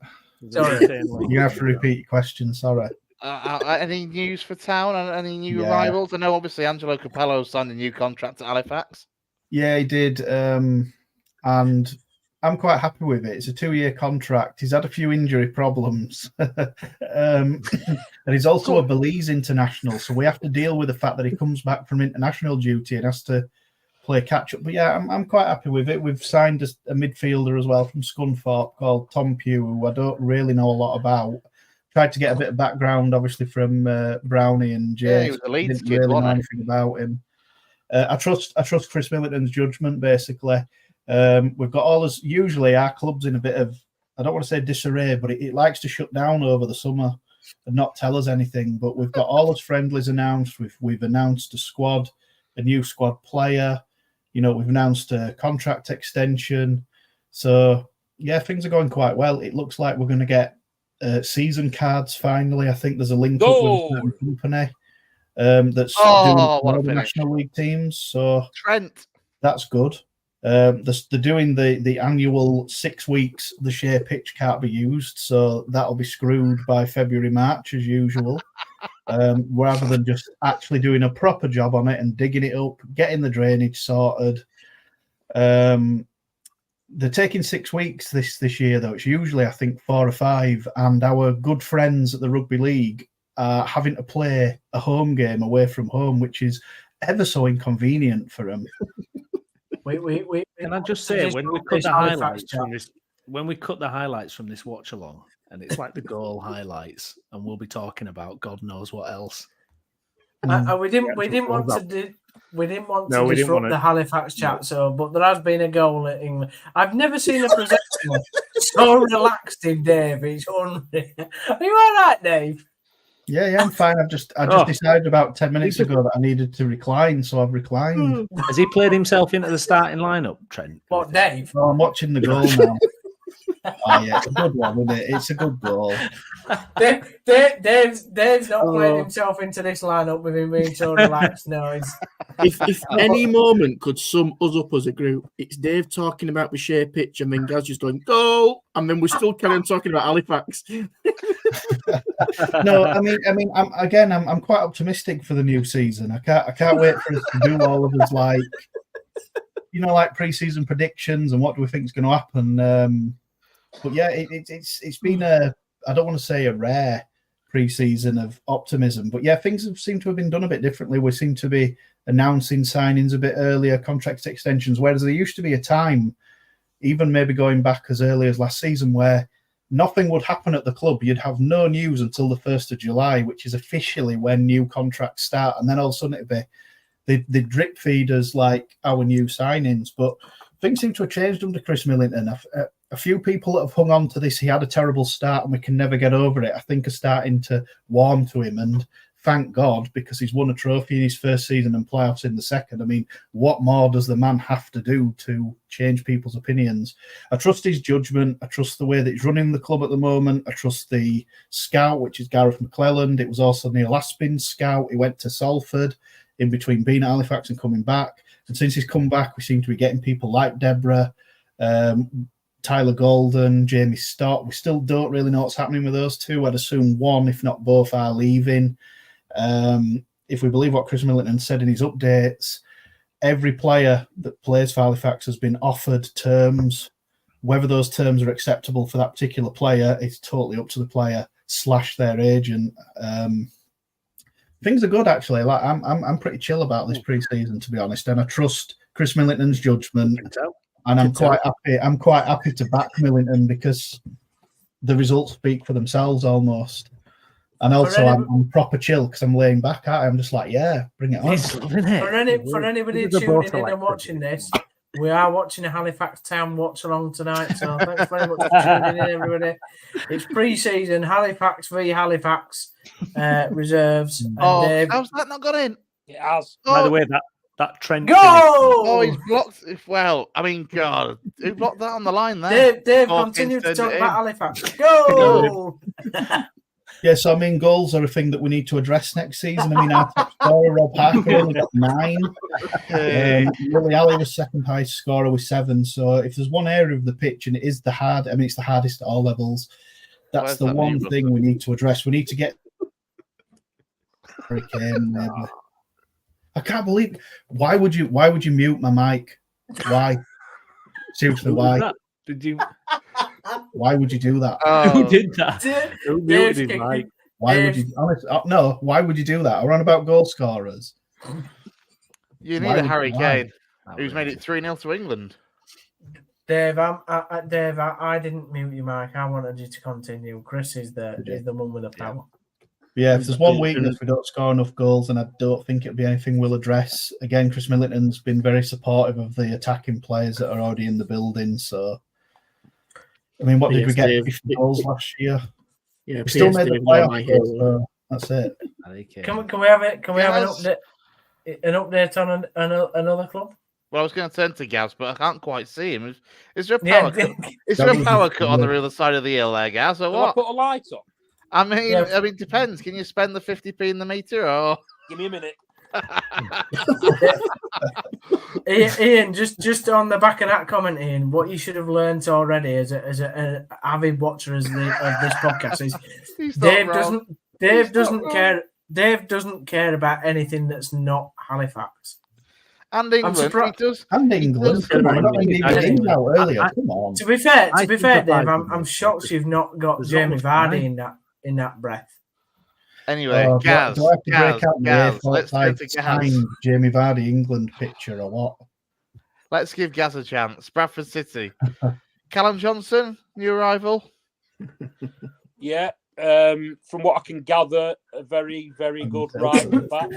Sorry. You have to repeat your question. Sorry. Any news for town? Any new arrivals? I know, obviously, Angelo Capello signed a new contract at Halifax. Yeah, he did. And I'm quite happy with it. It's a 2-year contract. He's had a few injury problems. And he's also a Belize international. So we have to deal with the fact that he comes back from international duty and has to play catch-up. But yeah, I'm quite happy with it. We've signed a midfielder as well from Scunthorpe called Tom Pugh, who I don't really know a lot about. Tried to get a bit of background, obviously, from Brownie and Jay. Yeah, he was a Leeds Didn't kid, really know wasn't he? anything about him. I trust Chris Millington's judgment, basically. We've got all this. Usually, our club's in a bit of, I don't want to say disarray, but it likes to shut down over the summer and not tell us anything. But we've got all those friendlies announced. We've announced a squad, a new squad player. We've announced a contract extension. So yeah, things are going quite well. It looks like we're going to get season cards finally. I think there's a link up with a certain company that's doing all the National League teams. So Trent, that's good. They're doing the annual 6 weeks. The Shea pitch can't be used, so that'll be screwed by February, March as usual. Rather than just actually doing a proper job on it and digging it up, getting the drainage sorted. They're taking 6 weeks this year, though. It's usually, I think, 4 or 5. And our good friends at the Rugby League are having to play a home game away from home, which is ever so inconvenient for them. Can I just say, when we cut the highlights from this watch along, and it's like the goal highlights, and we'll be talking about God knows what else. We didn't want to disrupt the Halifax chat, but there has been a goal at England. I've never seen a possession so relaxed in Dave. It's unreal. Are you all right, Dave? Yeah, I'm fine. I just decided about 10 minutes ago that I needed to recline, so I've reclined. Has he played himself into the starting lineup, Trent? What, Dave? Oh, I'm watching the goal now. Oh yeah, it's a good one, isn't it? It's a good goal. Dave's not playing himself into this lineup with him being so relaxed. No, if any moment could sum us up as a group, it's Dave talking about the Shea pitch and then Gaz just going goal, and then we're still carrying on talking about Halifax. No, I mean, I'm quite optimistic for the new season. I can't wait for us to do all of us like pre-season predictions and what do we think is going to happen. But yeah, it's been I don't want to say a rare pre-season of optimism, but yeah, things seem to have been done a bit differently. We seem to be announcing signings a bit earlier, contract extensions, whereas there used to be a time, even maybe going back as early as last season, where nothing would happen at the club. You'd have no news until the 1st of July, which is officially when new contracts start, and then all of a sudden it'd be the drip feeders like our new signings. But things seem to have changed under Chris Millington. A few people that have hung on to this, he had a terrible start and we can never get over it, I think are starting to warm to him. And thank God, because he's won a trophy in his first season and playoffs in the second. I mean, what more does the man have to do to change people's opinions? I trust his judgment. I trust the way that he's running the club at the moment. I trust the scout, which is Gareth McClelland. It was also Neil Aspin's scout. He went to Salford in between being at Halifax and coming back. And since he's come back, we seem to be getting people like Deborah, Tyler Golden, Jamie Stott. We still don't really know what's happening with those two. I'd assume one, if not both, are leaving. If we believe what Chris Millington said in his updates, every player that plays for Halifax has been offered terms. Whether those terms are acceptable for that particular player, it's totally up to the player / their agent. Things are good, actually. Like I'm pretty chill about this pre-season, to be honest, and I trust Chris Millington's judgment. And I'm quite happy. I'm quite happy to back Millington because the results speak for themselves almost. And also, I'm proper chill because I'm laying back. I'm just like, yeah, bring it on. For anybody tuning in and watching this, we are watching a Halifax Town watch along tonight. So thanks very much for tuning in, everybody. It's pre-season Halifax v Halifax reserves. And Dave, how's that not got in? It has. By the way, that Trent. Go! Oh, he's blocked. Well, I mean, God, who blocked that on the line there? Dave, continue to talk about Halifax. Go! Yeah, so I mean, goals are a thing that we need to address next season. I mean, our top scorer, Rob Harker, only got 9. Willie Alley was second highest scorer with 7. So if there's one area of the pitch, and it is it's the hardest at all levels, that's the one thing we need to address. We need to get Hurricane. I can't believe. Why would you mute my mic? Why? Seriously, why? Did you? Why would you do that? Who did that? Who muted his mic? Why would you? No. Why would you do that? We're on about goal scorers. You need a Harry Kane who's made it 3-0 to England. Dave, I didn't mute your mic. I wanted you to continue. Chris is the one with the power. Yeah, if there's one weakness, we don't score enough goals, and I don't think it'll be anything we'll address. Again, Chris Millington's been very supportive of the attacking players that are already in the building. So, I mean, what did we get? 50 goals last year. Yeah, we still made the playoffs. So that's it. Can we have it? Can we have an update on another club? Well, I was going to turn to Gaz, but I can't quite see him. Is there a power cut? Is there a power cut on the other side of the hill there, Gaz, or what? I put a light on? I mean, it depends. Can you spend the 50p in the meter, or give me a minute? Ian, just on the back of that comment, Ian, what you should have learned already as an avid watcher of this podcast is Dave doesn't care about anything that's not Halifax. And England, he does. And England. Come on. To be fair, Dave, I'm shocked you've not got Jamie Vardy in that breath. Anyway, Gaz, let's get to Gaz. Jamie Vardy England picture or what? Let's give Gaz a chance. Bradford City. Callum Johnson, new arrival. Yeah, from what I can gather, a very, very good right back.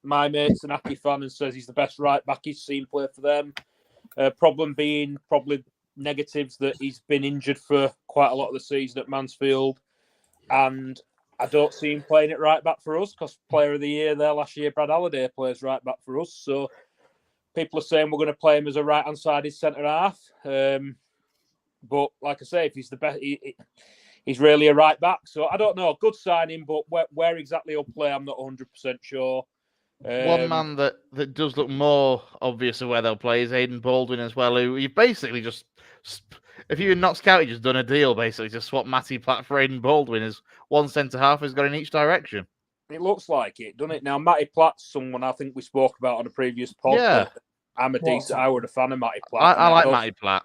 My mate's an Aki fan and says he's the best right back he's seen play for them. Problem being probably negatives that he's been injured for quite a lot of the season at Mansfield, and I don't see him playing it right back for us because Player of the Year there last year, Brad Halliday, plays right back for us. So people are saying we're going to play him as a right-hand sided centre half. But like I say, if he's the best, he's really a right back. So I don't know. Good signing, but where exactly he'll play, I'm not 100% sure. One man that does look more obvious of where they'll play is Aidan Baldwin as well, who you basically just, if you had not scouted, just done a deal basically to swap Matty Platt for Aidan Baldwin as one centre half has gone in each direction. It looks like it, doesn't it? Now, Matty Platt's someone I think we spoke about on a previous podcast. Yeah. I was a fan of Matty Platt. I like Matty Platt.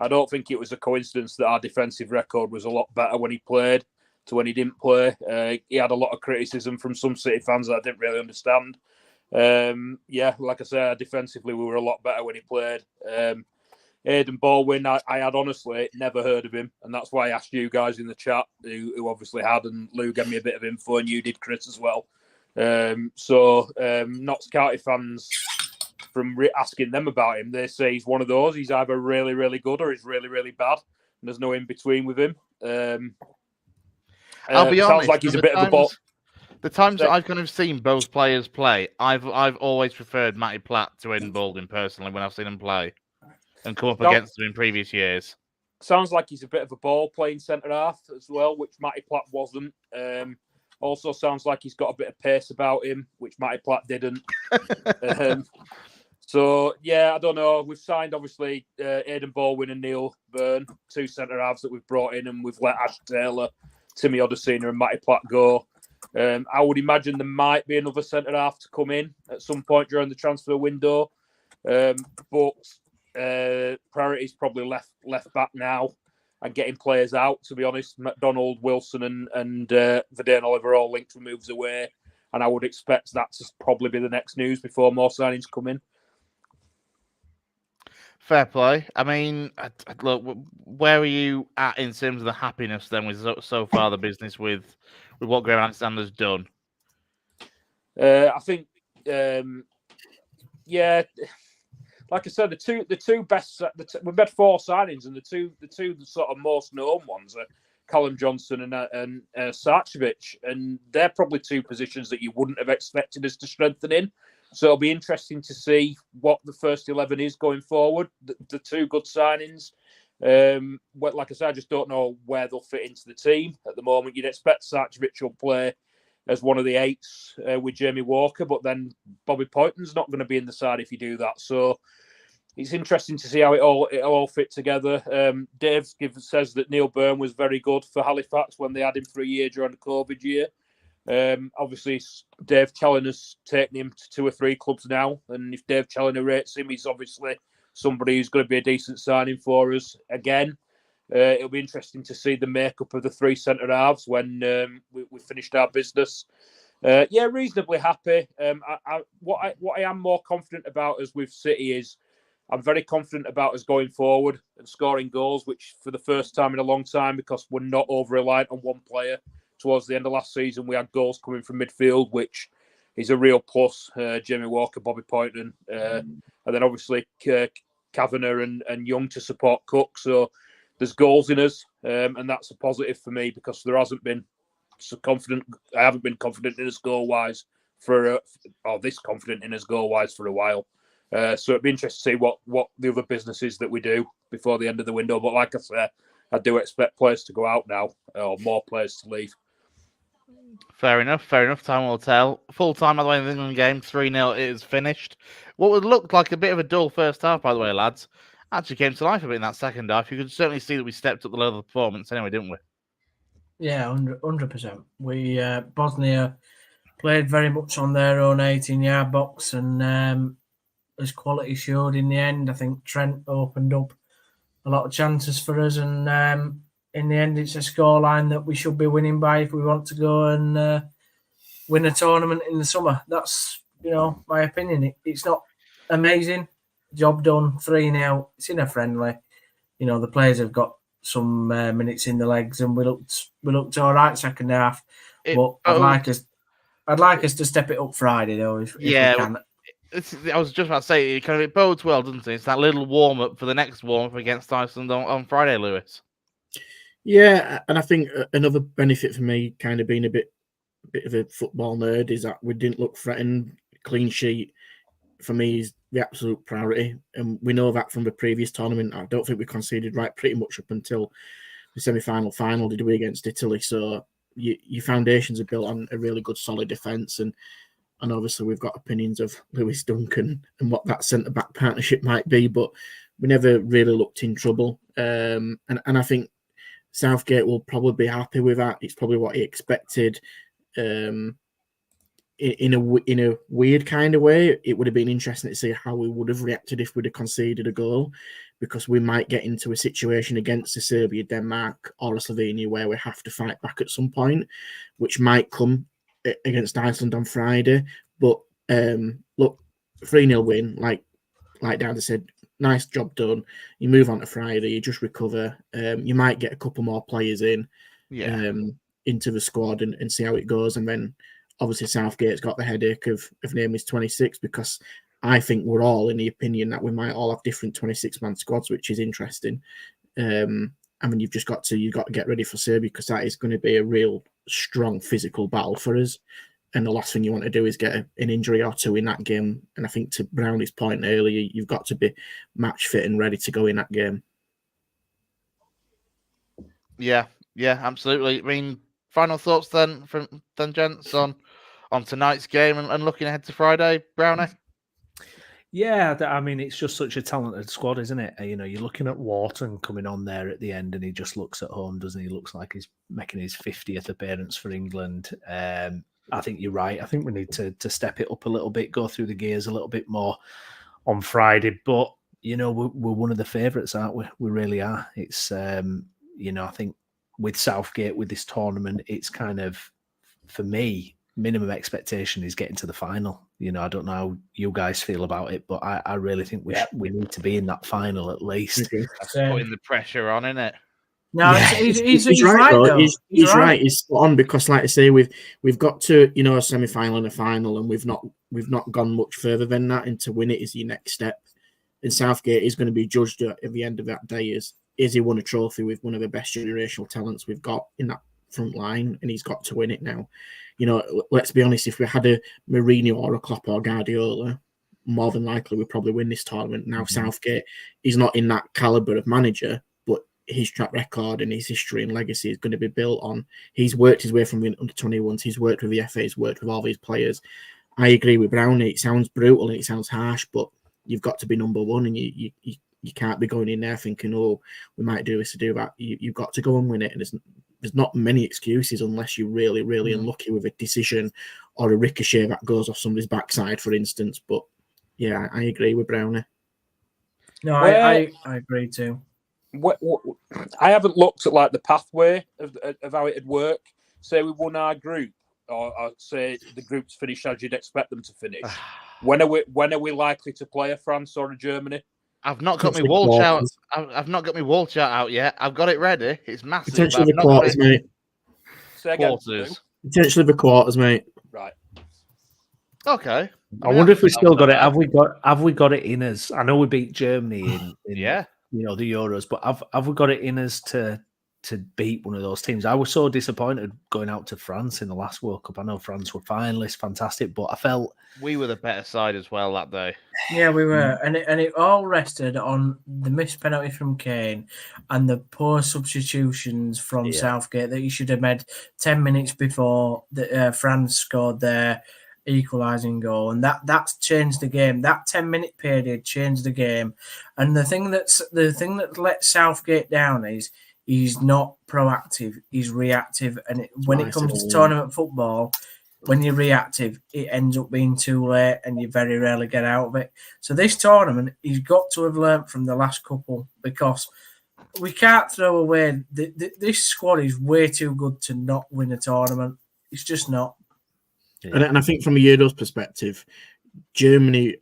I don't think it was a coincidence that our defensive record was a lot better when he played to when he didn't play. He had a lot of criticism from some City fans that I didn't really understand. Like I said, defensively we were a lot better when he played. Aidan Baldwin, I had honestly never heard of him, and that's why I asked you guys in the chat, who obviously had, and Lou gave me a bit of info, and you did, Chris, as well. Not Scouty fans, from asking them about him, they say he's one of those. He's either really, really good or he's really, really bad, and there's no in between with him. I'll be honest. Sounds like he's a bit of a ball. The times that I've kind of seen both players play, I've always preferred Matty Platt to Aidan Baldwin personally when I've seen him play and come up against him in previous years. Sounds like he's a bit of a ball playing centre half as well, which Matty Platt wasn't. Also sounds like he's got a bit of pace about him, which Matty Platt didn't. I don't know. We've signed obviously Aidan Baldwin and Neil Byrne, 2 centre halves that we've brought in, and we've let Ash Taylor, Timmy Odesina, and Matty Platt go. I would imagine there might be another centre half to come in at some point during the transfer window, but priority's probably left back now and getting players out. To be honest, McDonald, Wilson, and Verdane Oliver all linked for moves away, and I would expect that to probably be the next news before more signings come in. Fair play. I mean, look, where are you at in terms of the happiness then with so far the business with what Graham Alexander's done? I think, yeah, like I said, the two best. We've had 4 signings, and the two sort of most known ones are Callum Johnson and Sarcevic, and they're probably 2 positions that you wouldn't have expected us to strengthen in. So it'll be interesting to see what the first 11 is going forward. The 2 good signings. Like I said, I just don't know where they'll fit into the team at the moment. You'd expect Sarcevic will play as one of the 8s with Jamie Walker, but then Bobby Poynton's not going to be in the side if you do that. So it's interesting to see how it'll all fit together. Dave says that Neil Byrne was very good for Halifax when they had him for a year during the COVID year. Obviously, Dave Challoner's taken him to 2 or 3 clubs now, and if Dave Challoner rates him, he's obviously somebody who's going to be a decent signing for us again. It'll be interesting to see the makeup of the 3 centre halves when we finished our business. Yeah, reasonably happy. What I am more confident about as with City is I'm very confident about us going forward and scoring goals, which for the first time in a long time, because we're not over-reliant on one player. Towards the end of last season, we had goals coming from midfield, which is a real plus. Jamie Walker, Bobby Poynton, and then obviously Kavanagh and Young to support Cook. So there's goals in us, and that's a positive for me because there hasn't been so confident. I haven't been confident in us goal-wise this confident in us goal-wise for a while. So it'd be interesting to see what the other businesses that we do before the end of the window. But like I said, I do expect players to go out now, or more players to leave. Fair enough. Time will tell. Full time, by the way, in the England game, 3-0 it is finished. What would look like a bit of a dull first half, by the way, lads, actually came to life a bit in that second half. You could certainly see that we stepped up the level of performance anyway, didn't we? Yeah, 100%. We Bosnia played very much on their own 18-yard box, and as quality showed in the end, I think Trent opened up a lot of chances for us, and in the end, it's a scoreline that we should be winning by if we want to go and win a tournament in the summer. That's, my opinion. It's not amazing. Job done, 3-0. It's in a friendly. The players have got some minutes in the legs, and we looked all right second half. But I'd like us to step it up Friday though, if we can. I was just about to say, it bodes well, doesn't it? It's that little warm up for the next warm up against Iceland on Friday, Lewis. Yeah, and I think another benefit for me, kind of being a bit of a football nerd, is that we didn't look threatened. Clean sheet for me is the absolute priority, and we know that from the previous tournament. I don't think we conceded pretty much up until the final, did we, against Italy? So your foundations are built on a really good, solid defence, and obviously we've got opinions of Lewis Duncan and what that centre-back partnership might be, but we never really looked in trouble. And I think Southgate will probably be happy with that. It's probably what he expected. In a weird kind of way, it would have been interesting to see how we would have reacted if we'd have conceded a goal, because we might get into a situation against a Serbia, Denmark, or a Slovenia where we have to fight back at some point, which might come against Iceland on Friday. But look, 3-0 win, like Dad said, nice job done. You move on to Friday, you just recover. You might get a couple more players in into the squad and see how it goes. And then obviously Southgate's got the headache of naming his 26, because I think we're all in the opinion that we might all have different 26-man squads, which is interesting. I mean, you've got to get ready for Serbia, because that is going to be a real strong physical battle for us. And the last thing you want to do is get an injury or two in that game. And I think to Brownie's point earlier, you've got to be match fit and ready to go in that game. Yeah, absolutely. I mean, final thoughts then gents, on tonight's game and looking ahead to Friday, Brownie? Yeah, I mean, it's just such a talented squad, isn't it? You're looking at Wharton coming on there at the end, and he just looks at home, doesn't he? Looks like he's making his 50th appearance for England. I think you're right. I think we need to step it up a little bit, go through the gears a little bit more on Friday. But, we're one of the favourites, aren't we? We really are. It's, I think with Southgate, with this tournament, it's kind of, for me, minimum expectation is getting to the final. You know, I don't know how you guys feel about it, but I really think we need to be in that final at least. That's putting the pressure on, isn't it? No, Yeah, he's right though. He's right. He's spot on because, like I say, we've got to a semi-final and a final, and we've not gone much further than that. And to win it is your next step. And Southgate is going to be judged at the end of that day is he won a trophy with one of the best generational talents we've got in that front line, and he's got to win it now. You know, let's be honest. If we had a Mourinho or a Klopp or Guardiola, more than likely we'd probably win this tournament. Now Southgate, he's not in that caliber of manager, but his track record and his history and legacy is going to be built on. He's worked his way from the under-21s. He's worked with the FA. He's worked with all these players. I agree with Brownie. It sounds brutal and it sounds harsh, but you've got to be number one, and you can't be going in there thinking, oh, we might do this to do that. You've got to go and win it, and there's not many excuses unless you're really, really unlucky with a decision or a ricochet that goes off somebody's backside, for instance. But yeah, I agree with Brownie. No, I agree too. I haven't looked at like the pathway of how it'd work. Say we won our group, or say the group's finished as you'd expect them to finish. When are we likely to play a France or a Germany? I've not got my wall chart. I've not got my wall chart out yet. I've got it ready. It's massive. Potentially the quarters, mate. Quarters. Potentially the quarters, mate. Right. Okay. I wonder if we still got it. Have we got it in us? I know we beat Germany in the Euros, but have we got it in us to beat one of those teams? I was so disappointed going out to France in the last World Cup. I know France were finalists, fantastic, but I felt we were the better side as well that day. Yeah, we were, and it all rested on the missed penalty from Kane and the poor substitutions from Southgate that he should have made 10 minutes before France scored their equalising goal, and that's changed the game. That 10-minute period changed the game, and the thing that let Southgate down is he's not proactive, he's reactive, and when it comes to tournament football, when you're reactive, it ends up being too late, and you very rarely get out of it. So this tournament, he's got to have learnt from the last couple, because we can't throw away. This squad is way too good to not win a tournament. It's just not. Yeah. And I think from a Euros perspective, Germany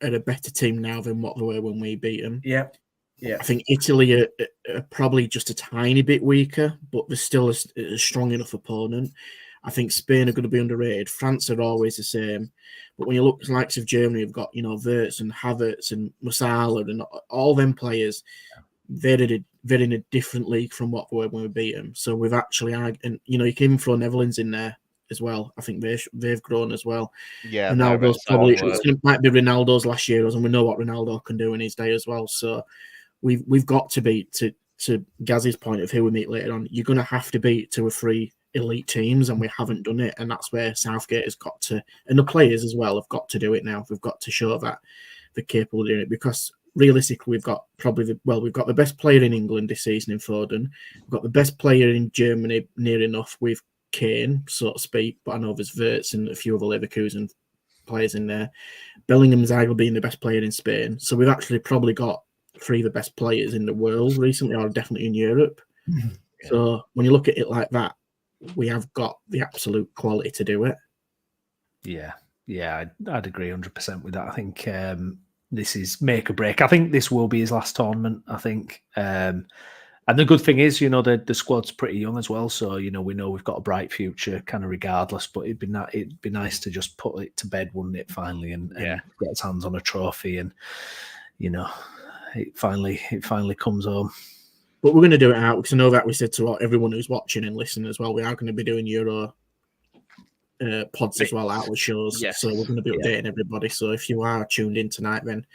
are a better team now than what they were when we beat them. Yeah. I think Italy are probably just a tiny bit weaker, but they're still a strong enough opponent. I think Spain are going to be underrated. France are always the same. But when you look at the likes of Germany, you've got, Wirtz and Havertz and Musiala and all them players, they're in a different league from what we were when we beat them. So we've actually, and you can even throw Netherlands in there as well. I think they've grown as well. Yeah, Ronaldo's probably it might be Ronaldo's last Euros, and we know what Ronaldo can do in his day as well. So we've got to beat, to Gaz's point of who we meet later on, you're going to have to beat 2 or 3 elite teams, and we haven't done it, and that's where Southgate has got to, and the players as well have got to do it now. We've got to show that they're capable of doing it, because realistically we've got we've got the best player in England this season in Foden. We've got the best player in Germany near enough with Kane, so to speak, but I know there's Wirtz and a few other Leverkusen players in there. Bellingham's arguably being the best player in Spain, so we've actually probably got 3 of the best players in the world recently, or definitely in Europe. So when you look at it like that, we have got the absolute quality to do it. Yeah, I'd agree 100% with that. I think this is make or break. I think this will be his last tournament, I think. And the good thing is, the squad's pretty young as well. So, we know we've got a bright future kind of regardless, but it'd be nice to just put it to bed, wouldn't it, finally, and get its hands on a trophy, and, it finally comes home. But we're going to do it out, because I know that we said to everyone who's watching and listening as well, we are going to be doing Euro pods as well, out with shows. Yes. So we're going to be updating everybody. So if you are tuned in tonight, then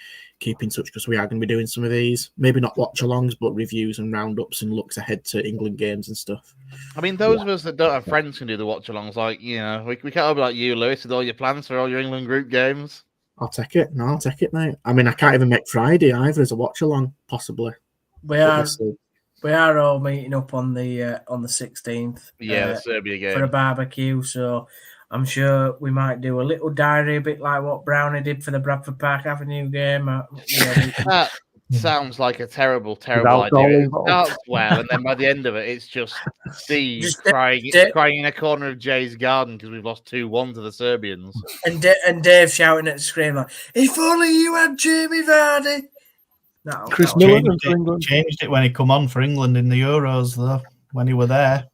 keep in touch, because we are going to be doing some of these, maybe not watch-alongs, but reviews and roundups and looks ahead to England games and stuff. I mean, those of us that don't have friends can do the watch-alongs. Like, we can't all be like you, Lewis, with all your plans for all your England group games. I'll take it. No, I'll take it, mate. I mean, I can't even make Friday either as a watch-along, possibly. We are all meeting up on the 16th. Yeah, the Serbia game for a barbecue. So I'm sure we might do a little diary, a bit like what Brownie did for the Bradford Park Avenue game. sounds like a terrible Without idea. goal It involved. starts well, and then by the end of it, it's just Steve Just crying Dave- in a corner of Jay's garden because we've lost 2-1 to the Serbians. And Dave shouting at the screen like, "If only you had Jamie Vardy." Chris That Miller Changed for England. changed it when he come on for England in the Euros, though. When he were there,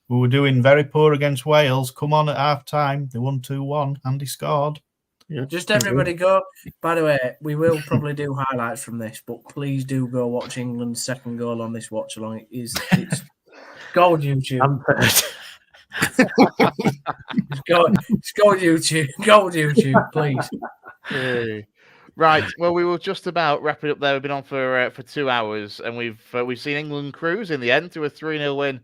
we were doing very poor against Wales. Come on at half time, they won 2-1, and he scored. Yeah, Just everybody go. By the way, we will probably do highlights from this, but please do go watch England's second goal on this watch along. It's gold YouTube. It's gold YouTube. Gold YouTube, please. Hey. Right. Well, we will just about wrap it up there. We've been on for 2 hours, and we've seen England cruise in the end to a 3-0 win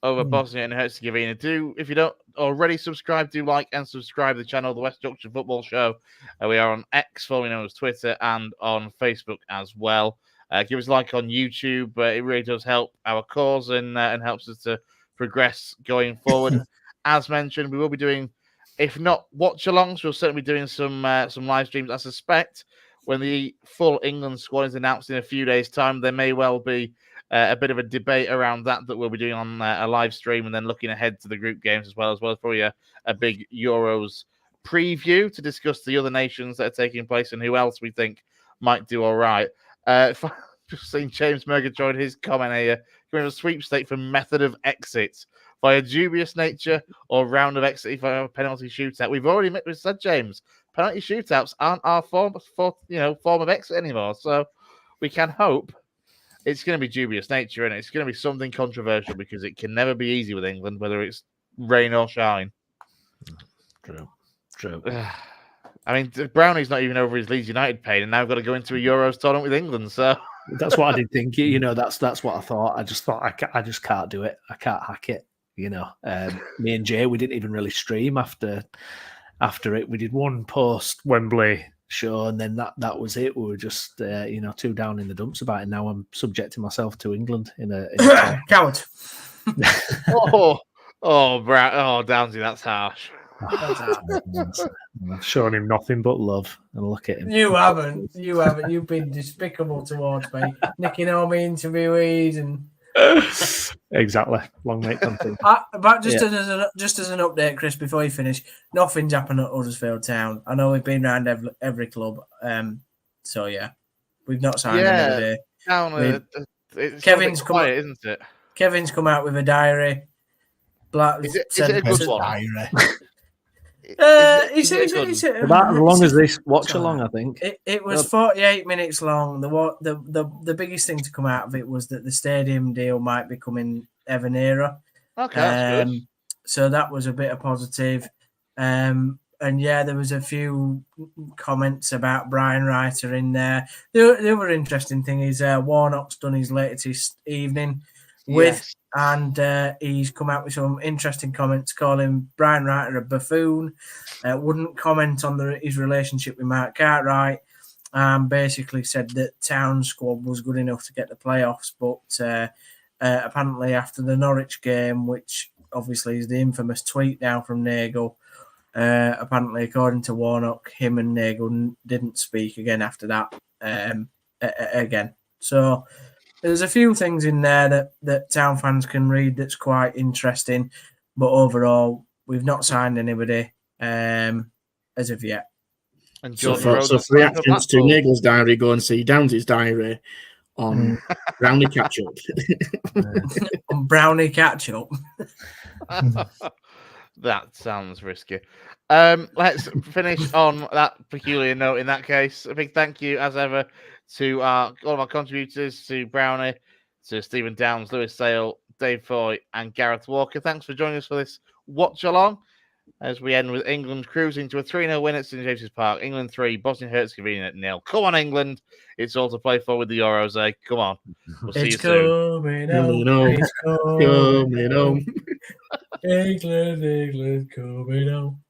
over Bosnia and Herzegovina. If you don't already subscribe, do like and subscribe to the channel, the West Yorkshire Football Show. We are on X, formerly known as Twitter, and on Facebook as well. Give us a like on YouTube. It really does help our cause and helps us to progress going forward. As mentioned, we will be doing, if not watch-alongs, we'll certainly be doing some live streams. I suspect when the full England squad is announced in a few days' time, there may well be a bit of a debate around that we'll be doing on a live stream, and then looking ahead to the group games as well as probably a big Euros preview to discuss the other nations that are taking place and who else we think might do all right. Just seeing James Murgatroyd, his comment here, going to a sweepstake for method of exit by a dubious nature or round of exit for a penalty shootout. We've already said, James, penalty shootouts aren't our form of exit anymore. So we can hope it's going to be dubious nature, and it's going to be something controversial because it can never be easy with England, whether it's rain or shine. True. I mean, Brownie's not even over his Leeds United pain, and now got to go into a Euros tournament with England. So That's what I did think. That's what I thought. I just thought I just can't do it. I can't hack it. Me and Jay, we didn't even really stream after it. We did one post Wembley show, and then that was it. We were just too down in the dumps about it. Now I'm subjecting myself to England in a Coward. Downsy, that's harsh. I've shown him nothing but love, and look at him. You haven't. You've been despicable towards me, nicking all my interviewees and. Exactly. Long mate something. But just as an update, Chris, before you finish, nothing's happened at Huddersfield Town. I know we've been around every club. So yeah, we've not signed anybody. Kevin's quiet, isn't it? Kevin's come out with a diary. Is it a good one? Diary. As long as this watch along, I think it was 48 minutes long. The biggest thing to come out of it was that the stadium deal might be coming ever nearer. Okay, that's good. So that was a bit of positive. And yeah, there was a few comments about Brian Reiter in there. The other interesting thing is Warnock's done his latest evening with. And he's come out with some interesting comments, calling Brian Reiter a buffoon, wouldn't comment on his relationship with Mark Cartwright, and basically said that Town squad was good enough to get the playoffs. But apparently after the Norwich game, which obviously is the infamous tweet now from Nagel, apparently according to Warnock, him and Nagel didn't speak again after that again. So there's a few things in there that Town fans can read that's quite interesting, but overall, we've not signed anybody as of yet. And so for reactions to Nagel's diary, go and see Downs' diary on Brownie Catch Up. On Brownie Catch Up. That sounds risky. Let's finish on that peculiar note in that case. A big thank you, as ever, to all of our contributors, to Brownie, to Stephen Downs, Lewis Sale, Dave Foy, and Gareth Walker. Thanks for joining us for this watch-along, as we end with England cruising to a 3-0 win at St James's Park. England 3, Bosnia and Herzegovina 0. Come on, England. It's all to play for with the Euros, eh? Come on. We'll see you soon. England coming home.